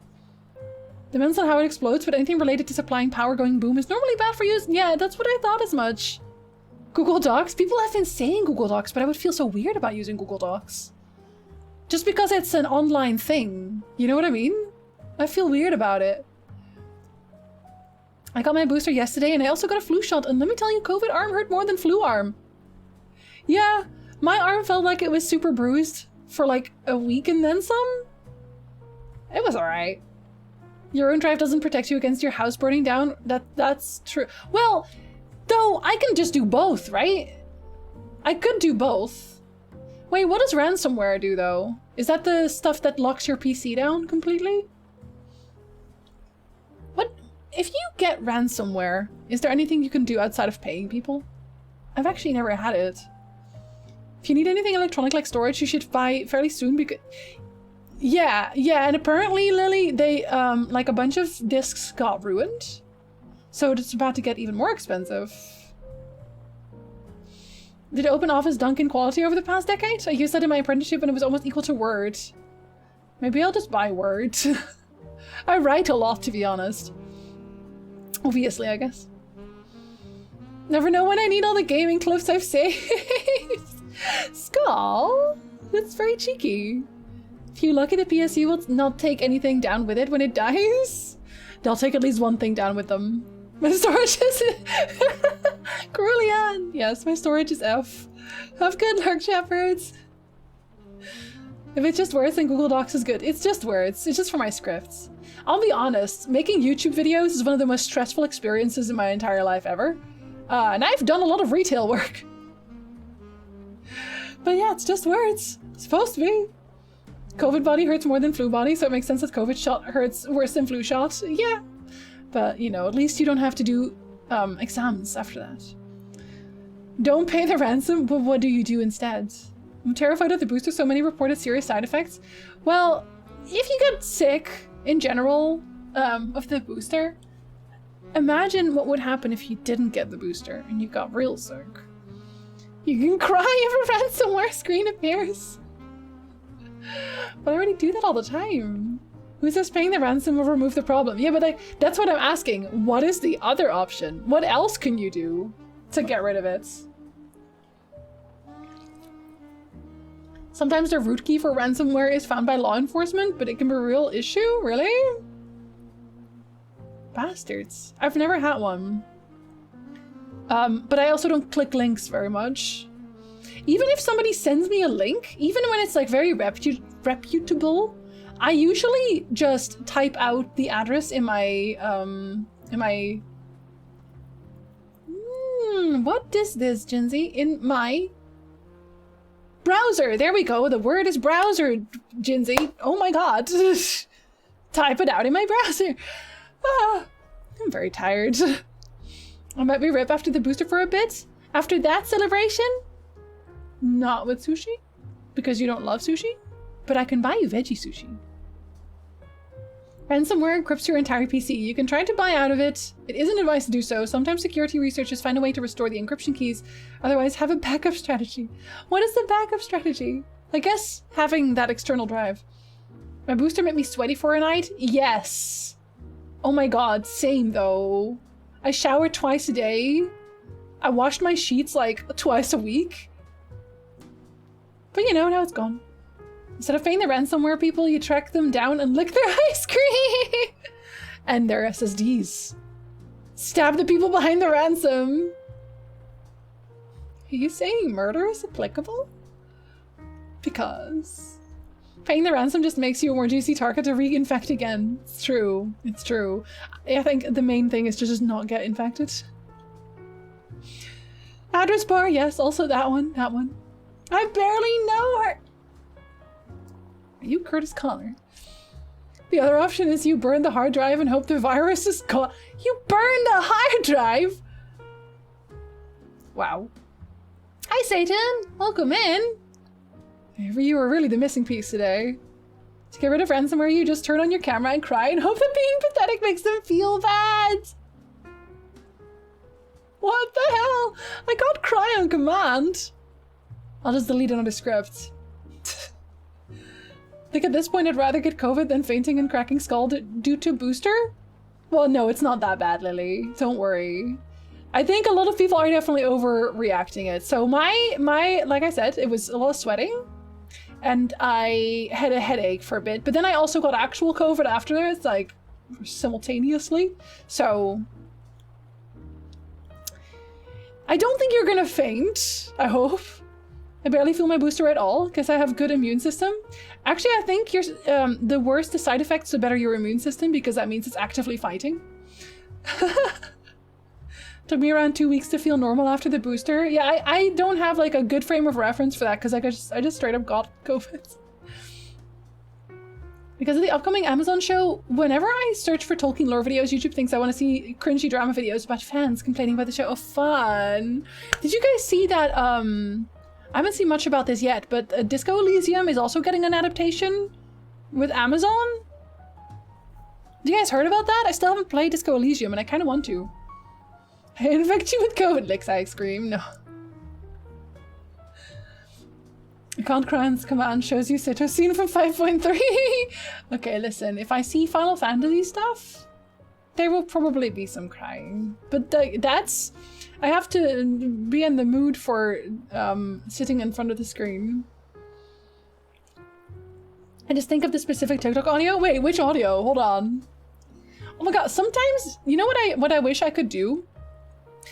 Depends on how it explodes, but anything related to supplying power going boom is normally bad for you. Yeah, that's what I thought as much. Google Docs? People have been saying Google Docs, but I would feel so weird about using Google Docs. Just because it's an online thing. You know what I mean? I feel weird about it. I got my booster yesterday and I also got a flu shot, and let me tell you, COVID arm hurt more than flu arm. Yeah, my arm felt like it was super bruised for like a week and then some. It was alright. Your own drive doesn't protect you against your house burning down. That's true. Well, though, I can just do both, right? I could do both. Wait, what does ransomware do, though? Is that the stuff that locks your PC down completely? What? If you get ransomware, is there anything you can do outside of paying people? I've actually never had it. If you need anything electronic like storage, you should buy fairly soon because... Yeah, and apparently, Lily, they, like a bunch of discs got ruined. So it's about to get even more expensive. Did OpenOffice dunk in quality over the past decade? I used that in my apprenticeship and it was almost equal to Word. Maybe I'll just buy Word. I write a lot, to be honest. Obviously, I guess. Never know when I need all the gaming clips I've saved. Skull? That's very cheeky. If you lucky, the PSU will not take anything down with it when it dies. They'll take at least one thing down with them. My storage is... Cerulean! Yes, my storage is F. Have good luck, Shepherds. If it's just words, then Google Docs is good. It's just words. It's just for my scripts. I'll be honest, making YouTube videos is one of the most stressful experiences in my entire life ever. And I've done a lot of retail work. But yeah, it's just words. It's supposed to be. COVID body hurts more than flu body, so it makes sense that COVID shot hurts worse than flu shot. Yeah. But, you know, at least you don't have to do exams after that. Don't pay the ransom, but what do you do instead? I'm terrified of the booster, so many reported serious side effects. Well, if you get sick, in general, of the booster, imagine what would happen if you didn't get the booster and you got real sick. You can cry if a ransomware screen appears. But I already do that all the time. Who says paying the ransom will remove the problem? Yeah, but that's what I'm asking. What is the other option? What else can you do to get rid of it? Sometimes the root key for ransomware is found by law enforcement, but it can be a real issue? Really? Bastards. I've never had one. But I also don't click links very much. Even if somebody sends me a link, even when it's like very reputable, I usually just type out the address in my, what is this, Jinsey? In my browser. There we go. The word is browser, Jinsey. Oh my god. Type it out in my browser. Ah, I'm very tired. I might be rip after the booster for a bit. After that celebration? Not with sushi, because you don't love sushi, but I can buy you veggie sushi. Ransomware encrypts your entire PC. You can try to buy out of it. It isn't advised to do so. Sometimes security researchers find a way to restore the encryption keys. Otherwise, have a backup strategy. What is the backup strategy? I guess having that external drive. My booster made me sweaty for a night? Yes. Oh my god, same though. I showered twice a day. I washed my sheets like twice a week. But you know, now it's gone. Instead of paying the ransomware people, you track them down and lick their ice cream! And their SSDs. Stab the people behind the ransom! Are you saying murder is applicable? Because paying the ransom just makes you a more juicy target to reinfect again. It's true. It's true. I think the main thing is to just not get infected. Address bar, yes, also that one. That one. I barely know her! Are you Curtis Connor? The other option is you burn the hard drive and hope the virus is gone. You burned a hard drive? Wow. Hi, Satan. Welcome in. You were really the missing piece today. To get rid of ransomware, you just turn on your camera and cry and hope that being pathetic makes them feel bad. What the hell? I can't cry on command. I'll just delete another script. Like at this point, I'd rather get COVID than fainting and cracking skull due to booster? Well, no, it's not that bad, Lily. Don't worry. I think a lot of people are definitely overreacting it. So my, like I said, it was a lot of sweating and I had a headache for a bit, but then I also got actual COVID afterwards, like simultaneously. So I don't think you're gonna faint, I hope. I barely feel my booster at all because I have good immune system. Actually, I think the worse the side effects, the better your immune system, because that means it's actively fighting. Took me around 2 weeks to feel normal after the booster. Yeah, I don't have like a good frame of reference for that because I just straight up got COVID. Because of the upcoming Amazon show, whenever I search for Tolkien lore videos, YouTube thinks I want to see cringy drama videos about fans complaining about the show. Oh, fun. Did you guys see that, I haven't seen much about this yet, but Disco Elysium is also getting an adaptation with Amazon? Have you guys heard about that? I still haven't played Disco Elysium and I kind of want to. I infect you with COVID, licks ice cream. No. I can't cry on command shows you Sito scene from 5.3. Okay, listen, if I see Final Fantasy stuff, there will probably be some crying. But that's... I have to be in the mood for sitting in front of the screen. And just think of the specific TikTok audio. Wait, which audio? Hold on. Oh my god, sometimes, you know what I wish I could do?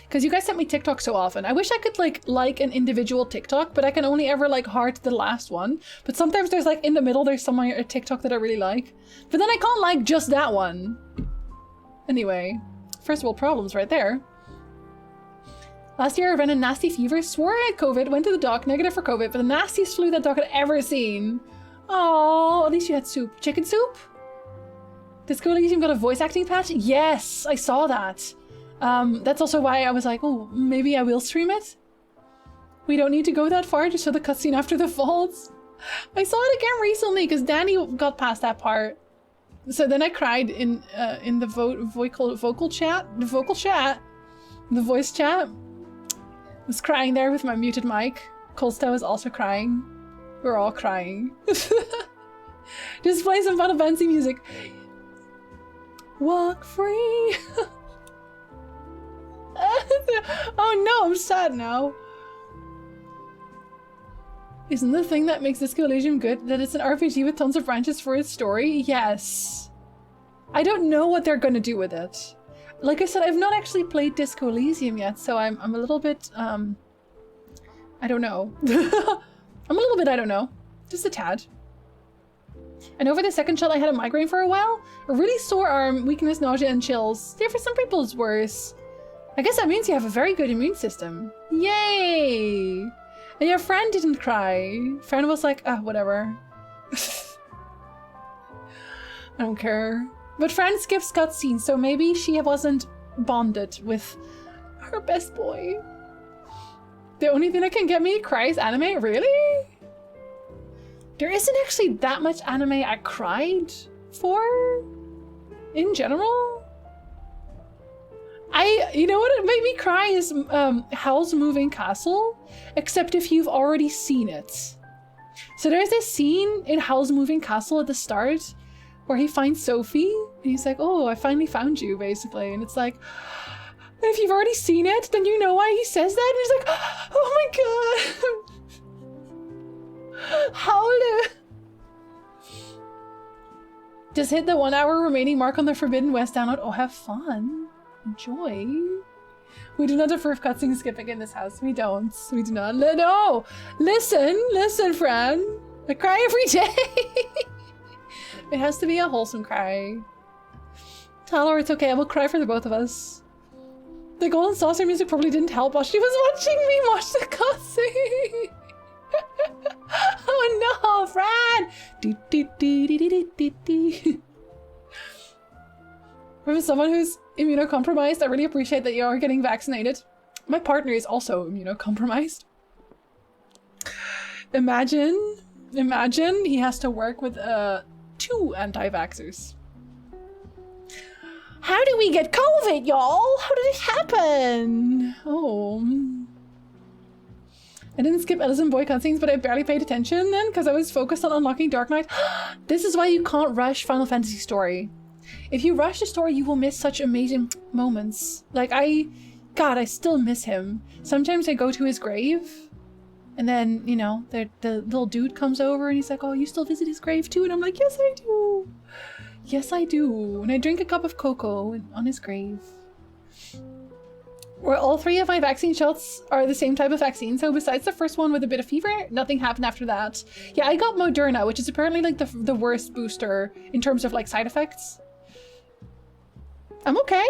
Because you guys sent me TikTok so often. I wish I could like an individual TikTok, but I can only ever like heart the last one. But sometimes there's like in the middle, there's some a TikTok that I really like. But then I can't like just that one. Anyway, first world problems right there. Last year I ran a nasty fever, swore I had COVID, went to the doc, negative for COVID, but the nastiest flu that doc had ever seen. Oh, at least you had soup. Chicken soup? Disco Elysium got a voice acting patch? Yes, I saw that. That's also why I was like, oh, maybe I will stream it. We don't need to go that far to show the cutscene after the faults. I saw it again recently because Danny got past that part. So then I cried in the vocal chat. The voice chat. Was crying there with my muted mic. Colsta was also crying. We're all crying. Just play some Final Fantasy music. Walk free. Oh no, I'm sad now. Isn't the thing that makes Disco Elysium good that it's an RPG with tons of branches for its story? Yes. I don't know what they're gonna do with it. Like I said, I've not actually played Disco Elysium yet, so I'm a little bit, I don't know. I'm a little bit, I don't know. Just a tad. And over the second shot, I had a migraine for a while. A really sore arm, weakness, nausea, and chills. Yeah, for some people it's worse. I guess that means you have a very good immune system. Yay! And your friend didn't cry. Friend was like, ah, whatever. I don't care. But friend skips cutscenes, so maybe she wasn't bonded with Her best boy. The only thing that can get me to cry is anime? Really? There isn't actually that much anime I cried for in general. You know what made me cry is Howl's Moving Castle, except if you've already seen it. So there's this scene in Howl's Moving Castle at the start where he finds Sophie and he's like, oh, I finally found you, basically. And it's like, if you've already seen it, then you know why he says that. And he's like, oh my god. Howl. Just hit the 1 hour remaining mark on the Forbidden West download. Oh, have fun. Enjoy. We do not approve cutscene skipping in this house. We don't. We do not. No! Listen, friend. I cry every day. It has to be a wholesome cry. Tyler, it's okay. I will cry for the both of us. The Golden Saucer music probably didn't help while she was watching me watch the cutscene. Oh no, Fran! From someone who's immunocompromised, I really appreciate that you are getting vaccinated. My partner is also immunocompromised. Imagine he has to work with 2 anti-vaxxers. How did we get COVID, y'all? How did it happen? Oh. I didn't skip Ellison Boy cutscenes, but I barely paid attention then because I was focused on unlocking Dark Knight. This is why you can't rush Final Fantasy story. If you rush the story, you will miss such amazing moments. Like, God, I still miss him. Sometimes I go to his grave, and then, the little dude comes over and he's like, oh, you still visit his grave too? And I'm like, yes, I do. Yes, I do. And I drink a cup of cocoa on his grave. Where all 3 of my vaccine shots are the same type of vaccine, so besides the first one with a bit of fever, nothing happened after that. Yeah, I got Moderna, which is apparently like the worst booster in terms of like side effects. I'm okay.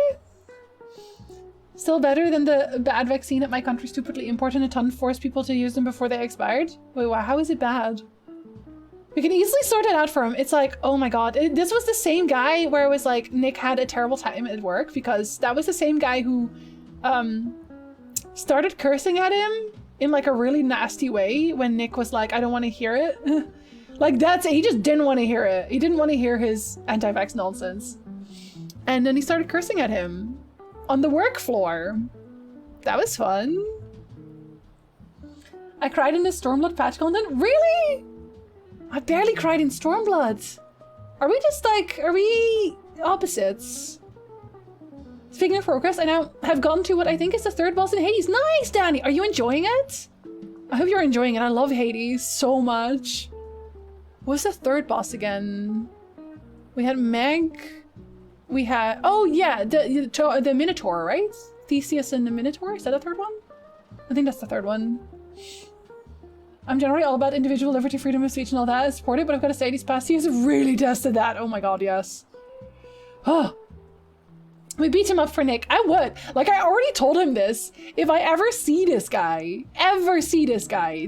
Still better than the bad vaccine that my country stupidly imported a ton, forced people to use them before they expired. Wait, wow, how is it bad? We can easily sort it out for him. It's like, oh my god. This was the same guy where it was like Nick had a terrible time at work because that was the same guy who started cursing at him in like a really nasty way when Nick was like, I don't want to hear it. Like he just didn't want to hear it. He didn't want to hear his anti-vax nonsense. And then he started cursing at him on the work floor. That was fun. I cried in the Stormblood patch content. Really? I barely cried in Stormblood. Are we opposites? Speaking of progress, I now have gotten to what I think is the 3rd boss in Hades. Nice, Danny! Are you enjoying it? I hope you're enjoying it. I love Hades so much. What's the 3rd boss again? We had Meg. We had... Oh, yeah, the Minotaur, right? Theseus and the Minotaur? Is that the 3rd one? I think that's the 3rd one. I'm generally all about individual liberty, freedom of speech and all that. I support it, but I've got to say these past years have really tested that. Oh my god, yes. Oh. We beat him up for Nick. I would. Like, I already told him this. If I ever see this guy,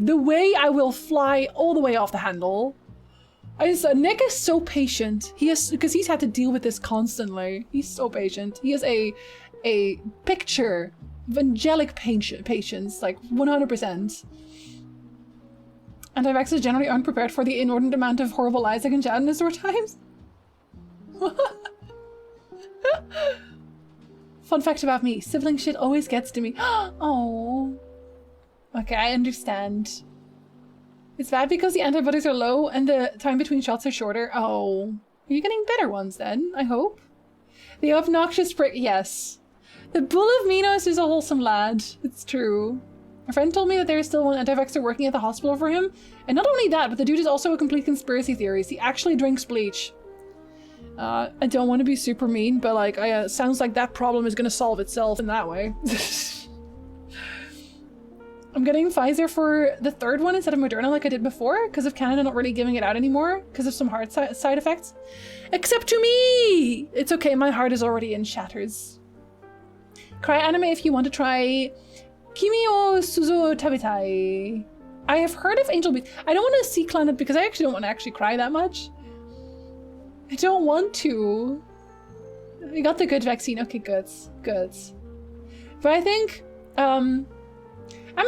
the way I will fly all the way off the handle. Nick is so patient. Because he's had to deal with this constantly. He's so patient. He is a picture of angelic patience, like 100%. Anti-vaxxers generally aren't prepared for the inordinate amount of horrible lies I can chat in this sort of times. Fun fact about me, sibling shit always gets to me. Oh. Okay, I understand. It's bad because the antibodies are low and the time between shots are shorter. Oh. Are you getting better ones then, I hope? The obnoxious prick, yes. The Bull of Minos is a wholesome lad. It's true. A friend told me that there is still one anti-vaxxer working at the hospital for him. And not only that, but the dude is also a complete conspiracy theorist. He actually drinks bleach. I don't want to be super mean, but like, sounds like that problem is gonna solve itself in that way. I'm getting Pfizer for the 3rd one instead of Moderna like I did before, because of Canada not really giving it out anymore, because of some hard side effects. Except to me! It's okay, my heart is already in shatters. Cry anime if you want to try Kimi o Suzo Tabitai. I have heard of Angel Beats. I don't want to C-clan it because I actually don't want to actually cry that much. I don't want to. We got the good vaccine. Okay, good. Good. But I think, I'm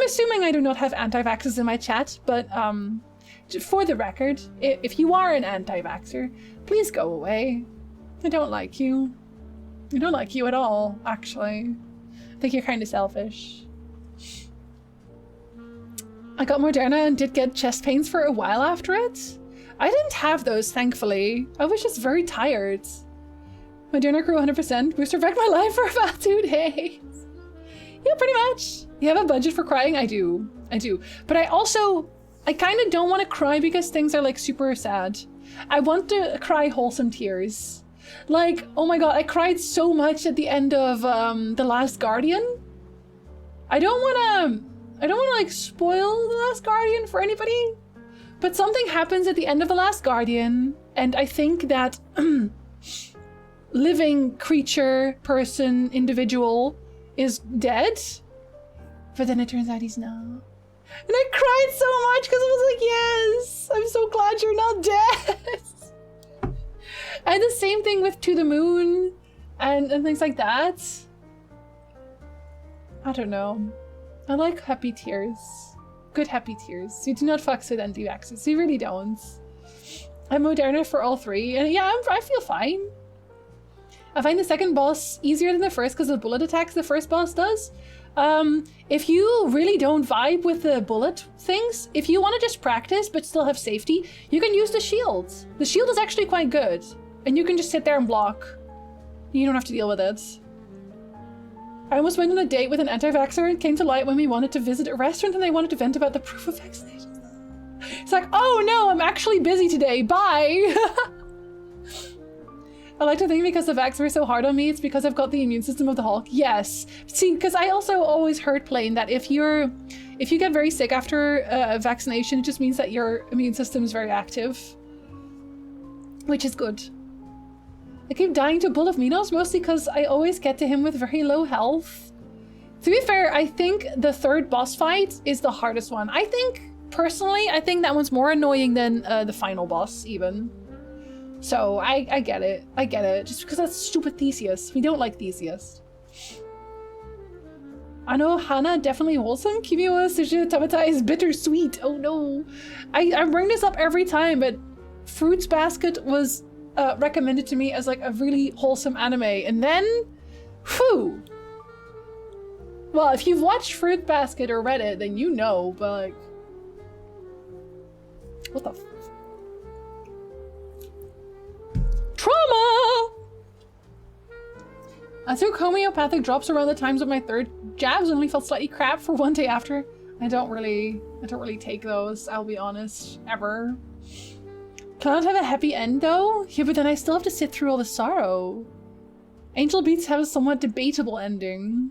assuming I do not have anti-vaxxers in my chat, but for the record, if you are an anti-vaxxer, please go away. I don't like you. I don't like you at all, actually. I think you're kind of selfish. I got Moderna and did get chest pains for a while after it. I didn't have those, thankfully. I was just very tired. Moderna grew 100%. Booster wrecked my life for about 2 days. Yeah, pretty much. You have a budget for crying? I do. But I kind of don't want to cry because things are like super sad. I want to cry wholesome tears. Like, oh my god, I cried so much at the end of The Last Guardian. I don't want to like spoil The Last Guardian for anybody, but something happens at the end of The Last Guardian, and I think that living creature, person, individual is dead, but then it turns out he's not. And I cried so much because I was like, yes, I'm so glad you're not dead. And the same thing with To the Moon and things like that. I don't know. I like happy tears. Good happy tears. You do not fucks with anti-vaxxers. You really don't. I'm Moderna for all 3. And yeah, I feel fine. I find the second boss easier than the first because of the bullet attacks the first boss does. If you really don't vibe with the bullet things, if you want to just practice but still have safety, you can use the shield. The shield is actually quite good. And you can just sit there and block. You don't have to deal with it. I almost went on a date with an anti-vaxxer and came to light when we wanted to visit a restaurant and they wanted to vent about the proof of vaccination. It's like, oh no, I'm actually busy today. Bye. I like to think because the vaxxers are so hard on me, it's because I've got the immune system of the Hulk. Yes. See, because I also always heard plain that if you get very sick after a vaccination, it just means that your immune system is very active. Which is good. I keep dying to Bull of Minos, mostly because I always get to him with very low health. To be fair, I think the third boss fight is the hardest one. Personally, I think that one's more annoying than the final boss, even. So, I get it. I get it. Just because that's stupid Theseus. We don't like Theseus. I know Hana definitely wholesome. Kimiwa Sushi Tabata is bittersweet. Oh no. I bring this up every time, but Fruits Basket was recommended to me as like a really wholesome anime, and then, whew. Well, if you've watched Fruit Basket or read it, then you know, but like, what the f— Trauma! I took homeopathic drops around the times of my 3rd jabs and only felt slightly crap for 1 day after. I don't really take those, I'll be honest, ever. Cannot have a happy end though? Yeah, but then I still have to sit through all the sorrow. Angel Beats have a somewhat debatable ending.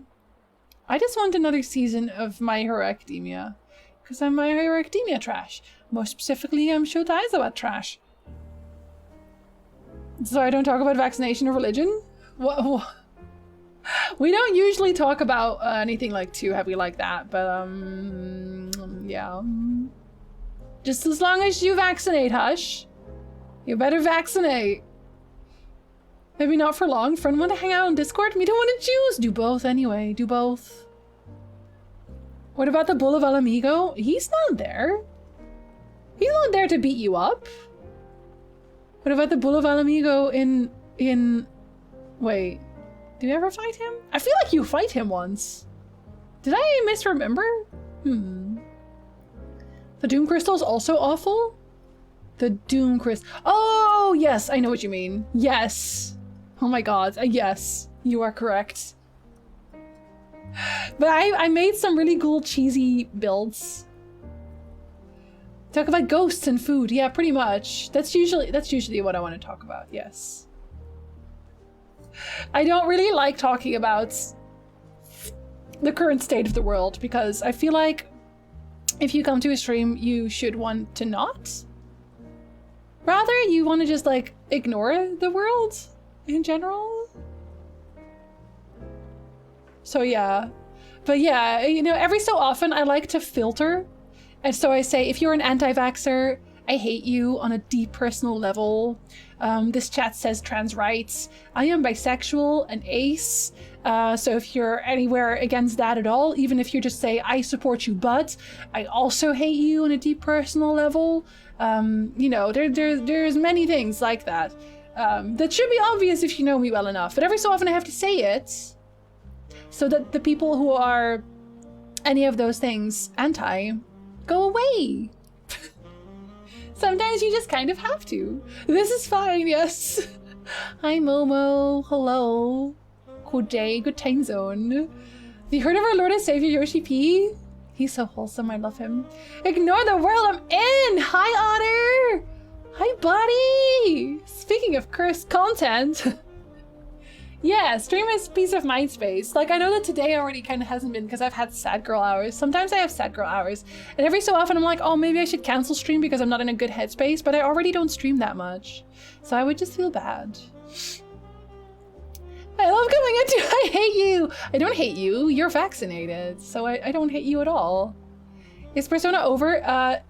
I just want another season of My Hero Academia. Because I'm My Hero Academia trash. More specifically, I'm Shota Aizawa trash. So I don't talk about vaccination or religion? What? We don't usually talk about anything like too heavy like that, but yeah. Just as long as you vaccinate, Hush. You better vaccinate. Maybe not for long. Friend want to hang out on Discord? Me don't want to choose. Do both anyway. Do both. What about the Bull of Alamigo? He's not there. He's not there to beat you up. What about the Bull of Alamigo in... Wait. Did you ever fight him? I feel like you fight him once. Did I misremember? The Doom Crystal's also awful? The Doom Crystal. Oh, yes, I know what you mean. Yes. Oh my god, yes, you are correct. But I made some really cool cheesy builds. Talk about ghosts and food. Yeah, pretty much. That's usually what I want to talk about, yes. I don't really like talking about the current state of the world because I feel like if you come to a stream, you should want to not. Rather, you want to just like ignore the world in general. So yeah. But yeah, you know, every so often I like to filter. And so I say, if you're an anti-vaxxer I hate you on a deep personal level. This chat says trans rights. I am bisexual and ace. So if you're anywhere against that at all, even if you just say, I support you, but I also hate you on a deep personal level. You know, there's many things like that. That should be obvious if you know me well enough. But every so often I have to say it so that the people who are any of those things anti go away. Sometimes you just kind of have to. This is fine, yes. Hi, Momo. Hello. Good day, good time zone. Have you heard of our Lord and Savior Yoshi P? He's so wholesome, I love him. Ignore the world I'm in! Hi, Otter! Hi, buddy! Speaking of cursed content. Yeah, stream is peace of mind space. Like, I know that today already kind of hasn't been because I've had sad girl hours. Sometimes I have sad girl hours. And every so often I'm like, oh, maybe I should cancel stream because I'm not in a good headspace, but I already don't stream that much. So I would just feel bad. I love coming into I hate you. I don't hate you. You're vaccinated. So I don't hate you at all. Is Persona over?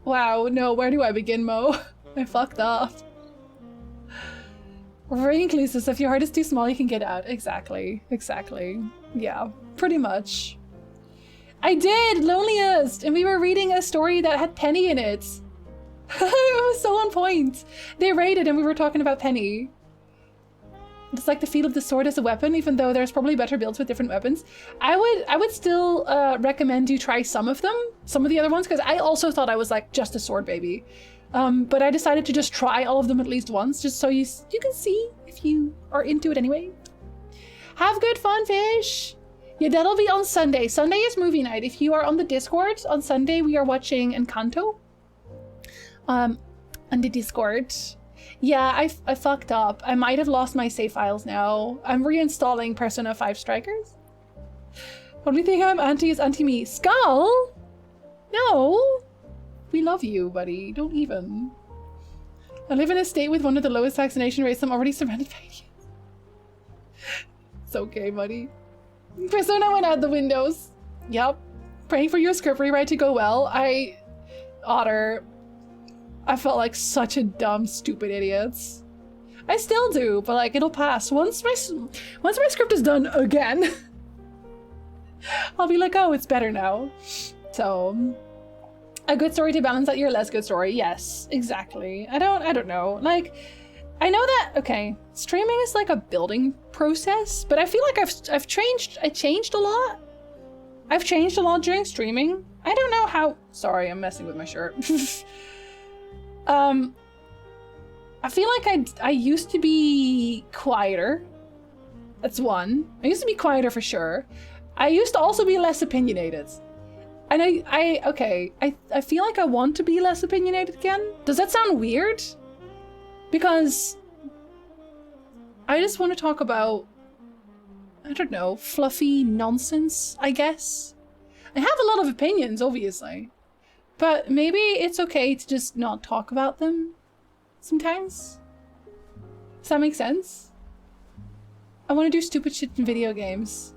Wow, no, where do I begin, Mo? I fucked up. We're very inclusive, so if your heart is too small, you can get out. Exactly. Exactly. Yeah, pretty much. I did! Loneliest! And we were reading a story that had Penny in it. It was so on point. They raided and we were talking about Penny. It's like the feel of the sword as a weapon, even though there's probably better builds with different weapons. I would still recommend you try some of them, some of the other ones, because I also thought I was like just a sword baby. But I decided to just try all of them at least once, just so you can see if you are into it anyway. Have good fun, fish! Yeah, that'll be on Sunday. Sunday is movie night. If you are on the Discord, on Sunday we are watching Encanto. On the Discord. Yeah, I fucked up. I might have lost my save files now. I'm reinstalling Persona 5 Strikers. Only thing I'm anti is anti-me. Skull? No! We love you, buddy. Don't even. I live in a state with one of the lowest vaccination rates. I'm already surrounded by idiots. It's okay, buddy. Persona went out the windows. Yep. Praying for your script rewrite to go well. Otter, I felt like such a dumb, stupid idiot. I still do, but like it'll pass. Once my script is done again, I'll be like, oh, it's better now. So. A good story to balance out your less good story. Yes, exactly. I don't know. Like, I know that, okay, streaming is like a building process, but I feel like I changed a lot. I've changed a lot during streaming. I don't know how, sorry, I'm messing with my shirt. I feel like I used to be quieter. That's one. I used to be quieter for sure. I used to also be less opinionated. And I feel like I want to be less opinionated again. Does that sound weird? Because I just want to talk about, I don't know, fluffy nonsense, I guess. I have a lot of opinions, obviously. But maybe it's okay to just not talk about them sometimes. Does that make sense? I want to do stupid shit in video games.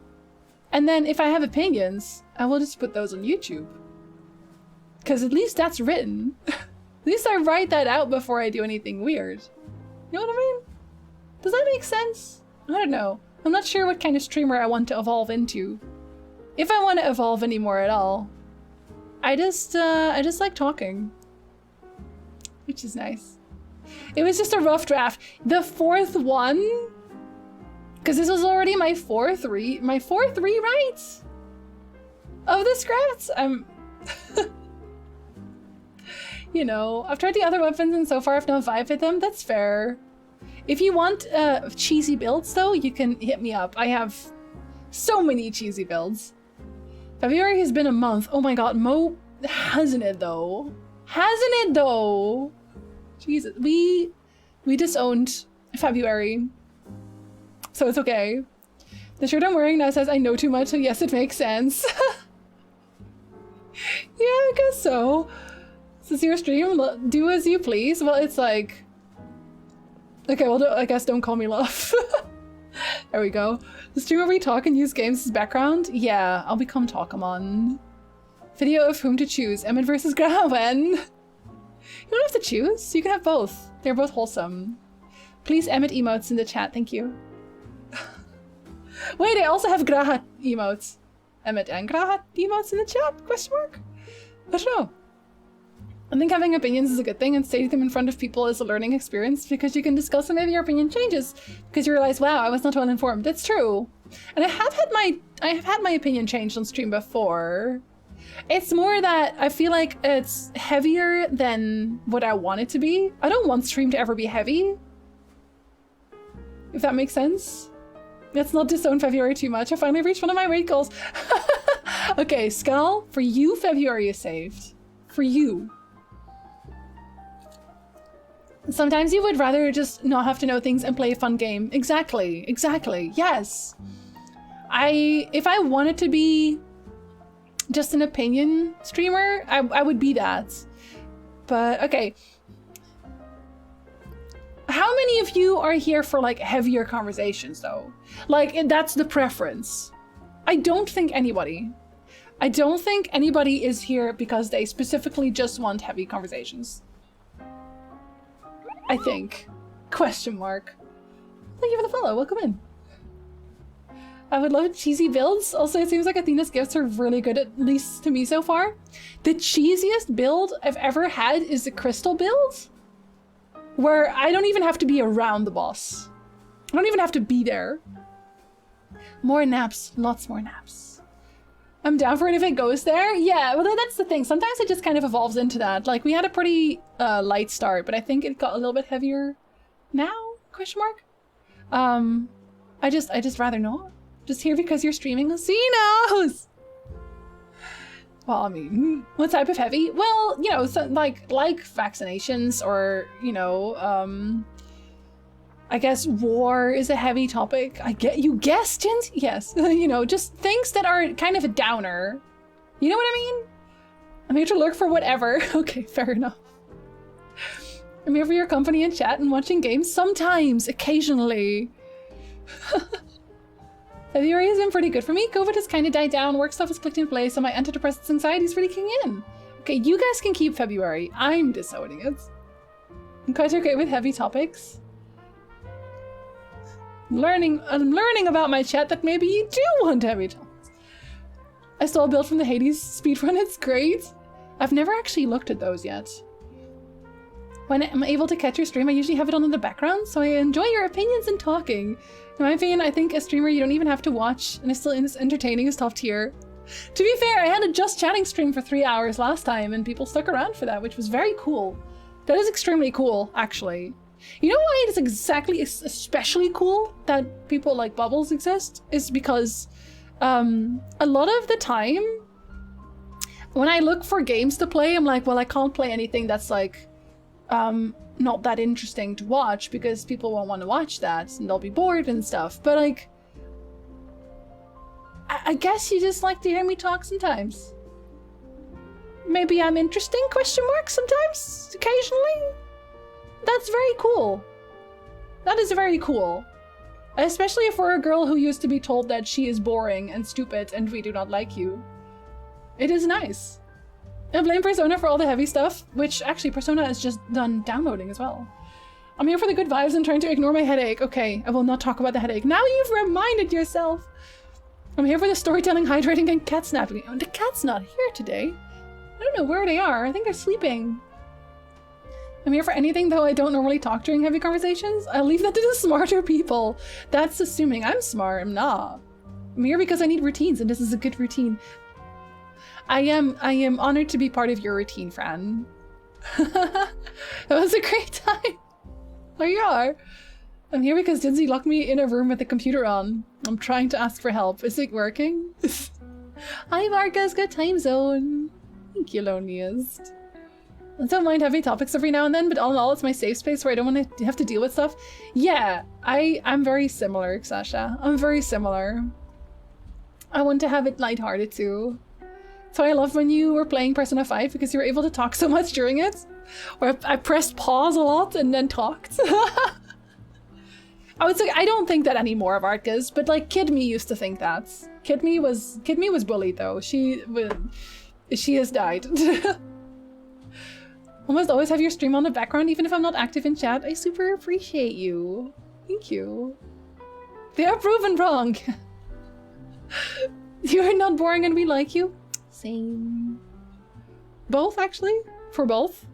And then if I have opinions, I will just put those on YouTube. Because at least that's written. At least I write that out before I do anything weird. You know what I mean? Does that make sense? I don't know. I'm not sure what kind of streamer I want to evolve into. If I want to evolve anymore at all. I just like talking. Which is nice. It was just a rough draft. The fourth one, because this was already my fourth rewrite of the script. You know, I've tried the other weapons and so far I've not vibed with them. That's fair. If you want cheesy builds though, you can hit me up. I have so many cheesy builds. February has been a month. Oh my god, Mo, hasn't it though? Hasn't it though? Jesus, we disowned February. So it's okay. The shirt I'm wearing now says I know too much, so yes, it makes sense. Yeah, I guess so. This is your stream, do as you please. Well, it's like... Okay, well, I guess don't call me love. There we go. The stream where we talk and use games as background? Yeah, I'll become Talkamon. Video of whom to choose, Emmett versus Gawain. You don't have to choose. You can have both. They're both wholesome. Please Emmet emotes in the chat. Thank you. Wait, I also have Grahat emotes. Emmet and Grahat emotes in the chat? Question mark? I don't know. I think having opinions is a good thing, and stating them in front of people is a learning experience because you can discuss and maybe your opinion changes because you realize, wow, I was not well informed. That's true. And I have had my opinion changed on stream before. It's more that I feel like it's heavier than what I want it to be. I don't want stream to ever be heavy. If that makes sense. Let's not disown February too much. I finally reached one of my weight goals. Okay, Skull, for you, February is saved. For you. Sometimes you would rather just not have to know things and play a fun game. Exactly, exactly, yes. If I wanted to be just an opinion streamer, I would be that. But, okay. How many of you are here for, like, heavier conversations, though? Like, that's the preference. I don't think anybody. I don't think anybody is here because they specifically just want heavy conversations. I think. Question mark. Thank you for the follow. Welcome in. I would love cheesy builds. Also, it seems like Athena's gifts are really good, at least to me so far. The cheesiest build I've ever had is the crystal build, where I don't even have to be around the boss. I don't even have to be there. More naps. Lots more naps. I'm down for it if it goes there. Yeah, well, that's the thing. Sometimes it just kind of evolves into that. Like, we had a pretty light start, but I think it got a little bit heavier now? Question mark? I just rather not. Just here because you're streaming Casinos! Well, I mean, what type of heavy? Well, you know, so, like vaccinations or, you know, I guess war is a heavy topic. You guessed, Jins? Yes. You know, just things that are kind of a downer. You know what I mean? I'm here to lurk for whatever. Okay, fair enough. I'm here for your company and chat and watching games sometimes, occasionally. February has been pretty good for me. COVID has kind of died down, work stuff has clicked in place, so my antidepressants anxiety is really kicking in. Okay, you guys can keep February. I'm disowning it. I'm quite okay with heavy topics. I'm learning about my chat that maybe you do want heavy topics. I stole a build from the Hades speedrun. It's great. I've never actually looked at those yet. When I'm able to catch your stream, I usually have it on in the background, so I enjoy your opinions and talking. In my opinion, I think a streamer you don't even have to watch and is still entertaining is top tier. To be fair, I had a just chatting stream for 3 hours last time and people stuck around for that, which was very cool. That is extremely cool, actually. You know why it is especially cool that people like Bubbles exist? Is because a lot of the time when I look for games to play, I'm like, well, I can't play anything that's like not that interesting to watch because people won't want to watch that and they'll be bored and stuff. But like, I guess you just like to hear me talk sometimes. Maybe I'm interesting, question mark, sometimes, occasionally. That's very cool. That is very cool. Especially for a girl who used to be told that she is boring and stupid and we do not like you. It is nice. I blame Persona for all the heavy stuff, which actually Persona is just done downloading as well. I'm here for the good vibes and trying to ignore my headache. Okay, I will not talk about the headache. Now you've reminded yourself. I'm here for the storytelling, hydrating, and cat snapping. Oh, the cat's not here today. I don't know where they are. I think they're sleeping. I'm here for anything, though I don't normally talk during heavy conversations. I'll leave that to the smarter people. That's assuming I'm smart. I'm not. I'm here because I need routines, and this is a good routine. I am honored to be part of your routine, Fran. It was a great time. There you are. I'm here because Dinzy locked me in a room with the computer on. I'm trying to ask for help. Is it working? Hi, Marcus. Good time zone. Thank you, Loneliest. I don't mind heavy topics every now and then, but all in all, it's my safe space where I don't want to have to deal with stuff. Yeah, I'm very similar, Sasha. I'm very similar. I want to have it lighthearted too. So I loved when you were playing Persona 5 because you were able to talk so much during it. Or I pressed pause a lot and then talked. I would say I don't think that anymore of Artgas, but like Kid Me used to think that. Kid Me was bullied though. She has died. Almost always have your stream on the background, even if I'm not active in chat. I super appreciate you. Thank you. They are proven wrong. You are not boring and we like you. Same. Both, actually? For both?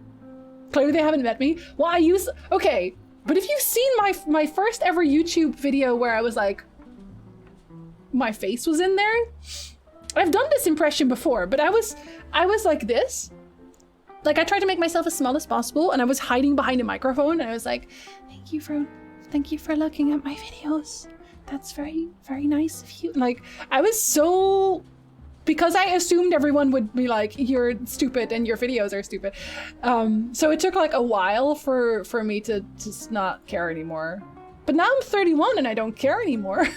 Clearly they haven't met me. Well, I use... Okay, but if you've seen my first ever YouTube video where I was like... My face was in there. I've done this impression before, but I was like this. Like, I tried to make myself as small as possible, and I was hiding behind a microphone, and I was like, thank you for looking at my videos. That's very, very nice of you. Like, I was so... Because I assumed everyone would be like, you're stupid and your videos are stupid. So it took like a while for me to just not care anymore. But now I'm 31 and I don't care anymore.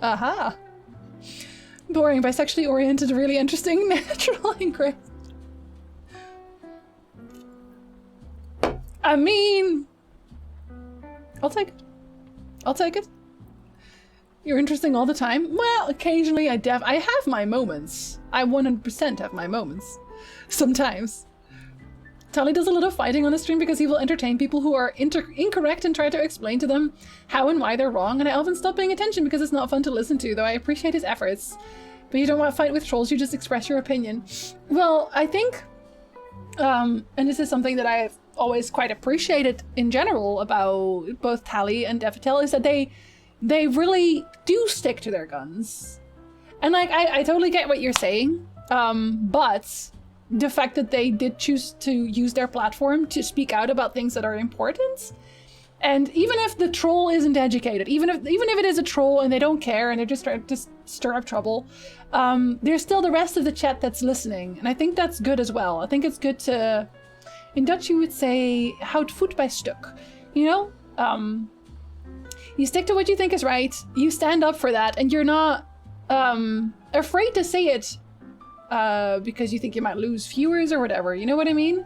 Aha. Boring, bisexually oriented, really interesting, natural and great. I mean... I'll take it. I'll take it. You're interesting all the time? Well, occasionally I have my moments. I 100% have my moments. Sometimes. Tali does a little fighting on the stream because he will entertain people who are incorrect and try to explain to them how and why they're wrong, and I often stop paying attention because it's not fun to listen to, though I appreciate his efforts. But you don't want to fight with trolls, you just express your opinion. Well, I think, and this is something that I've always quite appreciated in general about both Tali and Devatel, is that they really do stick to their guns. And like, I totally get what you're saying, but the fact that they did choose to use their platform to speak out about things that are important, and even if the troll isn't educated, even if it is a troll and they don't care and they're just trying to stir up trouble, there's still the rest of the chat that's listening, and I think that's good as well. I think it's good to, in Dutch you would say, houd voet bij stuk, you know? You stick to what you think is right, you stand up for that, and you're not afraid to say it because you think you might lose viewers or whatever, you know what I mean?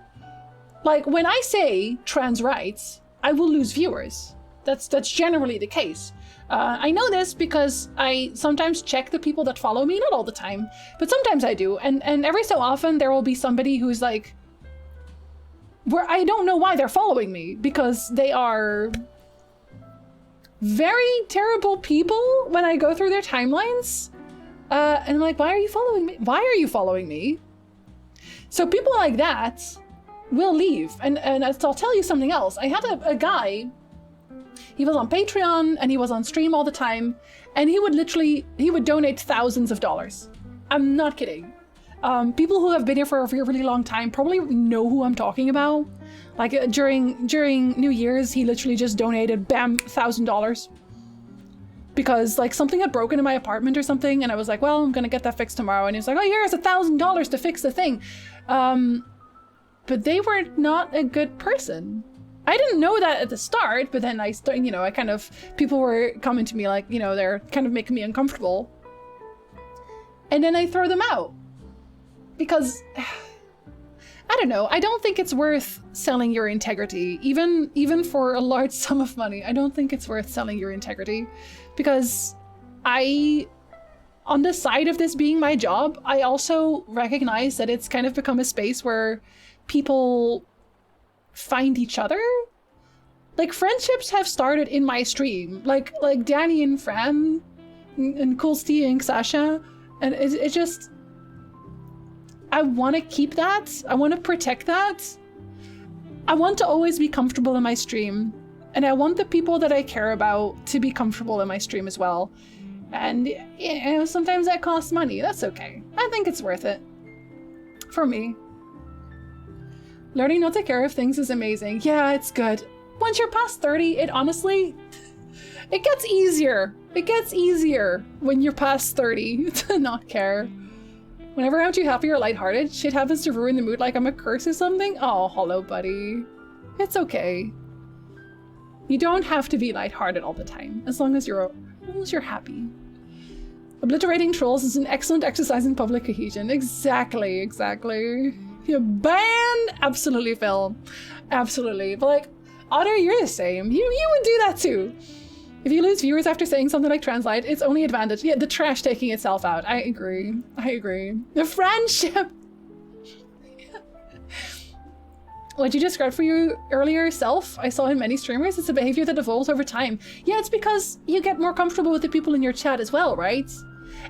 Like, when I say trans rights, I will lose viewers. That's generally the case. I know this because I sometimes check the people that follow me, not all the time, but sometimes I do, and every so often there will be somebody who's like, where I don't know why they're following me, because they are very terrible people when I go through their timelines. And I'm like, why are you following me? Why are you following me? So people like that will leave. And I'll tell you something else. I had a guy, he was on Patreon and he was on stream all the time. And he would donate thousands of dollars. I'm not kidding. People who have been here for a really long time probably know who I'm talking about. Like during New Year's, he literally just donated, bam, $1,000. Because like something had broken in my apartment or something, and I was like, well, I'm gonna get that fixed tomorrow. And he was like, oh, here's $1,000 to fix the thing. But they were not a good person. I didn't know that at the start, but then people were coming to me like, you know, they're kind of making me uncomfortable. And then I throw them out. Because, I don't know, I don't think it's worth selling your integrity. Even for a large sum of money, I don't think it's worth selling your integrity. Because on the side of this being my job, I also recognize that it's kind of become a space where people find each other. Like, friendships have started in my stream. Like Danny and Fran, and Kulsti and Sasha, and it just... I want to keep that. I want to protect that. I want to always be comfortable in my stream. And I want the people that I care about to be comfortable in my stream as well. And, you know, sometimes that costs money. That's okay. I think it's worth it. For me. Learning not to care of things is amazing. Yeah, it's good. Once you're past 30, it honestly... It gets easier. It gets easier when you're past 30 to not care. Whenever I'm too happy or lighthearted, shit happens to ruin the mood like I'm a curse or something. Oh, hello, buddy. It's okay. You don't have to be lighthearted all the time, as long as you're happy. Obliterating trolls is an excellent exercise in public cohesion. Exactly. You ban? Absolutely, Phil. Absolutely. But like, Otter, you're the same. You would do that too. If you lose viewers after saying something like translate, it's only advantage. Yeah, the trash taking itself out. I agree. The friendship. What you described for your earlier self, I saw in many streamers, it's a behavior that evolves over time. Yeah, it's because you get more comfortable with the people in your chat as well, right?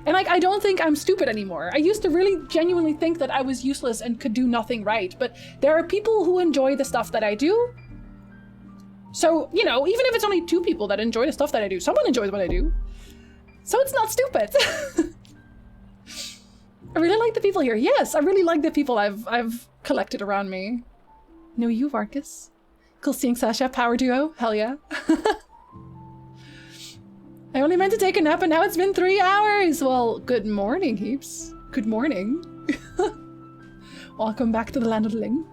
And like, I don't think I'm stupid anymore. I used to really genuinely think that I was useless and could do nothing right, but there are people who enjoy the stuff that I do. So, you know, even if it's only 2 people that enjoy the stuff that I do, someone enjoys what I do. So it's not stupid. I really like the people here. Yes, I really like the people I've collected around me. Know you, Varkas. Cool seeing Sasha, power duo. Hell yeah. I only meant to take a nap and now it's been 3 hours. Well, good morning, Heaps. Good morning. Welcome back to the land of the Ling.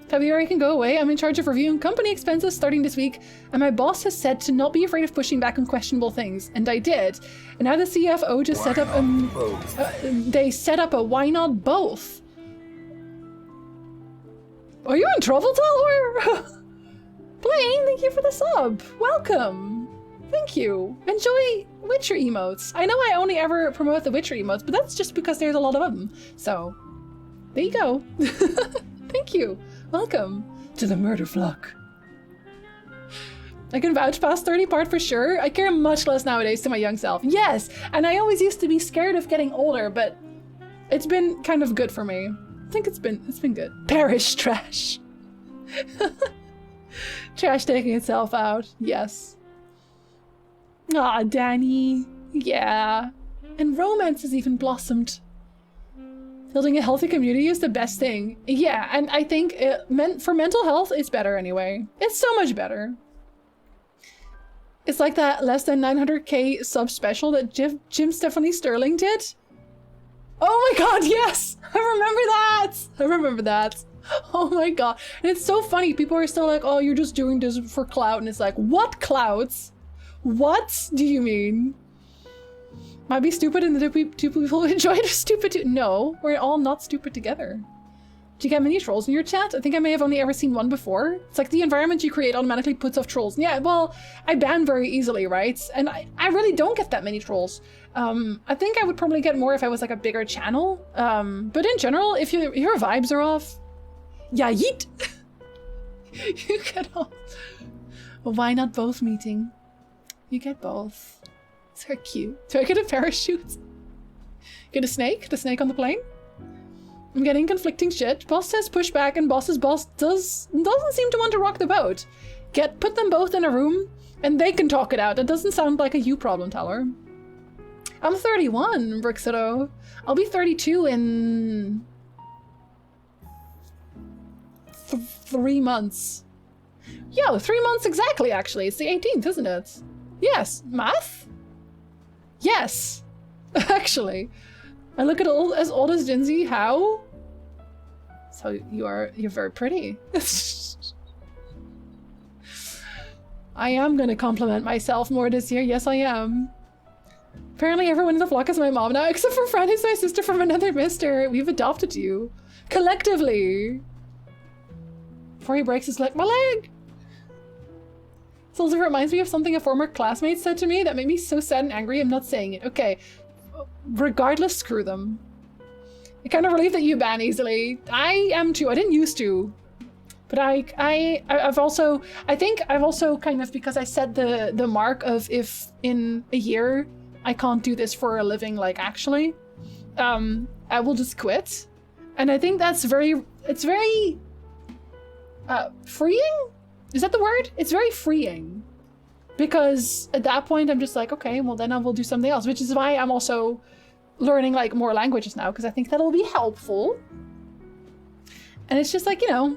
February can go away. I'm in charge of reviewing company expenses starting this week, and my boss has said to not be afraid of pushing back on questionable things, and I did. And now the CFO just set up they set up a why not both? Are you in trouble, Talor? Blaine, thank you for the sub. Welcome. Thank you. Enjoy Witcher emotes. I know I only ever promote the Witcher emotes, but that's just because there's a lot of them. So, there you go. Thank you. Welcome to the murder flock. I can vouch past 30 part for sure. I care much less nowadays to my young self. Yes, and I always used to be scared of getting older, but it's been kind of good for me. I think it's been good. Parish trash. Trash taking itself out. Yes. Aw, Danny. Yeah. And romance has even blossomed. Building a healthy community is the best thing. Yeah, and I think for mental health, it's better anyway. It's so much better. It's like that less than 900k sub special that Jim Stephanie Sterling did. Oh my god, yes! I remember that! I remember that. Oh my god. And it's so funny. People are still like, oh, you're just doing this for clout. And it's like, what clouds? What do you mean? Might be stupid and the 2 people who enjoy it are stupid too. No, we're all not stupid together. Do you get many trolls in your chat? I think I may have only ever seen one before. It's like the environment you create automatically puts off trolls. Yeah, well, I ban very easily, right? And I really don't get that many trolls. I think I would probably get more if I was like a bigger channel. But in general, if your vibes are off, yeah, yeet. You get off. Well, why not both meeting? You get both. It's very cute. Do I get a parachute? Get a snake? The snake on the plane? I'm getting conflicting shit. Boss says push back and boss's boss doesn't seem to want to rock the boat. Put them both in a room and they can talk it out. That doesn't sound like a you problem, Tyler. I'm 31, Brixito. I'll be 32 in 3 months. Yo, 3 months exactly, actually. It's the 18th, isn't it? Yes. Math? Yes. Actually. I look at as old as Jinzi. How? So you're very pretty. I am gonna compliment myself more this year. Yes, I am. Apparently everyone in the flock is my mom now, except for Fran, who's my sister from another mister. We've adopted you. Collectively. Before he breaks his leg. My leg! This also reminds me of something a former classmate said to me that made me so sad and angry I'm not saying it. Okay. Regardless, screw them. I'm kind of relieved that you ban easily. I am too. I didn't used to. But I've also, I think I've also kind of, because I set the mark of if in a year I can't do this for a living, like actually, I will just quit. And I think that's it's very freeing? Is that the word? It's very freeing. Because at that point I'm just like, okay, well then I will do something else, which is why I'm also learning like more languages now, because I think that'll be helpful. And it's just like, you know,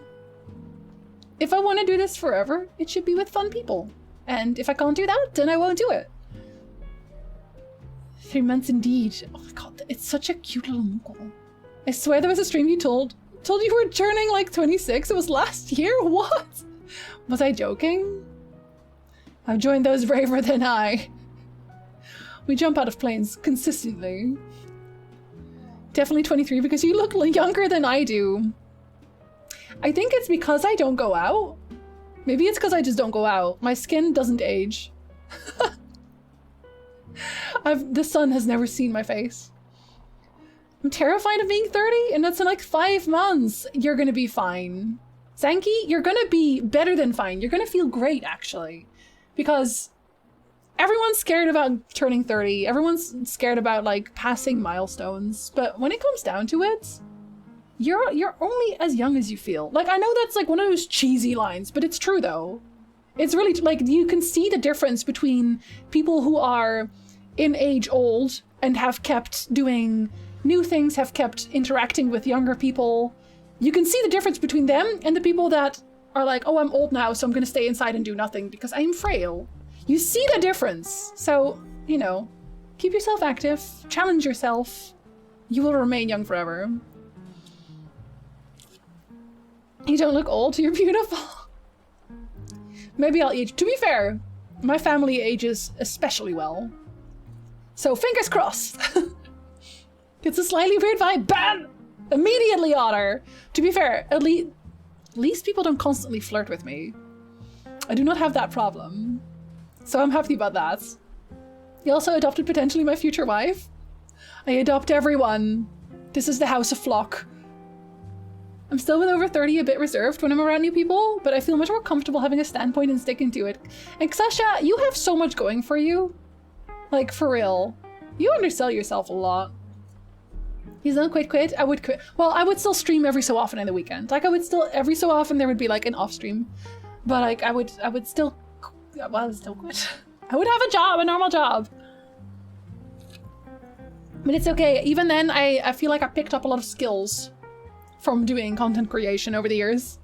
if I want to do this forever, it should be with fun people. And if I can't do that, then I won't do it. 3 months indeed. Oh my god, it's such a cute little muckle. I swear there was a stream you told you were turning like 26. It was last year? What? Was I joking? I've joined those braver than I. We jump out of planes consistently. Definitely 23 because you look younger than I do. I think it's because I don't go out. Maybe it's because I just don't go out. My skin doesn't age. The sun has never seen my face. I'm terrified of being 30, and that's in like 5 months. You're gonna be fine. Zanki, you're gonna be better than fine. You're gonna feel great, actually. Because everyone's scared about turning 30. Everyone's scared about, like, passing milestones. But when it comes down to it, you're only as young as you feel. Like, I know that's, like, one of those cheesy lines, but it's true, though. It's really, like, you can see the difference between people who are in age old and have kept doing new things, have kept interacting with younger people. You can see the difference between them and the people that are like, oh, I'm old now, so I'm gonna stay inside and do nothing because I'm frail. You see the difference. So, you know, keep yourself active, challenge yourself. You will remain young forever. You don't look old, you're beautiful. Maybe I'll age. To be fair, my family ages especially well. So fingers crossed. It's a slightly weird vibe. Bam! Immediately Otter. To be fair, at least people don't constantly flirt with me. I do not have that problem. So I'm happy about that. You also adopted potentially my future wife. I adopt everyone. This is the House of Flock. I'm still with over 30 a bit reserved when I'm around new people, but I feel much more comfortable having a standpoint and sticking to it. And Xasha, you have so much going for you. Like, for real. You undersell yourself a lot. You don't quit? I would quit. Well, I would still stream every so often in the weekend. Like, I would still, every so often there would be like an off stream. But like, I would still, well, I would still quit. I would have a job, a normal job. But it's okay. Even then, I feel like I picked up a lot of skills from doing content creation over the years.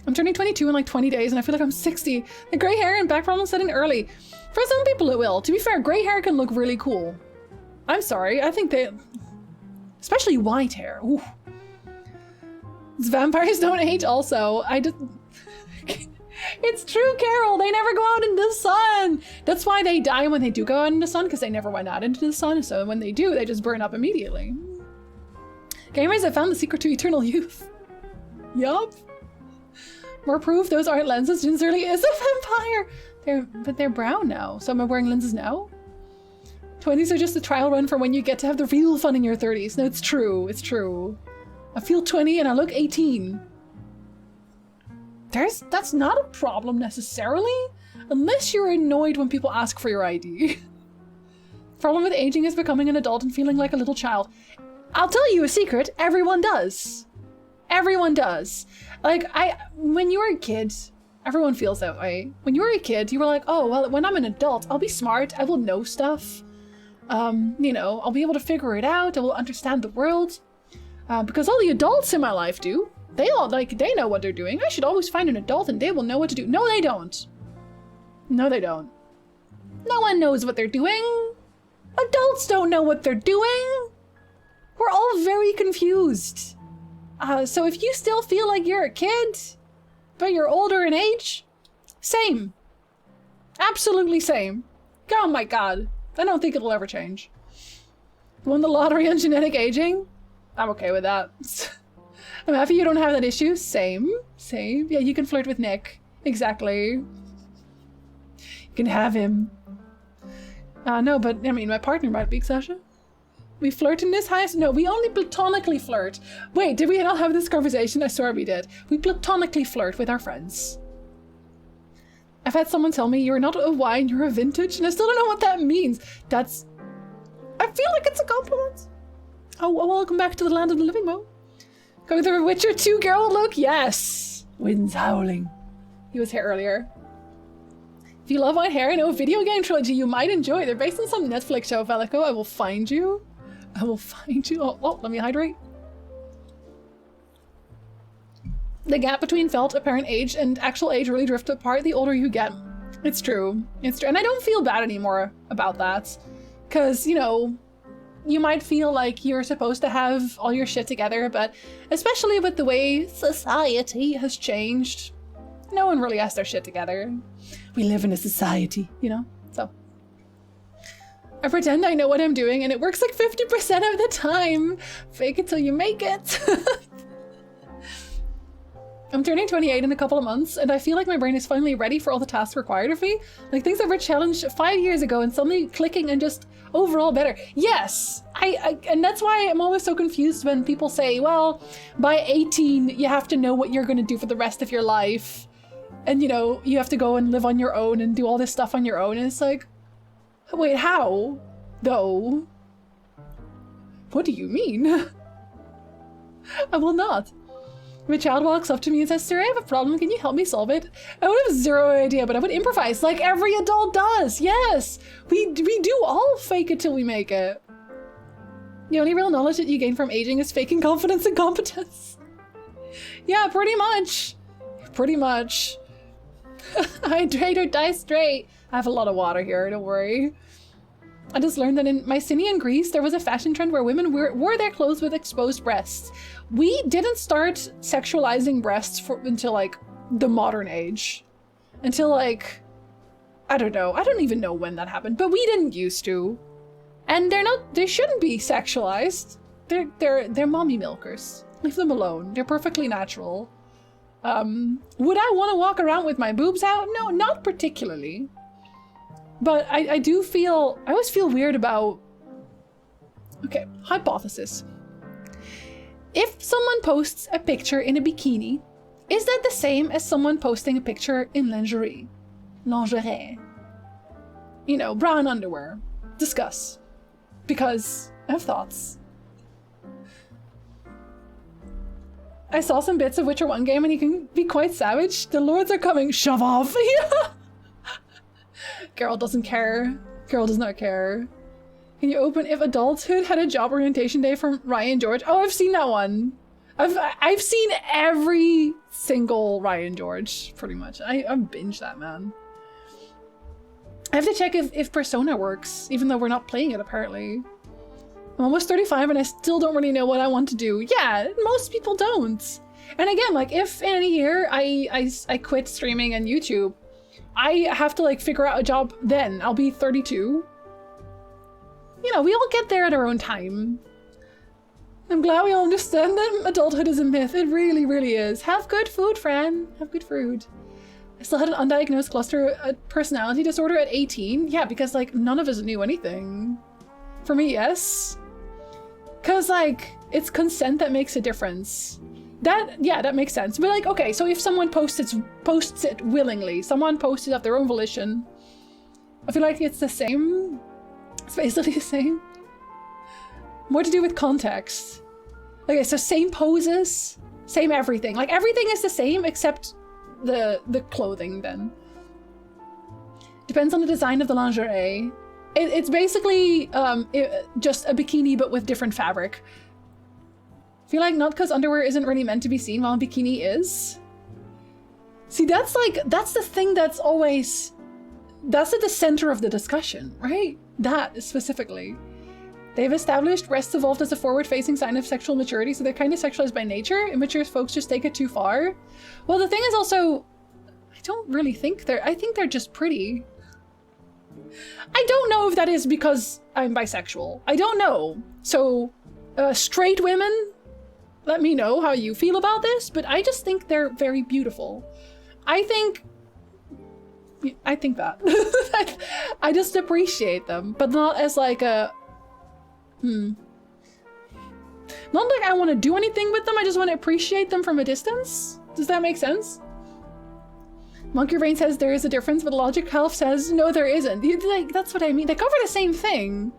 I'm turning 22 in like 20 days and I feel like I'm 60. The gray hair and back problems set in early. For some people it will. To be fair, gray hair can look really cool. I'm sorry, I think they... Especially white hair. Ooh. Vampires don't age also. I just... It's true, Carol. They never go out in the sun. That's why they die when they do go out in the sun, because they never went out into the sun. So when they do, they just burn up immediately. Gamers have found the secret to eternal youth. Yup. More proof those aren't lenses. Jinzurli is a vampire. But they're brown now. So am I wearing lenses now? 20s are just a trial run for when you get to have the real fun in your 30s. No, it's true. It's true. I feel 20 and I look 18. That's not a problem necessarily, unless you're annoyed when people ask for your ID. Problem with aging is becoming an adult and feeling like a little child. I'll tell you a secret, everyone does. Everyone does. Like, when you were a kid, everyone feels that way. When you were a kid, you were like, oh, well, when I'm an adult, I'll be smart, I will know stuff. You know, I'll be able to figure it out, I will understand the world. Because all the adults in my life do. They know what they're doing. I should always find an adult and they will know what to do. No, they don't. No, they don't. No one knows what they're doing. Adults don't know what they're doing. We're all very confused. So if you still feel like you're a kid, but you're older in age, same. Absolutely same. Oh my god. I don't think it'll ever change. Won the lottery on genetic aging? I'm okay with that. I'm happy you don't have that issue. Same. Same. Yeah, you can flirt with Nick. Exactly. You can have him. No, but I mean, my partner might be, Sasha. We flirt in this house? No, we only platonically flirt. Wait, did we not have this conversation? I swear we did. We platonically flirt with our friends. I've had someone tell me, you're not a wine, you're a vintage, and I still don't know what that means. I feel like it's a compliment. Oh, welcome back to the land of the living, Mo. Go with the Witcher 2 girl look? Yes! Wind's howling. He was here earlier. If you love white hair, I know a video game trilogy you might enjoy. They're based on some Netflix show, Velico. I will find you. I will find you. Oh, let me hydrate. The gap between felt apparent age and actual age really drifts apart the older you get. It's true. It's true. And I don't feel bad anymore about that. Because, you know, you might feel like you're supposed to have all your shit together, but especially with the way society has changed, no one really has their shit together. We live in a society, you know? So. I pretend I know what I'm doing and it works like 50% of the time. Fake it till you make it. I'm turning 28 in a couple of months, and I feel like my brain is finally ready for all the tasks required of me. Like things that were challenged 5 years ago and suddenly clicking and just overall better. Yes, and that's why I'm always so confused when people say, well, by 18, you have to know what you're going to do for the rest of your life. And, you know, you have to go and live on your own and do all this stuff on your own. And it's like, wait, how? Though? What do you mean? I will not. If a child walks up to me and says, sir, I have a problem, can you help me solve it? I would have zero idea, but I would improvise like every adult does. Yes, we do all fake it till we make it. The only real knowledge that you gain from aging is faking confidence and competence. Yeah, pretty much. Pretty much. Hydrate or die straight. I have a lot of water here, don't worry. I just learned that in Mycenaean Greece, there was a fashion trend where women wore their clothes with exposed breasts. We didn't start sexualizing breasts until like the modern age. Until like, I don't know. I don't even know when that happened, but we didn't used to. And they shouldn't be sexualized. They're mommy milkers. Leave them alone. They're perfectly natural. Would I want to walk around with my boobs out? No, not particularly. But I always feel weird about, okay, hypothesis. If someone posts a picture in a bikini, is that the same as someone posting a picture in lingerie? Lingerie. You know, bra and underwear. Discuss. Because I have thoughts. I saw some bits of Witcher 1 game and you can be quite savage. The lords are coming. Shove off. Geralt doesn't care. Geralt does not care. Can you open If Adulthood Had a Job Orientation Day from Ryan George? Oh, I've seen that one. I've seen every single Ryan George, pretty much. I binged that, man. I have to check if Persona works, even though we're not playing it, apparently. I'm almost 35 and I still don't really know what I want to do. Yeah, most people don't. And again, like, if in a year I quit streaming and YouTube, I have to like figure out a job then. I'll be 32. You know, we all get there at our own time. I'm glad we all understand that adulthood is a myth. It really, really is. Have good food, Fran. Have good food. I still had an undiagnosed cluster personality disorder at 18. Yeah, because like none of us knew anything. For me, yes. Cause like it's consent that makes a difference. That makes sense. But like, okay, so if someone posts it willingly, someone posts it of their own volition, I feel like it's the same. It's basically the same. More to do with context. Okay, so same poses, same everything. Like everything is the same except the clothing then. Depends on the design of the lingerie. It's basically just a bikini but with different fabric. I feel like not because underwear isn't really meant to be seen while a bikini is. See, that's the thing that's always, that's at the center of the discussion, right? That specifically. They've established breasts evolved as a forward-facing sign of sexual maturity, so they're kind of sexualized by nature. Immature folks just take it too far. Well, the thing is also, I don't really think I think they're just pretty. I don't know if that is because I'm bisexual. I don't know. So, straight women, let me know how you feel about this, but I just think they're very beautiful. I think that. I just appreciate them, but not as like a, not like I want to do anything with them, I just want to appreciate them from a distance. Does that make sense? Monkey Brain says there is a difference, but Logic Health says no, there isn't. Like, that's what I mean. They cover the same thing.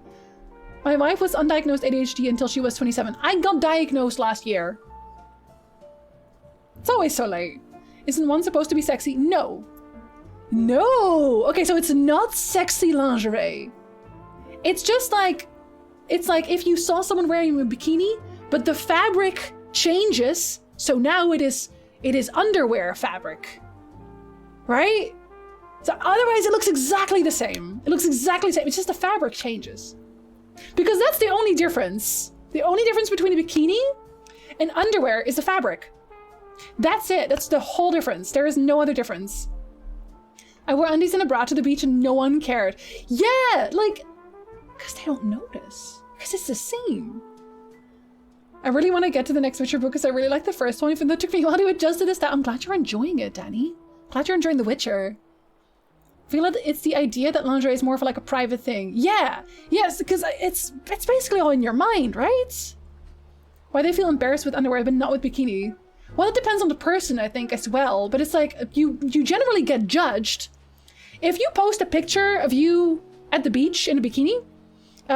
My wife was undiagnosed ADHD until she was 27. I got diagnosed last year. It's always so late. Isn't one supposed to be sexy? No. No! Okay, so it's not sexy lingerie. It's just like, it's like if you saw someone wearing a bikini, but the fabric changes, so now it is underwear fabric. Right? So otherwise it looks exactly the same. It looks exactly the same. It's just the fabric changes. Because that's the only difference. The only difference between a bikini and underwear is the fabric. That's it. That's the whole difference. There is no other difference. I wore undies and a bra to the beach and no one cared. Yeah, like, because they don't notice. Because it's the same. I really want to get to the next Witcher book because I really like the first one, even though it took me a while to adjust to this. I'm glad you're enjoying it, Danny. Glad you're enjoying The Witcher. I feel like it's the idea that lingerie is more of like a private thing. Yeah, yes, because it's basically all in your mind, right? Why they feel embarrassed with underwear but not with bikini? Well, it depends on the person, I think, as well. But it's like you generally get judged. If you post a picture of you at the beach in a bikini,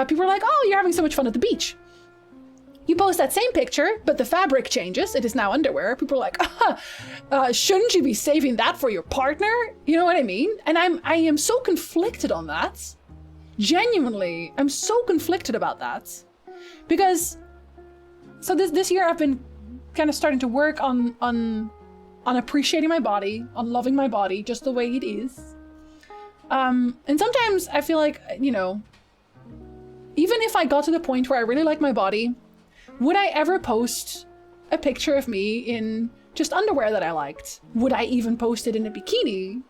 people are like, oh, you're having so much fun at the beach. You post that same picture, but the fabric changes. It is now underwear. People are like, shouldn't you be saving that for your partner? You know what I mean? And I am so conflicted on that. Genuinely, I'm so conflicted about that. Because, so this year I've been kind of starting to work on appreciating my body, on loving my body just the way it is. And sometimes I feel like, you know, even if I got to the point where I really like my body, would I ever post a picture of me in just underwear that I liked? Would I even post it in a bikini?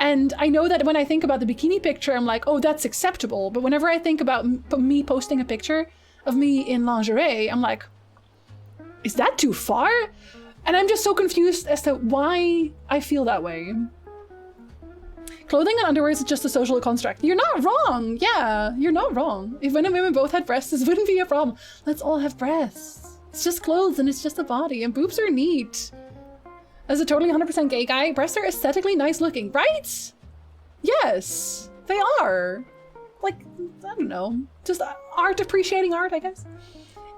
And I know that when I think about the bikini picture, I'm like, oh, that's acceptable. But whenever I think about me posting a picture of me in lingerie, I'm like, is that too far? And I'm just so confused as to why I feel that way. Clothing and underwear is just a social construct. You're not wrong. Yeah, you're not wrong. If men and women both had breasts, this wouldn't be a problem. Let's all have breasts. It's just clothes and it's just a body, and boobs are neat. As a totally 100% gay guy, breasts are aesthetically nice looking, right? Yes, they are. Like, I don't know, just art appreciating art, I guess.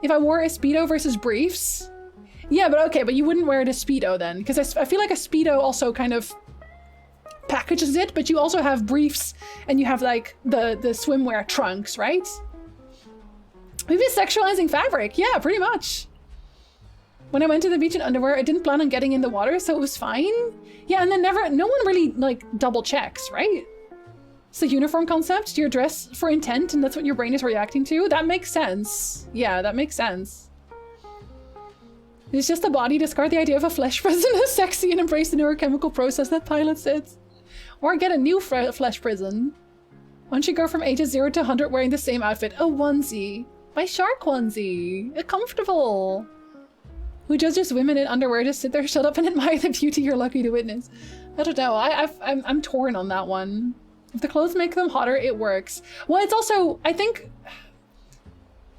If I wore a Speedo versus briefs, yeah, but okay, but you wouldn't wear it as Speedo then, because I feel like a Speedo also kind of packages it, but you also have briefs and you have like the swimwear trunks, right? Maybe sexualizing fabric, yeah, pretty much. When I went to the beach in underwear, I didn't plan on getting in the water, so it was fine. Yeah, and then no one really like double checks, right? It's the uniform concept. You're dressed for intent and that's what your brain is reacting to. That makes sense. Yeah, that makes sense. It's just a body. Discard the idea of a flesh prison as sexy and embrace the neurochemical process that pilots it. Or get a new flesh prison. Why don't you go from ages 0 to 100 wearing the same outfit? A onesie. My shark onesie. A comfortable. Who judges women in underwear to sit there, shut up, and admire the beauty you're lucky to witness? I don't know. I'm torn on that one. If the clothes make them hotter, it works. Well, it's also, I think,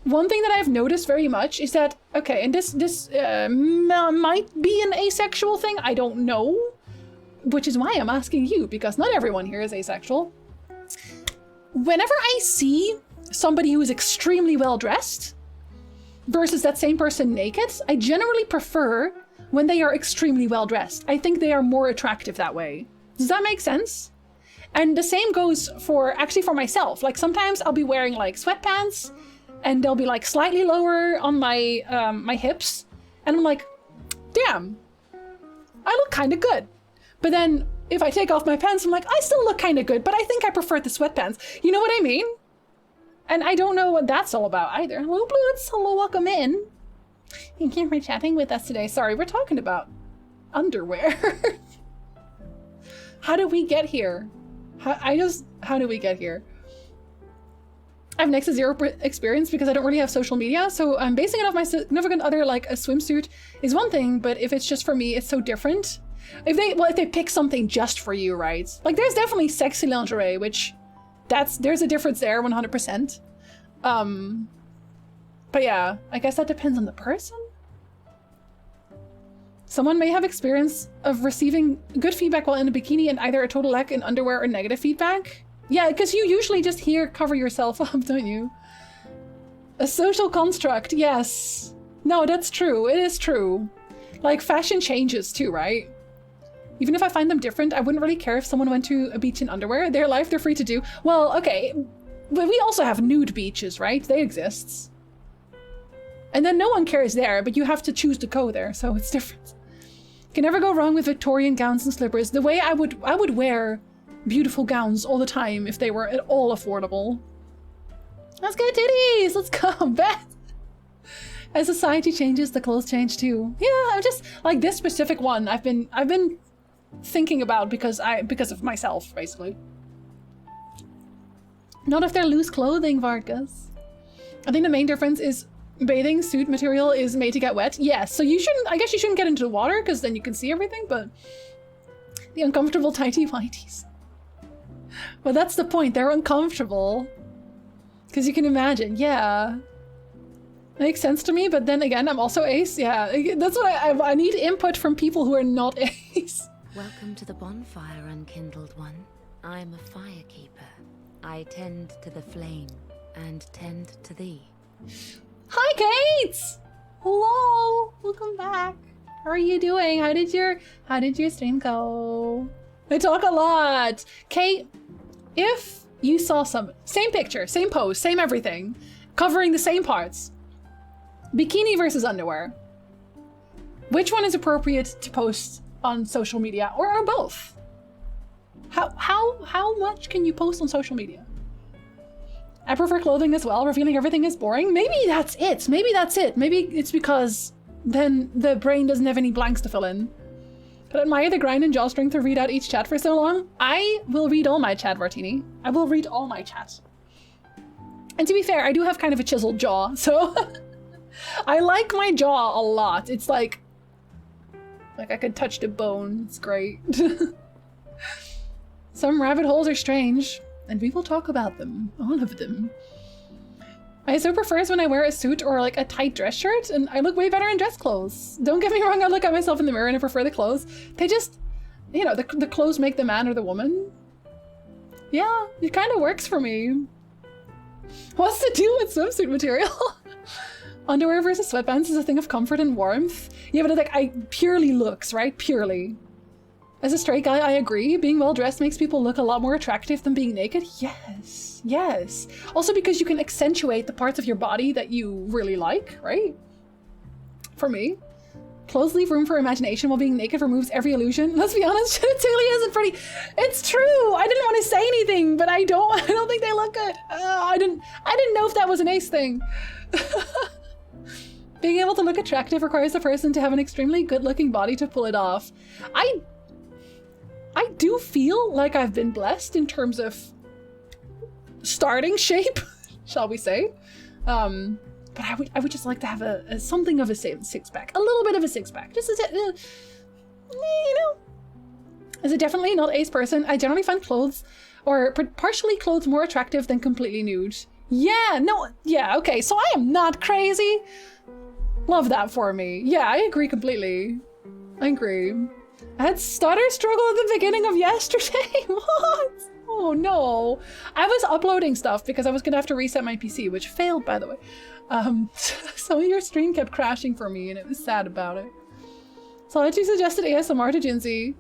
one thing that I've noticed very much is that, okay, and this might be an asexual thing. I don't know. Which is why I'm asking you, because not everyone here is asexual. Whenever I see somebody who is extremely well dressed versus that same person naked, I generally prefer when they are extremely well dressed. I think they are more attractive that way. Does that make sense? And the same goes for myself. Like sometimes I'll be wearing like sweatpants and they'll be like slightly lower on my my hips, and I'm like, damn, I look kind of good. But then if I take off my pants, I'm like, I still look kind of good, but I think I prefer the sweatpants. You know what I mean? And I don't know what that's all about either. Hello, Bloods. Hello, welcome in. Thank you for chatting with us today. Sorry, we're talking about underwear. How did we get here? How did we get here? I have next to zero experience because I don't really have social media, so I'm basing it off my significant other. Like a swimsuit is one thing, but if it's just for me, it's so different. If they pick something just for you, right? Like there's definitely sexy lingerie, which there's a difference there, 100%. But yeah, I guess that depends on the person. Someone may have experience of receiving good feedback while in a bikini and either a total lack in underwear or negative feedback. Yeah, because you usually just cover yourself up, don't you? A social construct, yes. No, that's true. It is true. Like fashion changes too, right? Even if I find them different, I wouldn't really care if someone went to a beach in underwear. Their life, they're free to do. Well, okay, but we also have nude beaches, right? They exist. And then no one cares there, but you have to choose to go there, so it's different. Can never go wrong with Victorian gowns and slippers. The way I would wear beautiful gowns all the time if they were at all affordable. Let's go titties! Let's go, Beth! As society changes, the clothes change too. Yeah, I'm just like this specific one. I've been thinking about because of myself, basically. Not if they're loose clothing, Vargas. I think the main difference is bathing suit material is made to get wet. Yes, so I guess you shouldn't get into the water because then you can see everything, but the uncomfortable tighty whities. Well, that's the point. They're uncomfortable. Because you can imagine, yeah. Makes sense to me, but then again, I'm also ace. Yeah, that's what I need input from people who are not ace. Welcome to the bonfire, unkindled one. I'm a firekeeper. I tend to the flame and tend to thee. Hi, Kate! Hello! Welcome back. How are you doing? How did your stream go? I talk a lot. Kate, if you saw same picture, same pose, same everything, covering the same parts, bikini versus underwear, which one is appropriate to post on social media, or both? How much can you post on social media? I prefer clothing as well. Revealing everything is boring. Maybe that's it. Maybe it's because then the brain doesn't have any blanks to fill in. But I admire the grind and jaw strength to read out each chat for so long. I will read all my chat, Martini. I will read all my chat. And to be fair, I do have kind of a chiseled jaw, so I like my jaw a lot. It's like I could touch the bone. It's great. Some rabbit holes are strange, and we will talk about them. All of them. I so prefers when I wear a suit or like a tight dress shirt, and I look way better in dress clothes. Don't get me wrong, I look at myself in the mirror and I prefer the clothes. They just, you know, the clothes make the man or the woman. Yeah, it kind of works for me. What's the deal with swimsuit material? Underwear versus sweatpants is a thing of comfort and warmth. Yeah, but like, purely looks, right? Purely. As a straight guy, I agree. Being well-dressed makes people look a lot more attractive than being naked. Yes, yes. Also because you can accentuate the parts of your body that you really like, right? For me. Clothes leave room for imagination while being naked removes every illusion. Let's be honest, genitalia isn't pretty. It's true! I didn't want to say anything, but I don't think they look good. I didn't know if that was an ace thing. Being able to look attractive requires the person to have an extremely good-looking body to pull it off. I do feel like I've been blessed in terms of starting shape, shall we say. But I would just like to have a something of a six-pack. A little bit of a six-pack. Just as you know. As a definitely not ace person, I generally find clothes or partially clothes more attractive than completely nude. Yeah, no, yeah, okay, so I am not crazy. Love that for me. Yeah, I agree completely. I agree. I had stutter struggle at the beginning of yesterday. What? Oh no. I was uploading stuff because I was gonna have to reset my PC, which failed, by the way. So your stream kept crashing for me and it was sad about it. So I suggested ASMR to Jinsey.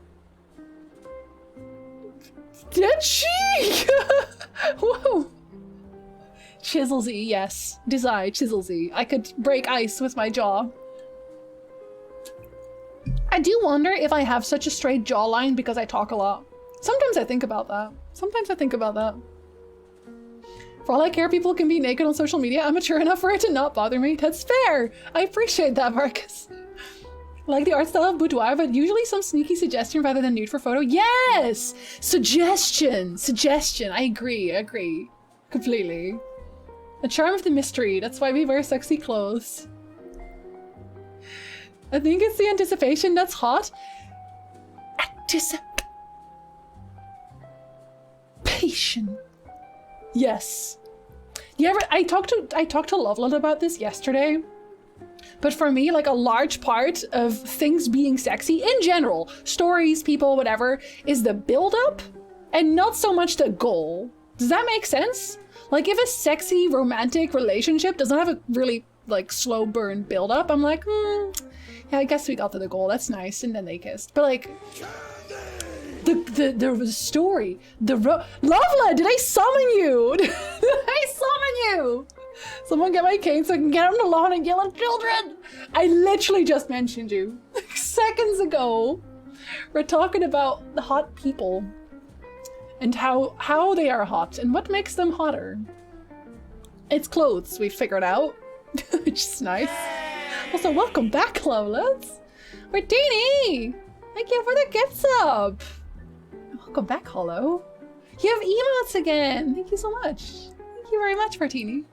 Did she? Whoa. Chiselsy, yes. Desire, Chiselsy. I could break ice with my jaw. I do wonder if I have such a straight jawline because I talk a lot. Sometimes I think about that. For all I care, people can be naked on social media. I'm mature enough for it to not bother me. That's fair. I appreciate that, Marcus. Like the art style of boudoir, but usually some sneaky suggestion rather than nude for photo. Yes! Suggestion. I agree. Completely. The charm of the mystery. That's why we wear sexy clothes. I think it's the anticipation that's hot. Anticipation. Yes. Yeah, I talked to Loveland about this yesterday. But for me, like a large part of things being sexy in general, stories, people, whatever, is the build-up and not so much the goal. Does that make sense? Like if a sexy romantic relationship doesn't have a really like slow burn build-up, I'm like, yeah, I guess we got to the goal. That's nice. And then they kissed. But like, the story, Loveland, did I summon you? Did I summon you? Someone get my cane so I can get on the lawn and yell at children. I literally just mentioned you like seconds ago. We're talking about the hot people and how they are hot and what makes them hotter. It's clothes, we figured out, which is nice. Also, welcome back, Lovelets. Martini, thank you for the gift sub. Welcome back, Hollow. You have emotes again. Thank you so much. Thank you very much, Martini.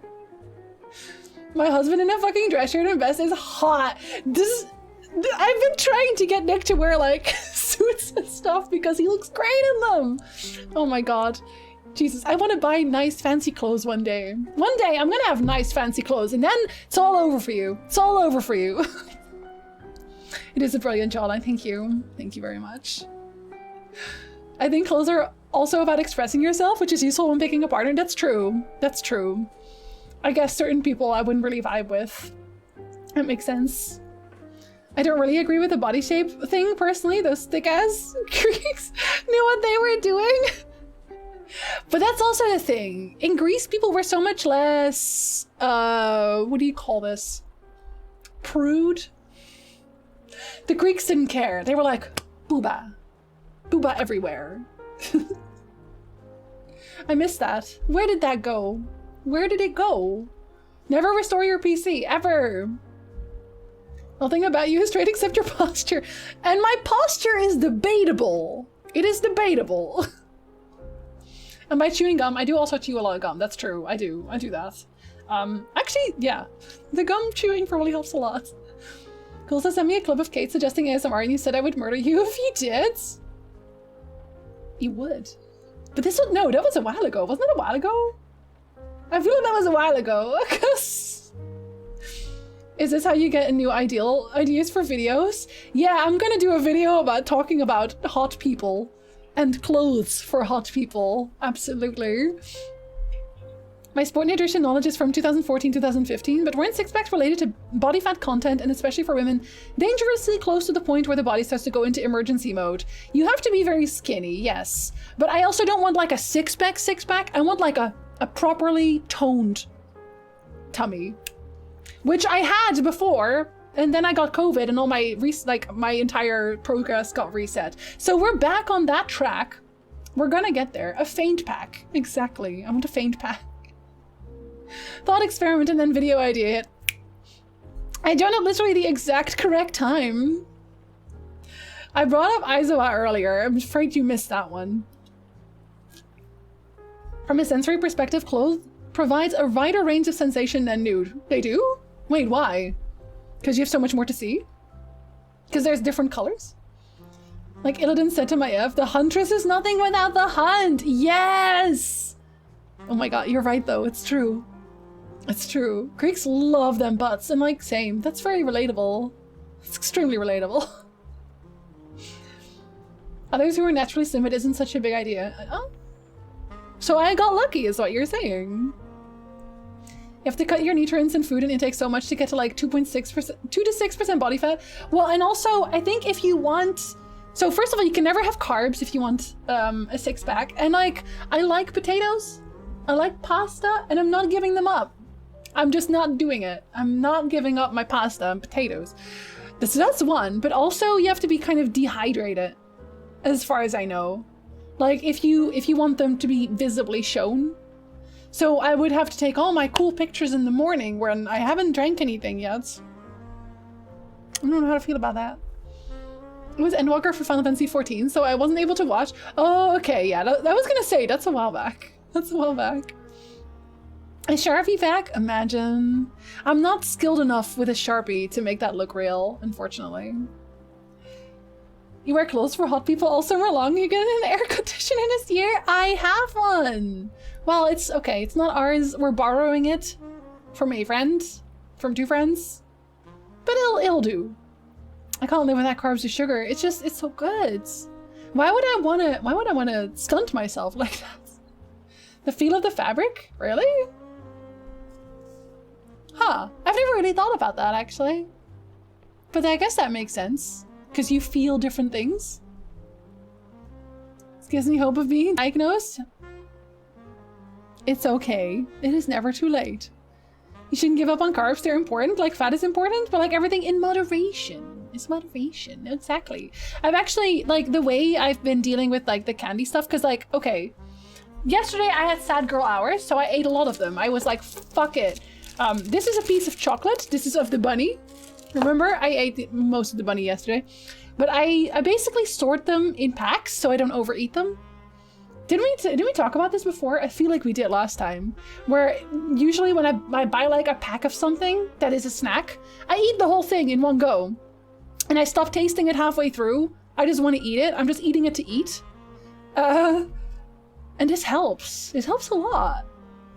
My husband in a fucking dress shirt and vest is hot. I've been trying to get Nick to wear like suits and stuff because he looks great in them. Oh my god. Jesus, I want to buy nice fancy clothes one day. One day I'm gonna have nice fancy clothes and then it's all over for you. It's all over for you. It is a brilliant jawline, thank you. Thank you very much. I think clothes are also about expressing yourself, which is useful when picking a partner. That's true. That's true. I guess certain people I wouldn't really vibe with. That makes sense. I don't really agree with the body shape thing personally. Those thick ass Greeks knew what they were doing. But that's also the thing. In Greece, people were so much less, what do you call this? Prude? The Greeks didn't care. They were like, booba. Booba everywhere. I missed that. Where did that go? Where did it go? Never restore your PC, ever. Nothing about you is straight except your posture. And my posture is debatable. It is debatable. And by chewing gum, I do also chew a lot of gum. That's true. I do that. Actually, yeah. The gum chewing probably helps a lot. Coulson sent me a clip of Kate suggesting ASMR and you said I would murder you if you did. You would. But this was, no, that was a while ago. Wasn't it a while ago? I feel like that was a while ago. Is this how you get new ideas for videos? Yeah, I'm gonna do a video about talking about hot people and clothes for hot people. Absolutely. My sport nutrition knowledge is from 2014-2015, but weren't six-packs related to body fat content, and especially for women, dangerously close to the point where the body starts to go into emergency mode. You have to be very skinny, yes. But I also don't want like a six-pack. I want like a properly toned tummy. Which I had before, and then I got COVID and all my my entire progress got reset. So we're back on that track. We're gonna get there. A faint pack. Exactly. I want a faint pack. Thought experiment and then video idea. I joined at literally the exact correct time. I brought up Aizawa earlier. I'm afraid you missed that one. From a sensory perspective, clothes provides a wider range of sensation than nude. They do? Wait, why? Because you have so much more to see? Because there's different colors? Like Illidan said to Maiev, the huntress is nothing without the hunt! Yes! Oh my god, you're right though, it's true. It's true. Greeks love them butts, and like, same. That's very relatable. It's extremely relatable. Others who are naturally slim, it isn't such a big idea. Oh. So I got lucky is what you're saying. You have to cut your nutrients and food and intake so much to get to like 2 to 6% body fat. Well, and also I think if you want, so first of all, you can never have carbs if you want a six-pack. And like, I like potatoes, I like pasta, and I'm not giving them up. I'm just not doing it. I'm not giving up my pasta and potatoes. So that's one, but also you have to be kind of dehydrated, as far as I know. Like if you want them to be visibly shown. So I would have to take all my cool pictures in the morning when I haven't drank anything yet. I don't know how to feel about that. It was Endwalker for Final Fantasy XIV, so I wasn't able to watch. Oh, okay, yeah, that was gonna say, that's a while back. That's a while back. A Sharpie pack? Imagine. I'm not skilled enough with a Sharpie to make that look real, unfortunately. You wear clothes for hot people all summer long? You get an air conditioner this year? I have one! Well, it's okay. It's not ours. We're borrowing it from a friend. From two friends. But it'll do. I can't live without carbs or sugar. It's just, it's so good. Why would I wanna stunt myself like that? The feel of the fabric? Really? Huh. I've never really thought about that, actually. But I guess that makes sense. Because you feel different things. This gives me hope of being diagnosed. It's okay. It is never too late. You shouldn't give up on carbs. They're important. Like fat is important, but like everything in moderation. It's moderation. Exactly. I've actually, like the way I've been dealing with like the candy stuff, because like, okay. Yesterday I had sad girl hours, so I ate a lot of them. I was like, fuck it. This is a piece of chocolate. This is of the bunny. Remember, I ate most of the bunny yesterday. But I basically sort them in packs so I don't overeat them. Did we talk about this before? I feel like we did last time. Where usually when I buy like a pack of something that is a snack, I eat the whole thing in one go. And I stop tasting it halfway through. I just want to eat it. I'm just eating it to eat. And this helps. It helps a lot,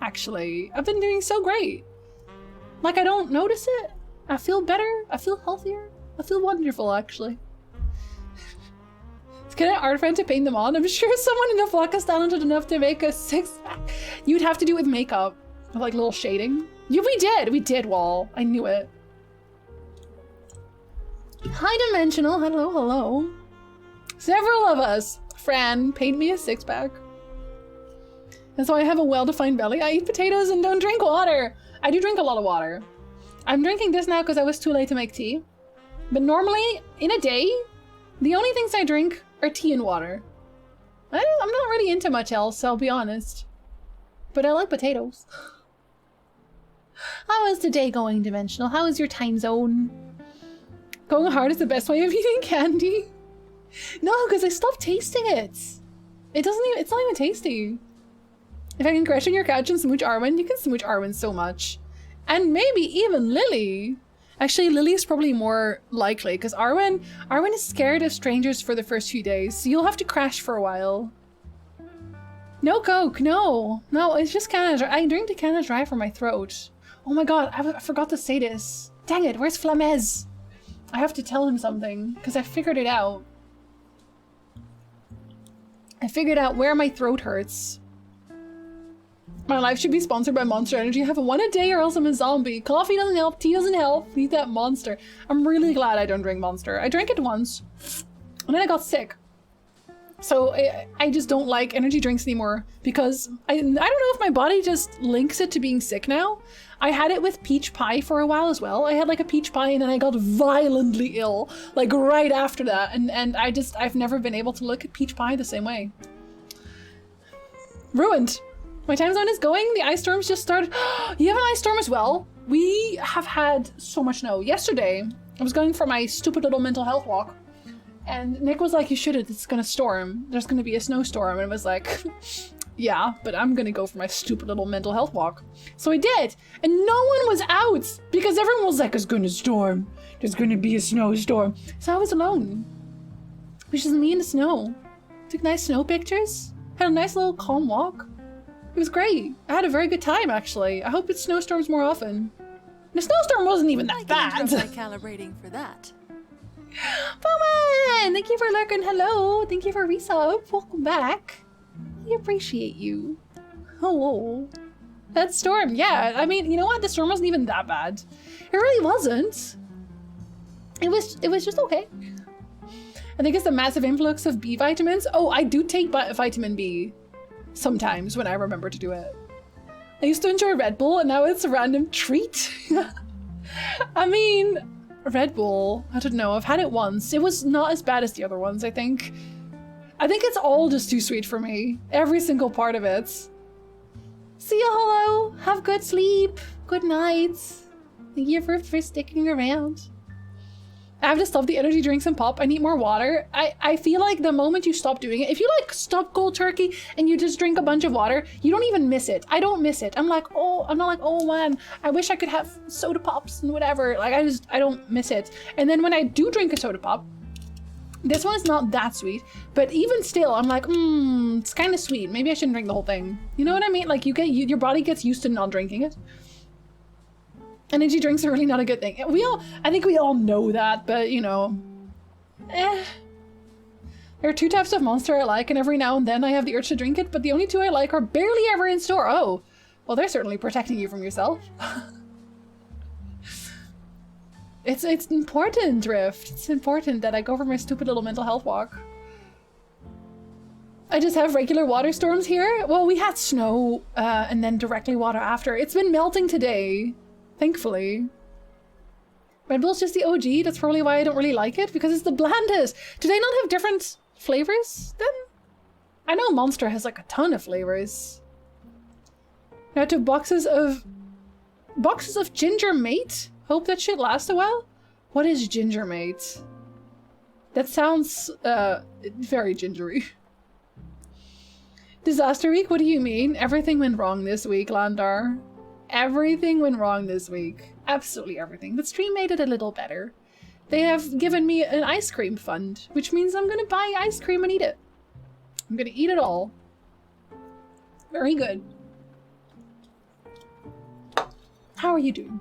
actually. I've been doing so great. Like, I don't notice it. I feel better. I feel healthier. I feel wonderful, actually. Can an art friend to paint them on? I'm sure someone in the flock is talented enough to make a 6-pack. You'd have to do it with makeup. With like little shading. Yeah, we did, Wall. I knew it. Hi, Dimensional. Hello, hello. Several of us. Fran, paint me a 6-pack. And so I have a well-defined belly. I eat potatoes and don't drink water. I do drink a lot of water. I'm drinking this now because I was too late to make tea. But normally, in a day, the only things I drink are tea and water. I'm not really into much else, I'll be honest. But I like potatoes. How is the day going, Dimensional? How is your time zone? Going hard is the best way of eating candy. No, because I stopped tasting it. It's not even tasty. If I can crash on your couch and smooch Arwen, you can smooch Arwen so much. And maybe even Lily. Actually, Lily is probably more likely, because Arwen is scared of strangers for the first few days, so you'll have to crash for a while. No Coke, no. No, it's just Canada Dry. I drink the Canada Dry for my throat. Oh my god, I forgot to say this. Dang it, where's Flamez? I have to tell him something, because I figured it out. I figured out where my throat hurts. My life should be sponsored by Monster Energy. I have one a day or else I'm a zombie. Coffee doesn't help, tea doesn't help. Need that Monster. I'm really glad I don't drink Monster. I drank it once, and then I got sick. So I just don't like energy drinks anymore because I don't know if my body just links it to being sick now. I had it with peach pie for a while as well. I had like a peach pie and then I got violently ill, like right after that. And I've never been able to look at peach pie the same way. Ruined. My time zone is going. The ice storms just started. You have an ice storm as well? We have had so much snow. Yesterday, I was going for my stupid little mental health walk. And Nick was like, you shouldn't, it's gonna storm. There's gonna be a snowstorm. And it was like, yeah, but I'm gonna go for my stupid little mental health walk. So I did. And no one was out because everyone was like, it's gonna storm. There's gonna be a snowstorm. So I was alone. It was just me in the snow. Took nice snow pictures. Had a nice little calm walk. It was great. I had a very good time, actually. I hope it snowstorms more often. The snowstorm wasn't even that bad. Calibrating for that. Bowman! Thank you for lurking. Hello. Thank you for resub. Welcome back. We appreciate you. Hello. That storm, yeah. I mean, you know what? The storm wasn't even that bad. It really wasn't. It was just okay. I think it's the massive influx of B vitamins. Oh, I do take vitamin B sometimes when I remember to do it. I used to enjoy Red Bull and now it's a random treat. I mean, Red Bull, I don't know, I've had it once. It was not as bad as the other ones, I think. I think it's all just too sweet for me. Every single part of it. See ya, hello. Have good sleep. Good night. Thank you for sticking around. I have to stop the energy drinks and pop. I need more water. I feel like the moment you stop doing it, if you like stop cold turkey and you just drink a bunch of water, you don't even miss it. I don't miss it. I'm not like, oh man, I wish I could have soda pops and whatever. Like I don't miss it. And then when I do drink a soda pop, this one is not that sweet, but even still, I'm like, it's kind of sweet. Maybe I shouldn't drink the whole thing. You know what I mean? Like your body gets used to not drinking it. Energy drinks are really not a good thing. I think we all know that, but you know, There are two types of Monster I like, and every now and then I have the urge to drink it, but the only two I like are barely ever in store. Oh, well, they're certainly protecting you from yourself. It's important, Rift. It's important that I go for my stupid little mental health walk. I just have regular water storms here. Well, we had snow and then directly water after. It's been melting today. Thankfully. Red Bull's just the OG. That's probably why I don't really like it, because it's the blandest. Do they not have different flavors then? I know Monster has like a ton of flavors. Now to boxes of Ginger Mate. Hope that shit lasts a while. What is Ginger Mate? That sounds very gingery. Disaster week? What do you mean? Everything went wrong this week, Landar. Everything went wrong this week. Absolutely everything. But Stream made it a little better. They have given me an ice cream fund, which means I'm gonna buy ice cream and eat it. I'm gonna eat it all. Very good. How are you doing?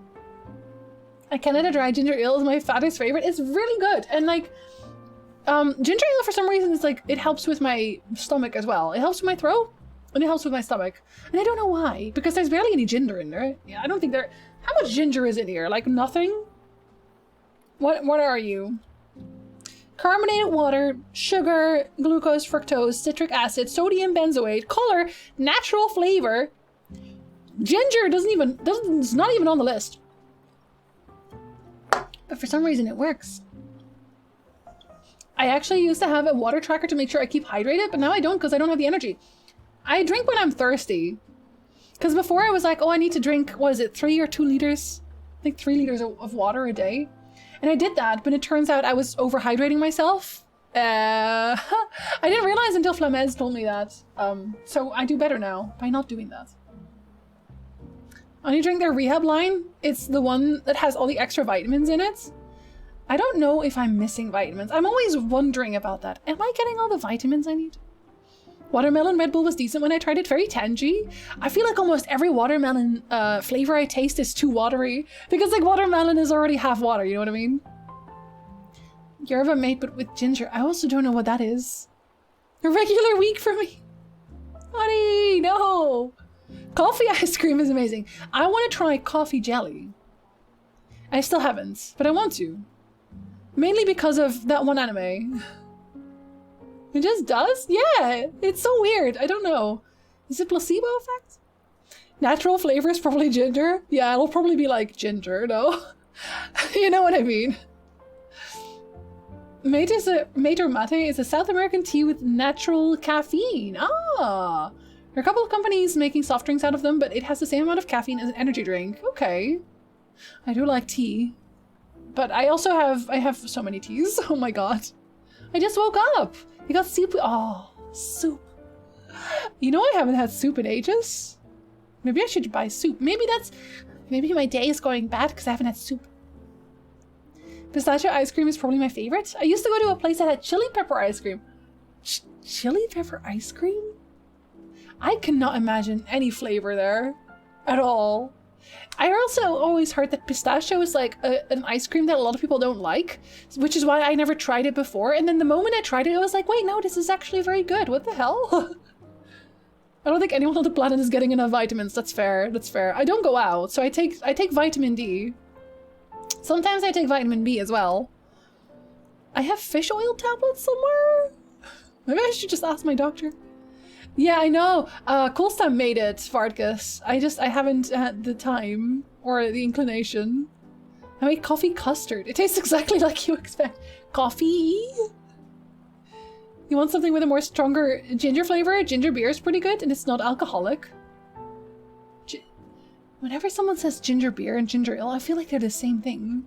A Canada Dry ginger ale is my fattest favorite. It's really good. And like, ginger ale for some reason is like, it helps with my stomach as well. It helps with my throat and it helps with my stomach. And I don't know why, because there's barely any ginger in there. Yeah, I don't think there, how much ginger is in here? Like nothing? What are you? Carbonated water, sugar, glucose, fructose, citric acid, sodium benzoate, color, natural flavor. Ginger it's not even on the list. But for some reason it works. I actually used to have a water tracker to make sure I keep hydrated, but now I don't because I don't have the energy. I drink when I'm thirsty. Because before I was like, oh, I need to drink, what is it, 3 or 2 liters? I think 3 liters of water a day. And I did that, but it turns out I was overhydrating myself. I didn't realize until Flamez told me that. So I do better now by not doing that. Only drink their rehab line. It's the one that has all the extra vitamins in it. I don't know if I'm missing vitamins. I'm always wondering about that. Am I getting all the vitamins I need? Watermelon Red Bull was decent when I tried it. Very tangy. I feel like almost every watermelon flavor I taste is too watery. Because like watermelon is already half water, you know what I mean? Yerba mate but with ginger. I also don't know what that is. A regular week for me. Honey, no. Coffee ice cream is amazing. I want to try coffee jelly. I still haven't, but I want to. Mainly because of that one anime. It just does? Yeah, it's so weird. I don't know. Is it placebo effect? Natural flavor is probably ginger. Yeah, it'll probably be like ginger, no? You know what I mean. Mate or mate is a South American tea with natural caffeine. Ah! There are a couple of companies making soft drinks out of them, but it has the same amount of caffeine as an energy drink. Okay. I do like tea. But I also have so many teas. Oh my god. I just woke up. You got soup. Oh, soup. You know I haven't had soup in ages. Maybe I should buy soup. Maybe my day is going bad because I haven't had soup. Pistachio ice cream is probably my favorite. I used to go to a place that had chili pepper ice cream. Chili pepper ice cream? I cannot imagine any flavor there at all. I also always heard that pistachio is like an ice cream that a lot of people don't like, which is why I never tried it before. And then the moment I tried it, I was like, wait, no, this is actually very good. What the hell? I don't think anyone on the planet is getting enough vitamins. That's fair. That's fair. I don't go out, so I take vitamin D. Sometimes I take vitamin B as well. I have fish oil tablets somewhere? Maybe I should just ask my doctor. Yeah, I know. Coolstam made it, Vargas. I haven't had the time or the inclination. I made coffee custard. It tastes exactly like you expect. Coffee? You want something with a more stronger ginger flavor? Ginger beer is pretty good and it's not alcoholic. Whenever someone says ginger beer and ginger ale, I feel like they're the same thing.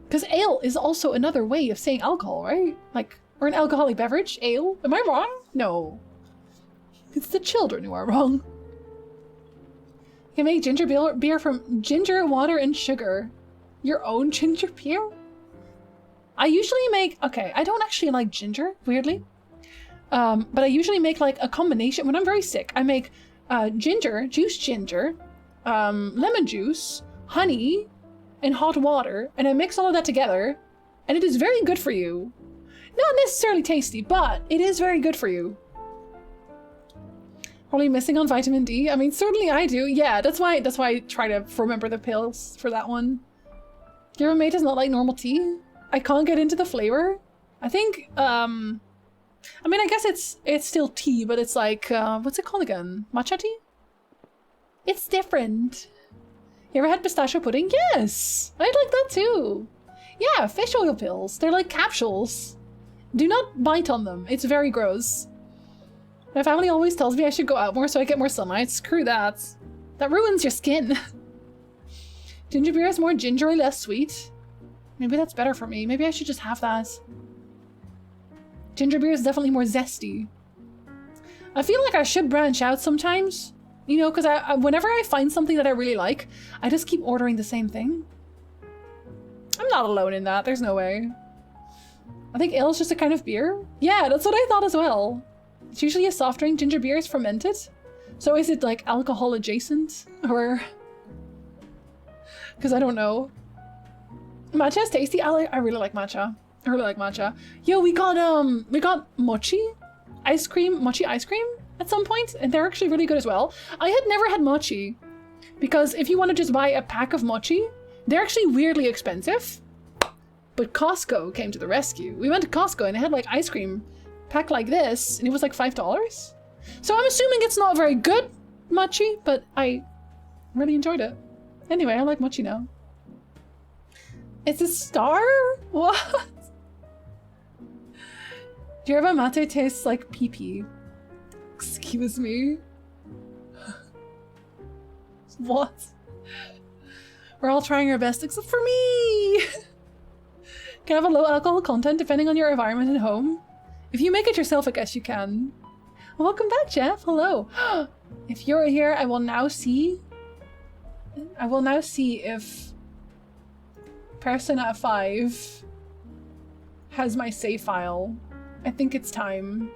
Because ale is also another way of saying alcohol, right? Like, or an alcoholic beverage? Ale? Am I wrong? No. It's the children who are wrong. You can make ginger beer from ginger, water, and sugar. Your own ginger beer? I usually make... Okay, I don't actually like ginger, weirdly. But I usually make like a combination. When I'm very sick, I make juiced ginger, lemon juice, honey, and hot water. And I mix all of that together. And it is very good for you. Not necessarily tasty, but it is very good for you. Probably missing on vitamin D. I mean, certainly I do. Yeah, that's why I try to remember the pills for that one. Your mate does not like normal tea. I can't get into the flavor. I think, I mean, I guess it's still tea, but it's like, what's it called again? Matcha tea? It's different. You ever had pistachio pudding? Yes! I'd like that too. Yeah, fish oil pills. They're like capsules. Do not bite on them. It's very gross. My family always tells me I should go out more so I get more sunlight. Screw that. That ruins your skin. Ginger beer is more gingery, less sweet. Maybe that's better for me. Maybe I should just have that. Ginger beer is definitely more zesty. I feel like I should branch out sometimes, you know, because I whenever I find something that I really like, I just keep ordering the same thing. I'm not alone in that. There's no way. I think ale's just a kind of beer. Yeah, that's what I thought as well. It's usually a soft drink. Ginger beer is fermented. So is it like alcohol adjacent or? Because I don't know. Matcha is tasty. I really like matcha. I really like matcha. Yo, we got mochi ice cream at some point, and they're actually really good as well. I had never had mochi because if you want to just buy a pack of mochi, they're actually weirdly expensive. But Costco came to the rescue. We went to Costco and they had like ice cream packed like this, and it was like $5. So I'm assuming it's not very good mochi, but I really enjoyed it. Anyway, I like mochi now. It's a star? What? Yerba mate tastes like pee-pee. Excuse me. What? We're all trying our best except for me! Can have a low alcohol content depending on your environment and home. If you make it yourself, I guess you can. Welcome back, Jeff. Hello. If you're here, I will now see if Persona 5 has my save file. I think it's time.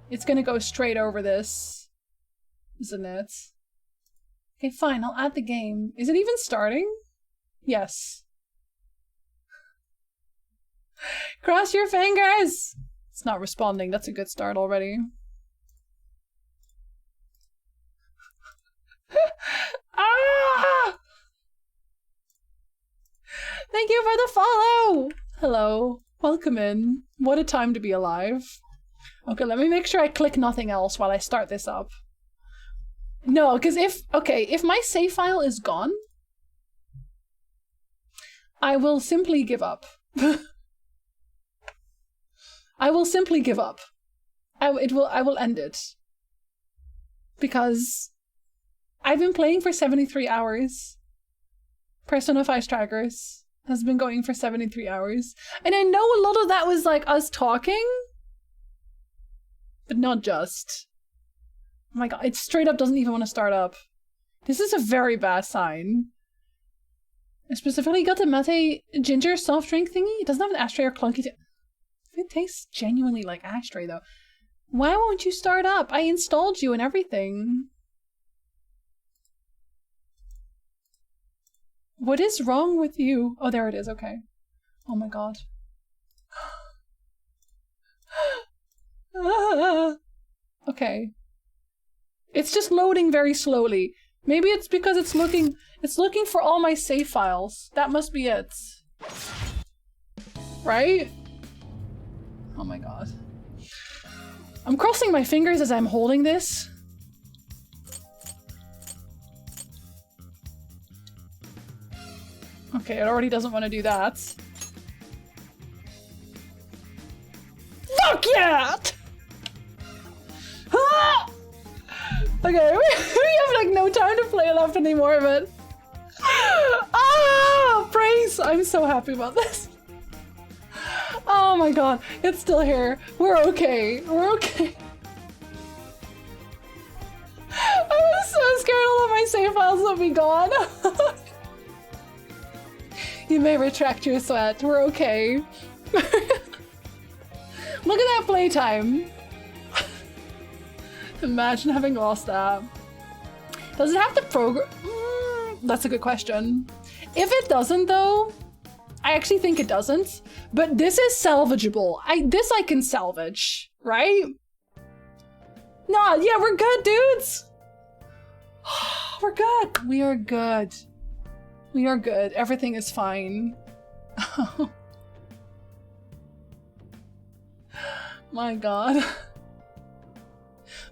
It's gonna go straight over this, isn't it? Okay, fine, I'll add the game. Is it even starting? Yes. Cross your fingers! It's not responding. That's a good start already. Ah! Thank you for the follow! Hello. Welcome in. What a time to be alive. Okay, let me make sure I click nothing else while I start this up. No, because if my save file is gone, I will simply give up. I will simply give up. I will end it. Because I've been playing for 73 hours. Persona 5 Strikers has been going for 73 hours. And I know a lot of that was like us talking. But not just. Oh my god, it straight up doesn't even want to start up. This is a very bad sign. I specifically got the mate ginger soft drink thingy. It doesn't have an ashtray or clunky it tastes genuinely like ashtray though. Why won't you start up? I installed you and everything. What is wrong with you? Oh, there it is. Okay. Oh my god. Okay. It's just loading very slowly. Maybe it's because it's looking for all my save files. That must be it. Right? Oh my god. I'm crossing my fingers as I'm holding this. Okay, it already doesn't want to do that. Fuck yeah! Ah! Okay, we have like no time to play left anymore, but... Ah! Praise! I'm so happy about this. Oh my god, it's still here. We're okay. We're okay. I was so scared all of my save files will be gone. You may retract your sweat. We're okay. Look at that playtime. Imagine having lost that. Does it have to program? That's a good question. If it doesn't though, I actually think it doesn't, but this is salvageable. This I can salvage, right? Nah, yeah, we're good, dudes. We're good. We are good. We are good. Everything is fine. My god.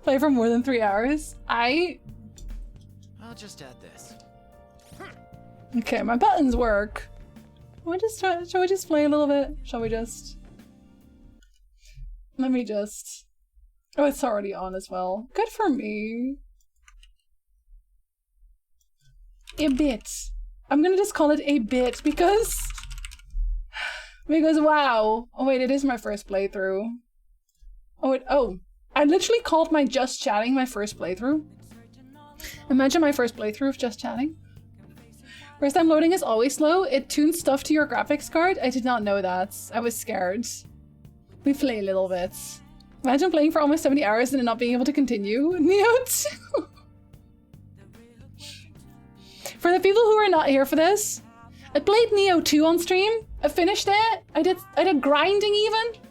Play for more than 3 hours. I'll just add this. Okay, my buttons work. Shall we just play a little bit? Shall we just? Let me just... Oh, it's already on as well. Good for me. A bit. I'm gonna just call it a bit because wow. Oh wait, it is my first playthrough. Oh, I literally called my Just Chatting my first playthrough. Imagine my first playthrough of Just Chatting. First time loading is always slow. It tunes stuff to your graphics card. I did not know that. I was scared. We play a little bit. Imagine playing for almost 70 hours and then not being able to continue. Neo 2. For the people who are not here for this, I played Neo 2 on stream. I finished it. I did grinding even.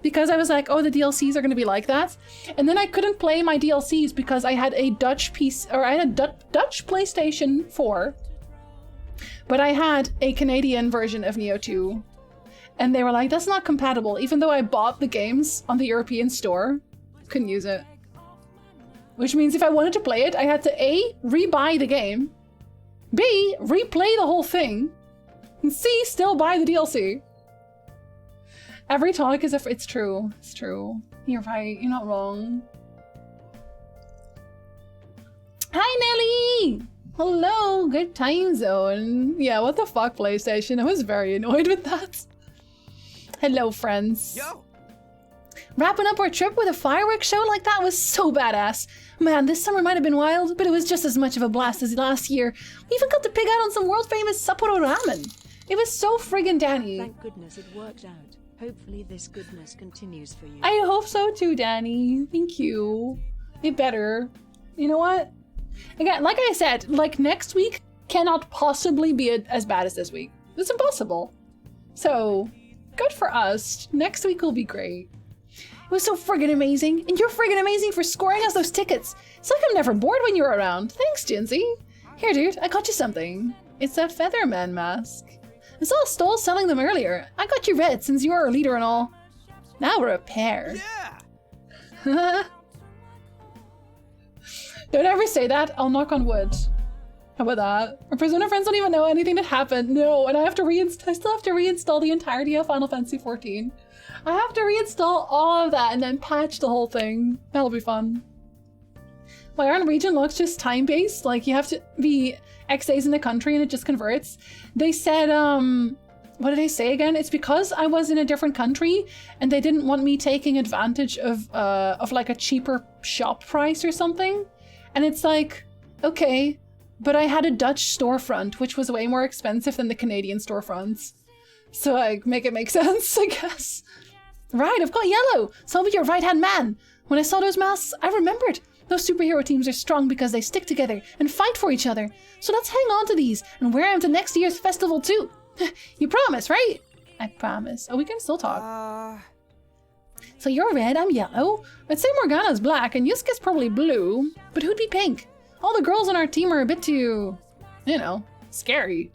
Because I was like, oh, the DLCs are going to be like that. And then I couldn't play my DLCs because I had a Dutch Dutch PlayStation 4. But I had a Canadian version of Neo 2. And they were like, that's not compatible. Even though I bought the games on the European store, couldn't use it. Which means if I wanted to play it, I had to A, rebuy the game. B, replay the whole thing. And C, still buy the DLC. Every talk is it's true. It's true. You're right. You're not wrong. Hi, Nelly! Hello, good time zone. Yeah, what the fuck, PlayStation? I was very annoyed with that. Hello, friends. Yo! Wrapping up our trip with a fireworks show like that was so badass. Man, this summer might have been wild, but it was just as much of a blast as last year. We even got to pig out on some world-famous Sapporo ramen. It was so friggin' Danny. Thank goodness it worked out. Hopefully this goodness continues for you. I hope so too, Danny. Thank you. It better. You know what? Again, like I said, like next week cannot possibly be as bad as this week. It's impossible. So, good for us. Next week will be great. It was so friggin' amazing. And you're friggin' amazing for scoring us those tickets. It's like I'm never bored when you're around. Thanks, Jinsey. Here, dude, I got you something. It's a Featherman mask. I saw Stoll selling them earlier. I got you red since you are our leader and all. Now we're a pair. Yeah! Don't ever say that. I'll knock on wood. How about that? Our Persona friends don't even know anything that happened. No, and I still have to reinstall the entirety of Final Fantasy XIV. I have to reinstall all of that and then patch the whole thing. That'll be fun. My own region looks just time-based. Like, you have to be X days in the country and it just converts. They said, what did they say again? It's because I was in a different country and they didn't want me taking advantage of like a cheaper shop price or something. And it's like, okay, but I had a Dutch storefront, which was way more expensive than the Canadian storefronts. So like, make it make sense, I guess. Right, I've got yellow, so I'll be your right-hand man. When I saw those masks, I remembered. Those superhero teams are strong because they stick together and fight for each other. So let's hang on to these and wear them to next year's festival too. You promise, right? I promise. Oh, we can still talk. So you're red, I'm yellow. I'd say Morgana's black and Yusuke's probably blue. But who'd be pink? All the girls on our team are a bit too, you know, scary.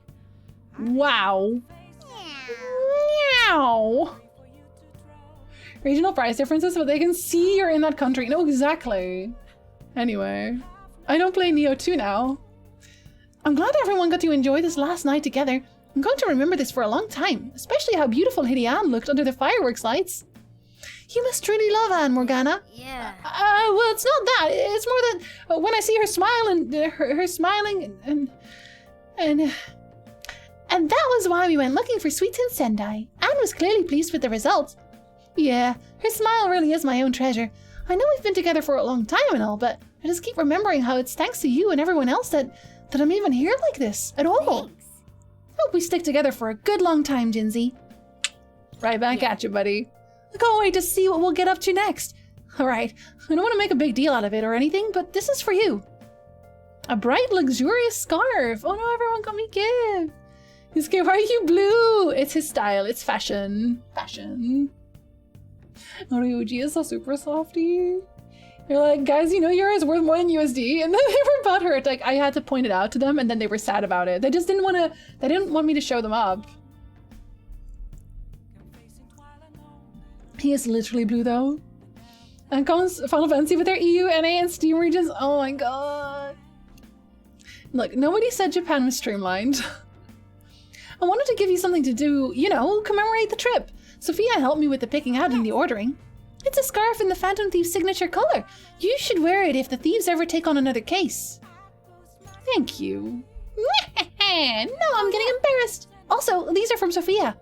Wow. Meow. Regional price differences, but they can see you're in that country. No, exactly. Anyway, I don't play Neo 2 now. I'm glad everyone got to enjoy this last night together. I'm going to remember this for a long time, especially how beautiful Hidean looked under the fireworks lights. You must truly love Anne, Morgana. Yeah. Well, it's not that. It's more that when I see her smile and her smiling and that was why we went looking for sweets in Sendai. Anne was clearly pleased with the result. Yeah, her smile really is my own treasure. I know we've been together for a long time and all, but I just keep remembering how it's thanks to you and everyone else that I'm even here like this at all. Thanks. Hope we stick together for a good long time, Jinsey. Right back at you, buddy. I can't wait to see what we'll get up to next. Alright, I don't want to make a big deal out of it or anything, but this is for you. A bright, luxurious scarf. Oh no, everyone got me gift. Yusuke, why are you blue? It's his style. It's fashion. Fashion. Ryuji is so super softy. You're like, guys, you know yours worth more than USD, and then they were butthurt. Like, I had to point it out to them, and then they were sad about it. They just didn't want to. They didn't want me to show them up. He is literally blue, though. And comes Final Fantasy with their EU, NA, and Steam regions. Oh my god. Look, nobody said Japan was streamlined. I wanted to give you something to do, you know, commemorate the trip. Sophia helped me with the picking out and the ordering. It's a scarf in the Phantom Thief's signature color. You should wear it if the thieves ever take on another case. Thank you. No, I'm getting embarrassed. Also, these are from Sophia.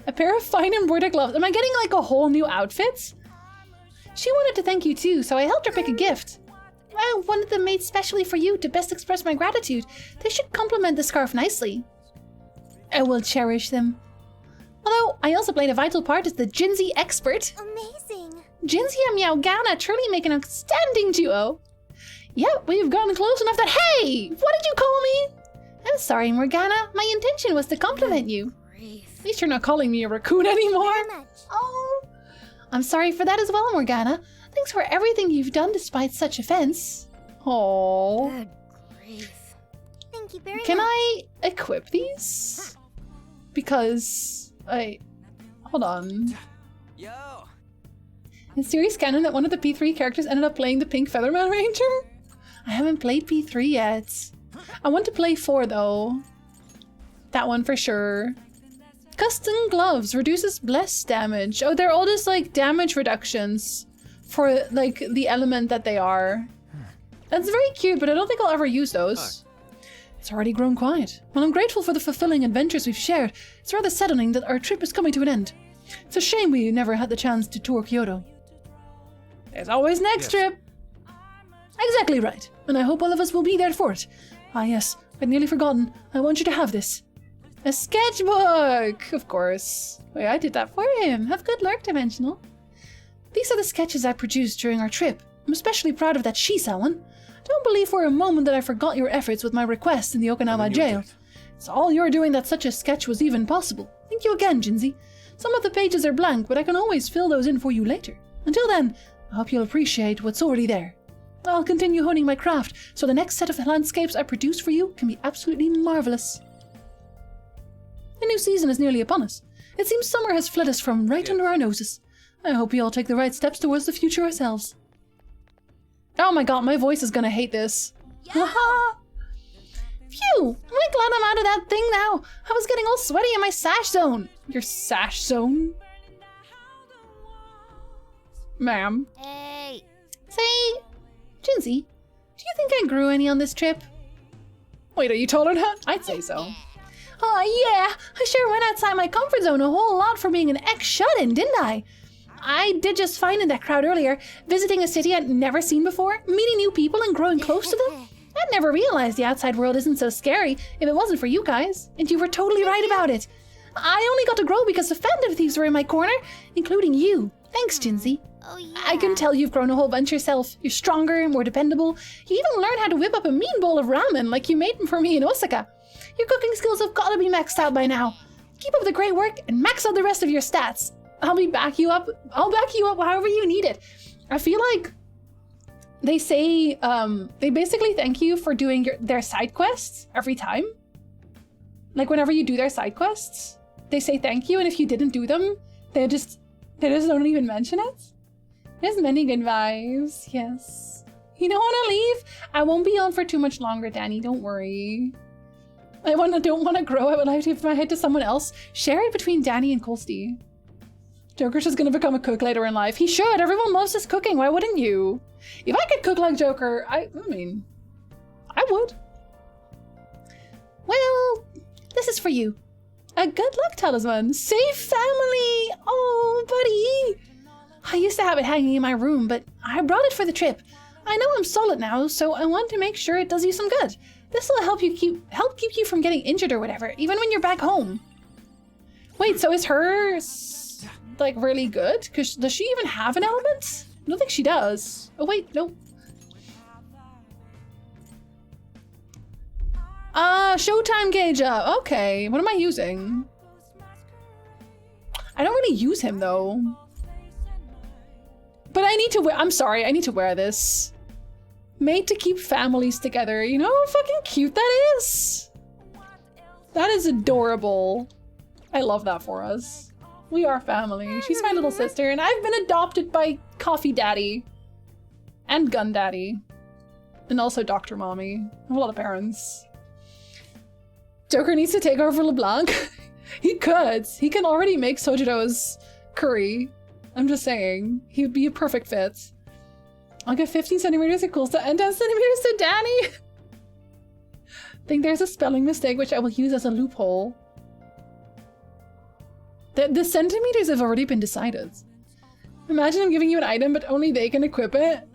A pair of fine embroidered gloves. Am I getting like a whole new outfit? She wanted to thank you too, so I helped her pick a gift. I wanted them made specially for you to best express my gratitude. They should complement the scarf nicely. I will cherish them. Although, I also played a vital part as the Jinzi expert. Amazing. Jinzi and Meowgana truly make an outstanding duo. Yep, we've gotten close enough that— Hey! What did you call me? I'm sorry, Morgana. My intention was to compliment you. At least you're not calling me a raccoon anymore. Very much. Oh, I'm sorry for that as well, Morgana. Thanks for everything you've done despite such offense. Oh. Good grief. Thank you very Can much. I equip these? Because hold on. Yo. Is series canon that one of the P3 characters ended up playing the Pink Featherman Ranger? I haven't played P3 yet. I want to play 4 though. That one for sure. Custom gloves reduces bless damage. Oh, they're all just like damage reductions for like the element that they are. That's very cute, but I don't think I'll ever use those. It's already grown quiet. While I'm grateful for the fulfilling adventures we've shared, it's rather saddening that our trip is coming to an end. It's a shame we never had the chance to tour Kyoto. There's always next trip. Exactly right. And I hope all of us will be there for it. Ah yes, I'd nearly forgotten. I want you to have this. A sketchbook! Of course. Wait, I did that for him. Have good luck, Dimensional. These are the sketches I produced during our trip. I'm especially proud of that Shisa one. Don't believe for a moment that I forgot your efforts with my request in the Okinawa jail. It's all your doing that such a sketch was even possible. Thank you again, Jinzi. Some of the pages are blank, but I can always fill those in for you later. Until then, I hope you'll appreciate what's already there. I'll continue honing my craft, so the next set of landscapes I produce for you can be absolutely marvelous. The new season is nearly upon us. It seems summer has fled us from right under our noses. I hope we all take the right steps towards the future ourselves. Oh my god, my voice is gonna hate this. Haha! Phew! I'm really glad I'm out of that thing now. I was getting all sweaty in my sash zone. Your sash zone? Ma'am. Hey. Say, Jinzi, do you think I grew any on this trip? Wait, are you taller than that? I'd say so. Oh yeah, I sure went outside my comfort zone a whole lot for being an ex-shut-in, didn't I? I did just fine in that crowd earlier, visiting a city I'd never seen before, meeting new people and growing close to them. I'd never realized the outside world isn't so scary if it wasn't for you guys, and you were totally right about it. I only got to grow because the Phantom Thieves were in my corner, including you. Thanks, Jinzi. Oh yeah. I can tell you've grown a whole bunch yourself. You're stronger, more dependable. You even learned how to whip up a mean bowl of ramen like you made for me in Osaka. Your cooking skills have got to be maxed out by now. Keep up the great work and max out the rest of your stats. I'll back you up however you need it. I feel like they say, they basically thank you for doing their side quests every time. Like whenever you do their side quests, they say thank you, and if you didn't do them, they just don't even mention it. There's many good vibes, yes. You don't want to leave? I won't be on for too much longer, Danny, don't worry. I don't want to grow. I would like to give my head to someone else. Share it between Danny and Colsty. Joker's just gonna become a cook later in life. He should. Everyone loves his cooking. Why wouldn't you? If I could cook like Joker, I mean, I would. Well, this is for you. A good luck talisman. Safe family. Oh, buddy. I used to have it hanging in my room, but I brought it for the trip. I know I'm solid now, so I want to make sure it does you some good. This will help keep you from getting injured or whatever, even when you're back home. Wait, so is hers like really good? Cause does she even have an element? I don't think she does. Oh wait, no. Showtime gauge up. Okay, what am I using? I don't really use him though. But I need to wear, I'm sorry, I need to wear this. Made to keep families together. You know how fucking cute that is? That is adorable. I love that for us. We are family. She's my little sister, and I've been adopted by Coffee Daddy. And Gun Daddy. And also Dr. Mommy. I have a lot of parents. Joker needs to take over LeBlanc. He could. He can already make Sojiro's curry. I'm just saying. He would be a perfect fit. I'll give 15 centimeters to Coolsta and 10 centimeters to Danny. Think there's a spelling mistake which I will use as a loophole. The centimeters have already been decided. Imagine I'm giving you an item, but only they can equip it.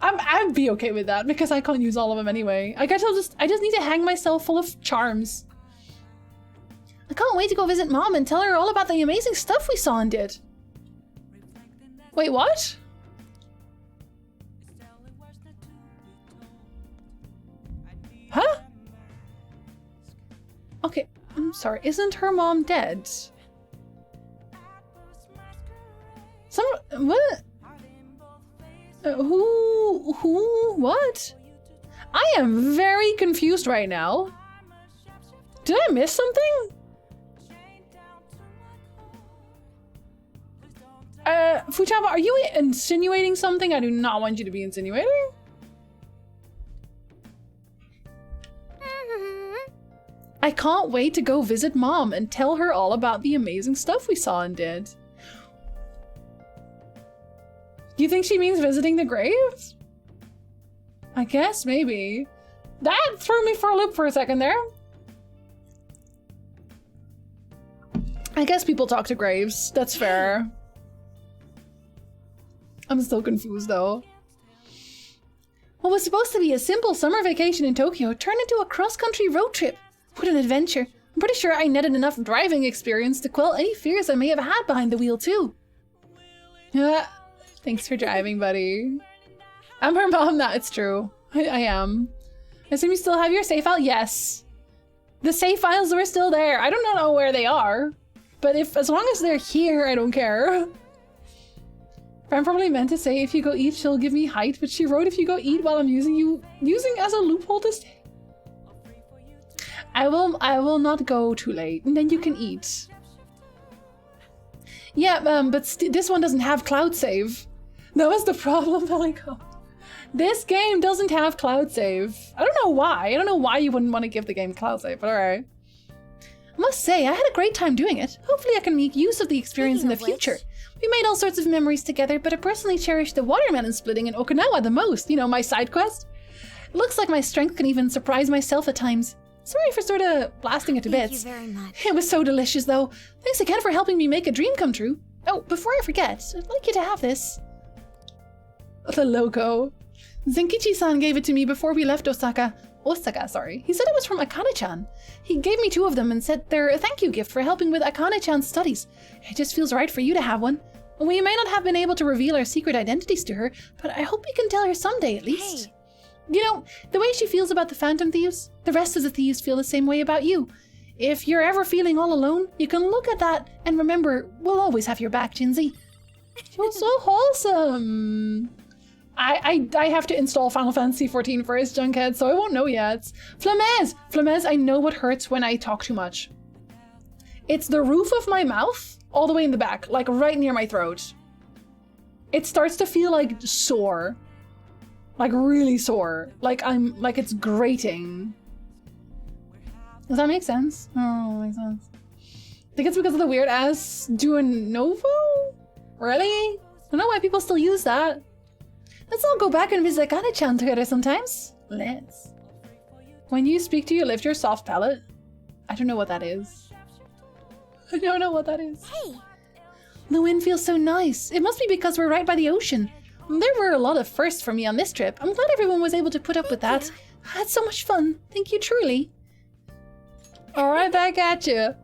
I'd be okay with that because I can't use all of them anyway. I guess I just need to hang myself full of charms. I can't wait to go visit Mom and tell her all about the amazing stuff we saw and did. Wait, what? Huh? Okay, I'm sorry. Isn't her mom dead? What? What? I am very confused right now. Did I miss something? Futaba, are you insinuating something? I do not want you to be insinuating. I can't wait to go visit Mom and tell her all about the amazing stuff we saw and did. Do you think she means visiting the graves? I guess, maybe. That threw me for a loop for a second there. I guess people talk to graves. That's fair. I'm still confused, though. What was supposed to be a simple summer vacation in Tokyo turned into a cross-country road trip. What an adventure. I'm pretty sure I netted enough driving experience to quell any fears I may have had behind the wheel, too. Yeah. Thanks for driving, buddy. I'm her mom. That it's true. I am. I assume you still have your save file? Yes. The save files were still there. I don't know where they are. But as long as they're here, I don't care. Fran probably meant to say if you go eat, she'll give me height, but she wrote if you go eat while I'm using as a loophole to stay. I will not go too late, and then you can eat. Yeah, but this one doesn't have cloud save. That was the problem, Pelico. This game doesn't have cloud save. I don't know why. I don't know why you wouldn't want to give the game cloud save, but alright. I must say, I had a great time doing it. Hopefully I can make use of the experience in the future. We made all sorts of memories together, but I personally cherish the watermelon splitting in Okinawa the most. You know, my side quest. It looks like my strength can even surprise myself at times. Sorry for sort of blasting it to bits. Thank you very much. It was so delicious, though. Thanks again for helping me make a dream come true. Oh, before I forget, I'd like you to have this. The logo. Zenkichi-san gave it to me before we left Osaka, sorry. He said it was from Akane-chan. He gave me 2 of them and said they're a thank you gift for helping with Akane-chan's studies. It just feels right for you to have one. We may not have been able to reveal our secret identities to her, but I hope we can tell her someday at least. Hey. You know, the way she feels about the Phantom Thieves, the rest of the thieves feel the same way about you. If you're ever feeling all alone, you can look at that and remember, we'll always have your back, Jinsey. You're so wholesome. I have to install Final Fantasy XIV first, Junkhead, so I won't know yet. Flamez, I know what hurts when I talk too much. It's the roof of my mouth, all the way in the back, like right near my throat. It starts to feel like sore. Like really sore. Like it's grating. Does that make sense? Oh, that makes sense. I think it's because of the weird ass Duonovo? Really? I don't know why people still use that. Let's all go back and visit Akane-chan together sometimes. Let's. When you speak, do you lift your soft palate? I don't know what that is. I don't know what that is. Hey! The wind feels so nice. It must be because we're right by the ocean. There were a lot of firsts for me on this trip. I'm glad everyone was able to put up with that. I had so much fun. Thank you truly. Alright, back at you.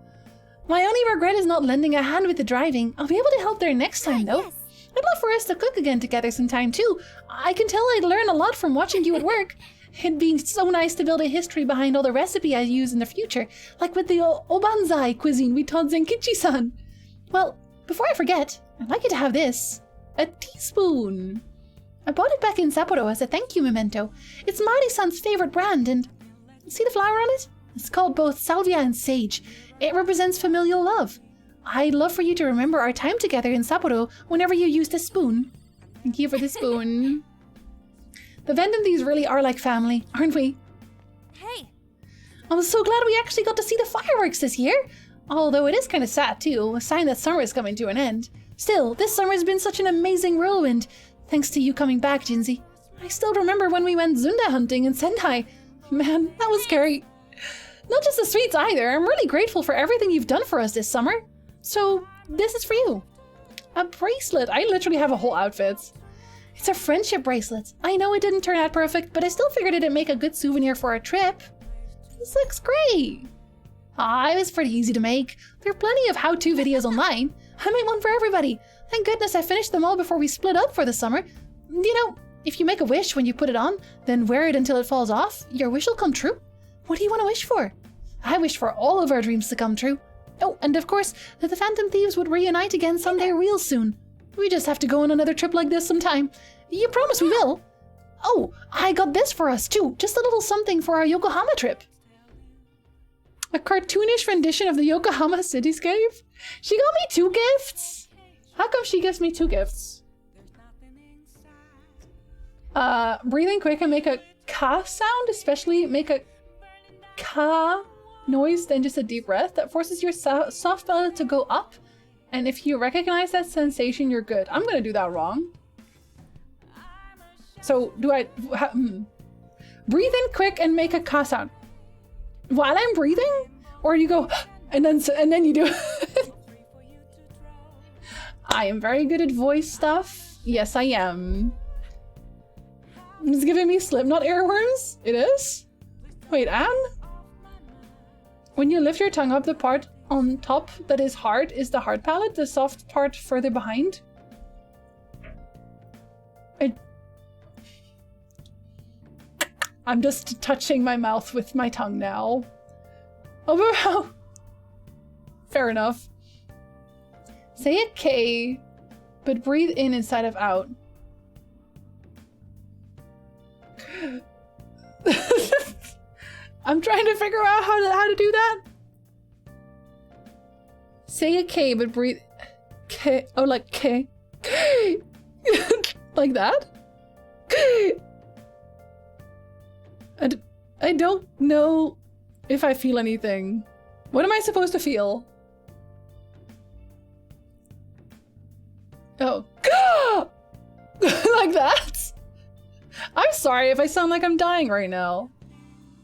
My only regret is not lending a hand with the driving. I'll be able to help there next time, though. Yes. I'd love for us to cook again together sometime, too. I can tell I'd learn a lot from watching you at work. It'd be so nice to build a history behind all the recipe I use in the future, like with the Obanzai cuisine we taught Zenkichi-san. Well, before I forget, I'd like you to have this. A teaspoon. I bought it back in Sapporo as a thank you memento. It's Mari-san's favorite brand, and see the flower on it? It's called both salvia and sage. It represents familial love. I'd love for you to remember our time together in Sapporo whenever you use this spoon. Thank you for the spoon. The Vendom Thieves really are like family, aren't we? Hey! I'm so glad we actually got to see the fireworks this year. Although it is kind of sad too, a sign that summer is coming to an end. Still, this summer has been such an amazing whirlwind. Thanks to you coming back, Jinsey. I still remember when we went Zunda hunting in Sendai. Man, that was scary. Not just the sweets either. I'm really grateful for everything you've done for us this summer. So, this is for you. A bracelet. I literally have a whole outfit. It's a friendship bracelet. I know it didn't turn out perfect, but I still figured it'd make a good souvenir for our trip. This looks great. Ah, it was pretty easy to make. There are plenty of how-to videos online. I made one for everybody. Thank goodness I finished them all before we split up for the summer. You know, if you make a wish when you put it on, then wear it until it falls off, your wish will come true. What do you want to wish for? I wish for all of our dreams to come true. Oh, and of course, that the Phantom Thieves would reunite again someday real soon. We just have to go on another trip like this sometime. You promise we will? Oh, I got this for us too. Just a little something for our Yokohama trip. A cartoonish rendition of the Yokohama cityscape? She got me 2 gifts? How come she gives me 2 gifts? Breathing quick and make a ka sound, especially make a ka noise, then just a deep breath. That forces your soft palate to go up. And if you recognize that sensation, you're good. I'm gonna do that wrong. So, do I... Breathe in quick and make a ka sound. While I'm breathing? Or you go... And then you do it. I am very good at voice stuff. Yes, I am. It's giving me Slipknot earworms? It is? Wait, Anne? When you lift your tongue up, the part on top that is hard is the hard palate, the soft part further behind. I'm just touching my mouth with my tongue now. Oh, fair enough. Say a K, but breathe in instead of out. I'm trying to figure out how to do that. Say a K, but breathe. K. Oh, like K. K. Like that? I don't know if I feel anything. What am I supposed to feel? Oh. Like that? I'm sorry if I sound like I'm dying right now.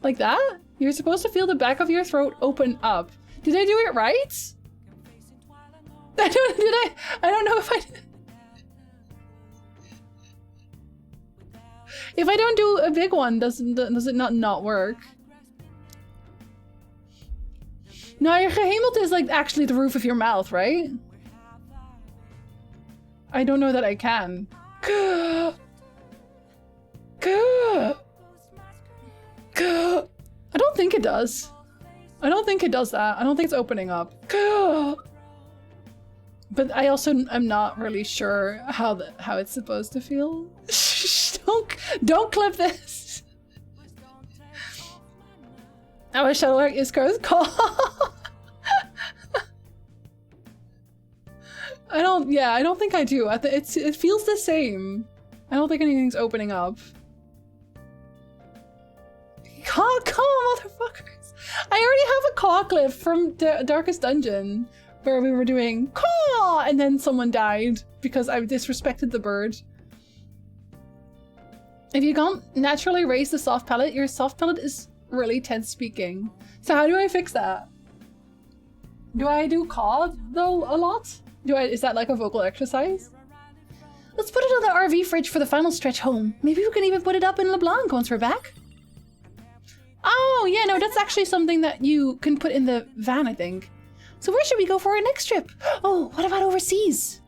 Like that? You're supposed to feel the back of your throat open up. Did I do it right? I don't know if I did. If I don't do a big one, does it not work? No, your gehemelte is like actually the roof of your mouth, right? I don't know that I can. I don't think it does. I don't think it does that. I don't think it's opening up. But I also am not really sure how it's supposed to feel. Don't clip this. I wish I like Iskar's call. I don't think I do. It feels the same. I don't think anything's opening up. Come on, motherfuckers! I already have a caw clip from Darkest Dungeon where we were doing caw and then someone died because I disrespected the bird. If you can't naturally raise the soft palate, your soft palate is really tense speaking. So how do I fix that? Do I do caw though a lot? Is that like a vocal exercise? Let's put it on the RV fridge for the final stretch home. Maybe we can even put it up in LeBlanc once we're back. Oh, yeah, no, that's actually something that you can put in the van, I think. So where should we go for our next trip? Oh, what about overseas?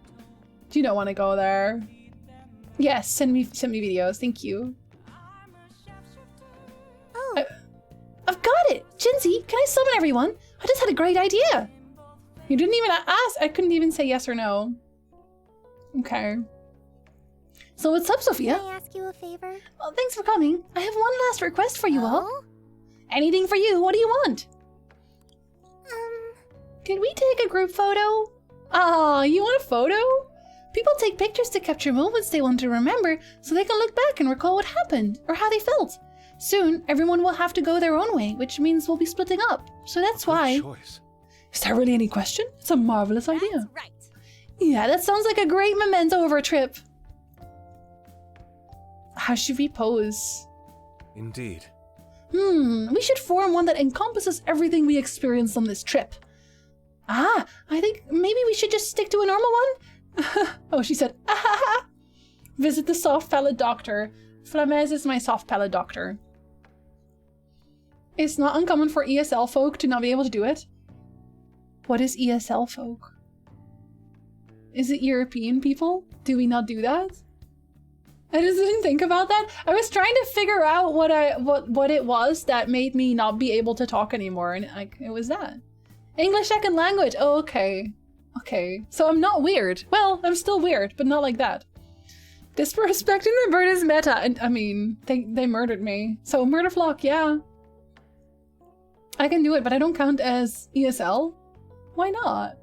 Do you not want to go there? Yes, send me videos, thank you. Oh, I've got it! Jinsey, can I summon everyone? I just had a great idea! You didn't even ask. I couldn't even say yes or no. Okay. So what's up, Sophia? can I ask you a favor? Oh, thanks for coming. I have one last request for you all. Oh? Anything for you. What do you want? Could we take a group photo? Ah, you want a photo? People take pictures to capture moments they want to remember so they can look back and recall what happened or how they felt. Soon, everyone will have to go their own way, which means we'll be splitting up. So that's why... Good choice. Is there really any question? It's a marvelous idea. That's right. Yeah, that sounds like a great memento of our trip. How should we pose? Indeed. We should form one that encompasses everything we experienced on this trip. I think maybe we should just stick to a normal one. Oh, she said, ah, visit the soft palate doctor. Flamez is my soft palate doctor. It's not uncommon for ESL folk to not be able to do it. What is ESL folk? Is it European people? Do we not do that? I just didn't think about that. I was trying to figure out what it was that made me not be able to talk anymore, and like it was that. English second language. Oh, okay. Okay. So I'm not weird. Well, I'm still weird, but not like that. Disrespecting the bird is meta. And I mean, they murdered me. So murder flock, yeah. I can do it, but I don't count as ESL. Why not?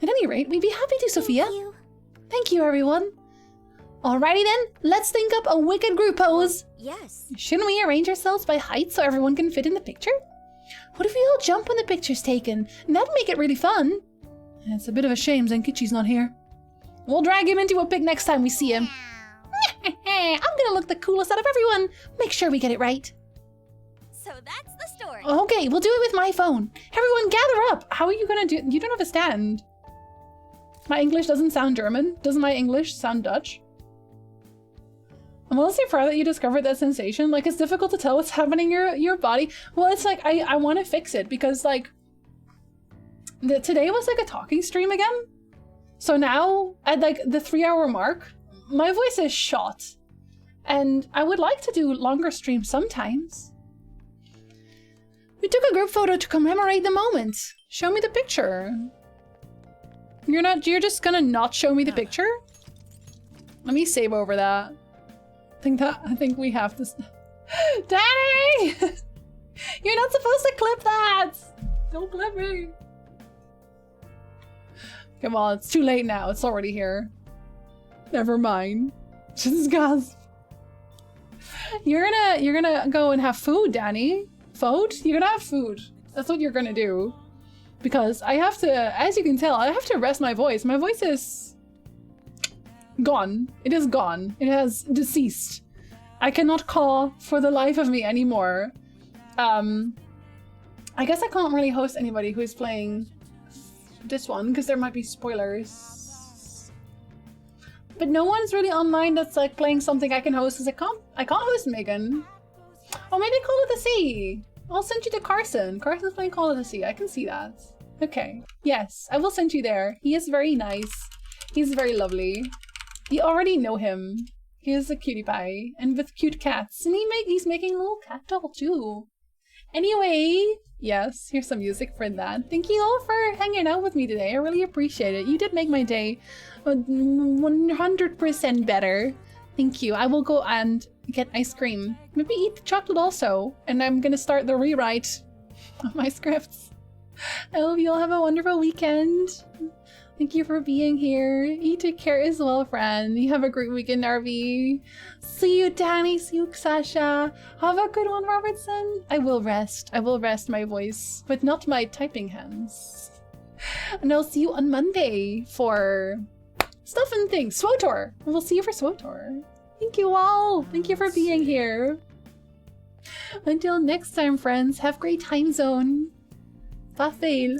At any rate, we'd be happy to, Sophia. Thank you. Thank you, everyone. Alrighty then, let's think up a wicked group pose. Yes. Shouldn't we arrange ourselves by height so everyone can fit in the picture? What if we all jump when the picture's taken? That'd make it really fun. It's a bit of a shame Zenkichi's not here. We'll drag him into a pic next time we see him. I'm gonna look the coolest out of everyone. Make sure we get it right. So that's the story. Okay, we'll do it with my phone. Everyone gather up. How are you gonna do? You don't have a stand. My English doesn't sound German. Doesn't my English sound Dutch? I'm honestly proud that you discovered that sensation. Like, it's difficult to tell what's happening in your body. Well, it's like, I want to fix it because, like, today was like a talking stream again. So now, at like the 3-hour mark, my voice is shot. And I would like to do longer streams sometimes. We took a group photo to commemorate the moment. Show me the picture. You're just gonna not show me the picture? Let me save over that. I think we have to. Danny! You're not supposed to clip that! Don't clip me. Come on, it's too late now. It's already here. Never mind. Just gasp. You're gonna go and have food, Danny. Food? You're gonna have food. That's what you're gonna do. Because I have to, as you can tell, I have to rest my voice. My voice is gone. It is gone. It has deceased. I cannot call for the life of me anymore. I guess I can't really host anybody who is playing this one because there might be spoilers. But no one's really online that's like playing something I can host because I can't host Megan. Oh, maybe Call of the Sea. I'll send you to Carson. Carson's playing Call of the Sea. I can see that. Okay. Yes, I will send you there. He is very nice. He's very lovely. You already know him. He is a cutie pie and with cute cats. And he's making a little cat doll too. Anyway, yes, here's some music for that. Thank you all for hanging out with me today. I really appreciate it. You did make my day 100% better. Thank you. I will go and get ice cream. Maybe eat the chocolate also. And I'm gonna start the rewrite of my scripts. I hope you all have a wonderful weekend. Thank you for being here. You take care as well, friend. You have a great weekend, RV. See you, Danny. See you, Sasha. Have a good one, Robertson. I will rest. I will rest my voice, but not my typing hands. And I'll see you on Monday for stuff and things. SWOTOR. We'll see you for SWOTOR. Thank you all. Thank you for being here. Until next time, friends. Have a great time zone. Pas fail.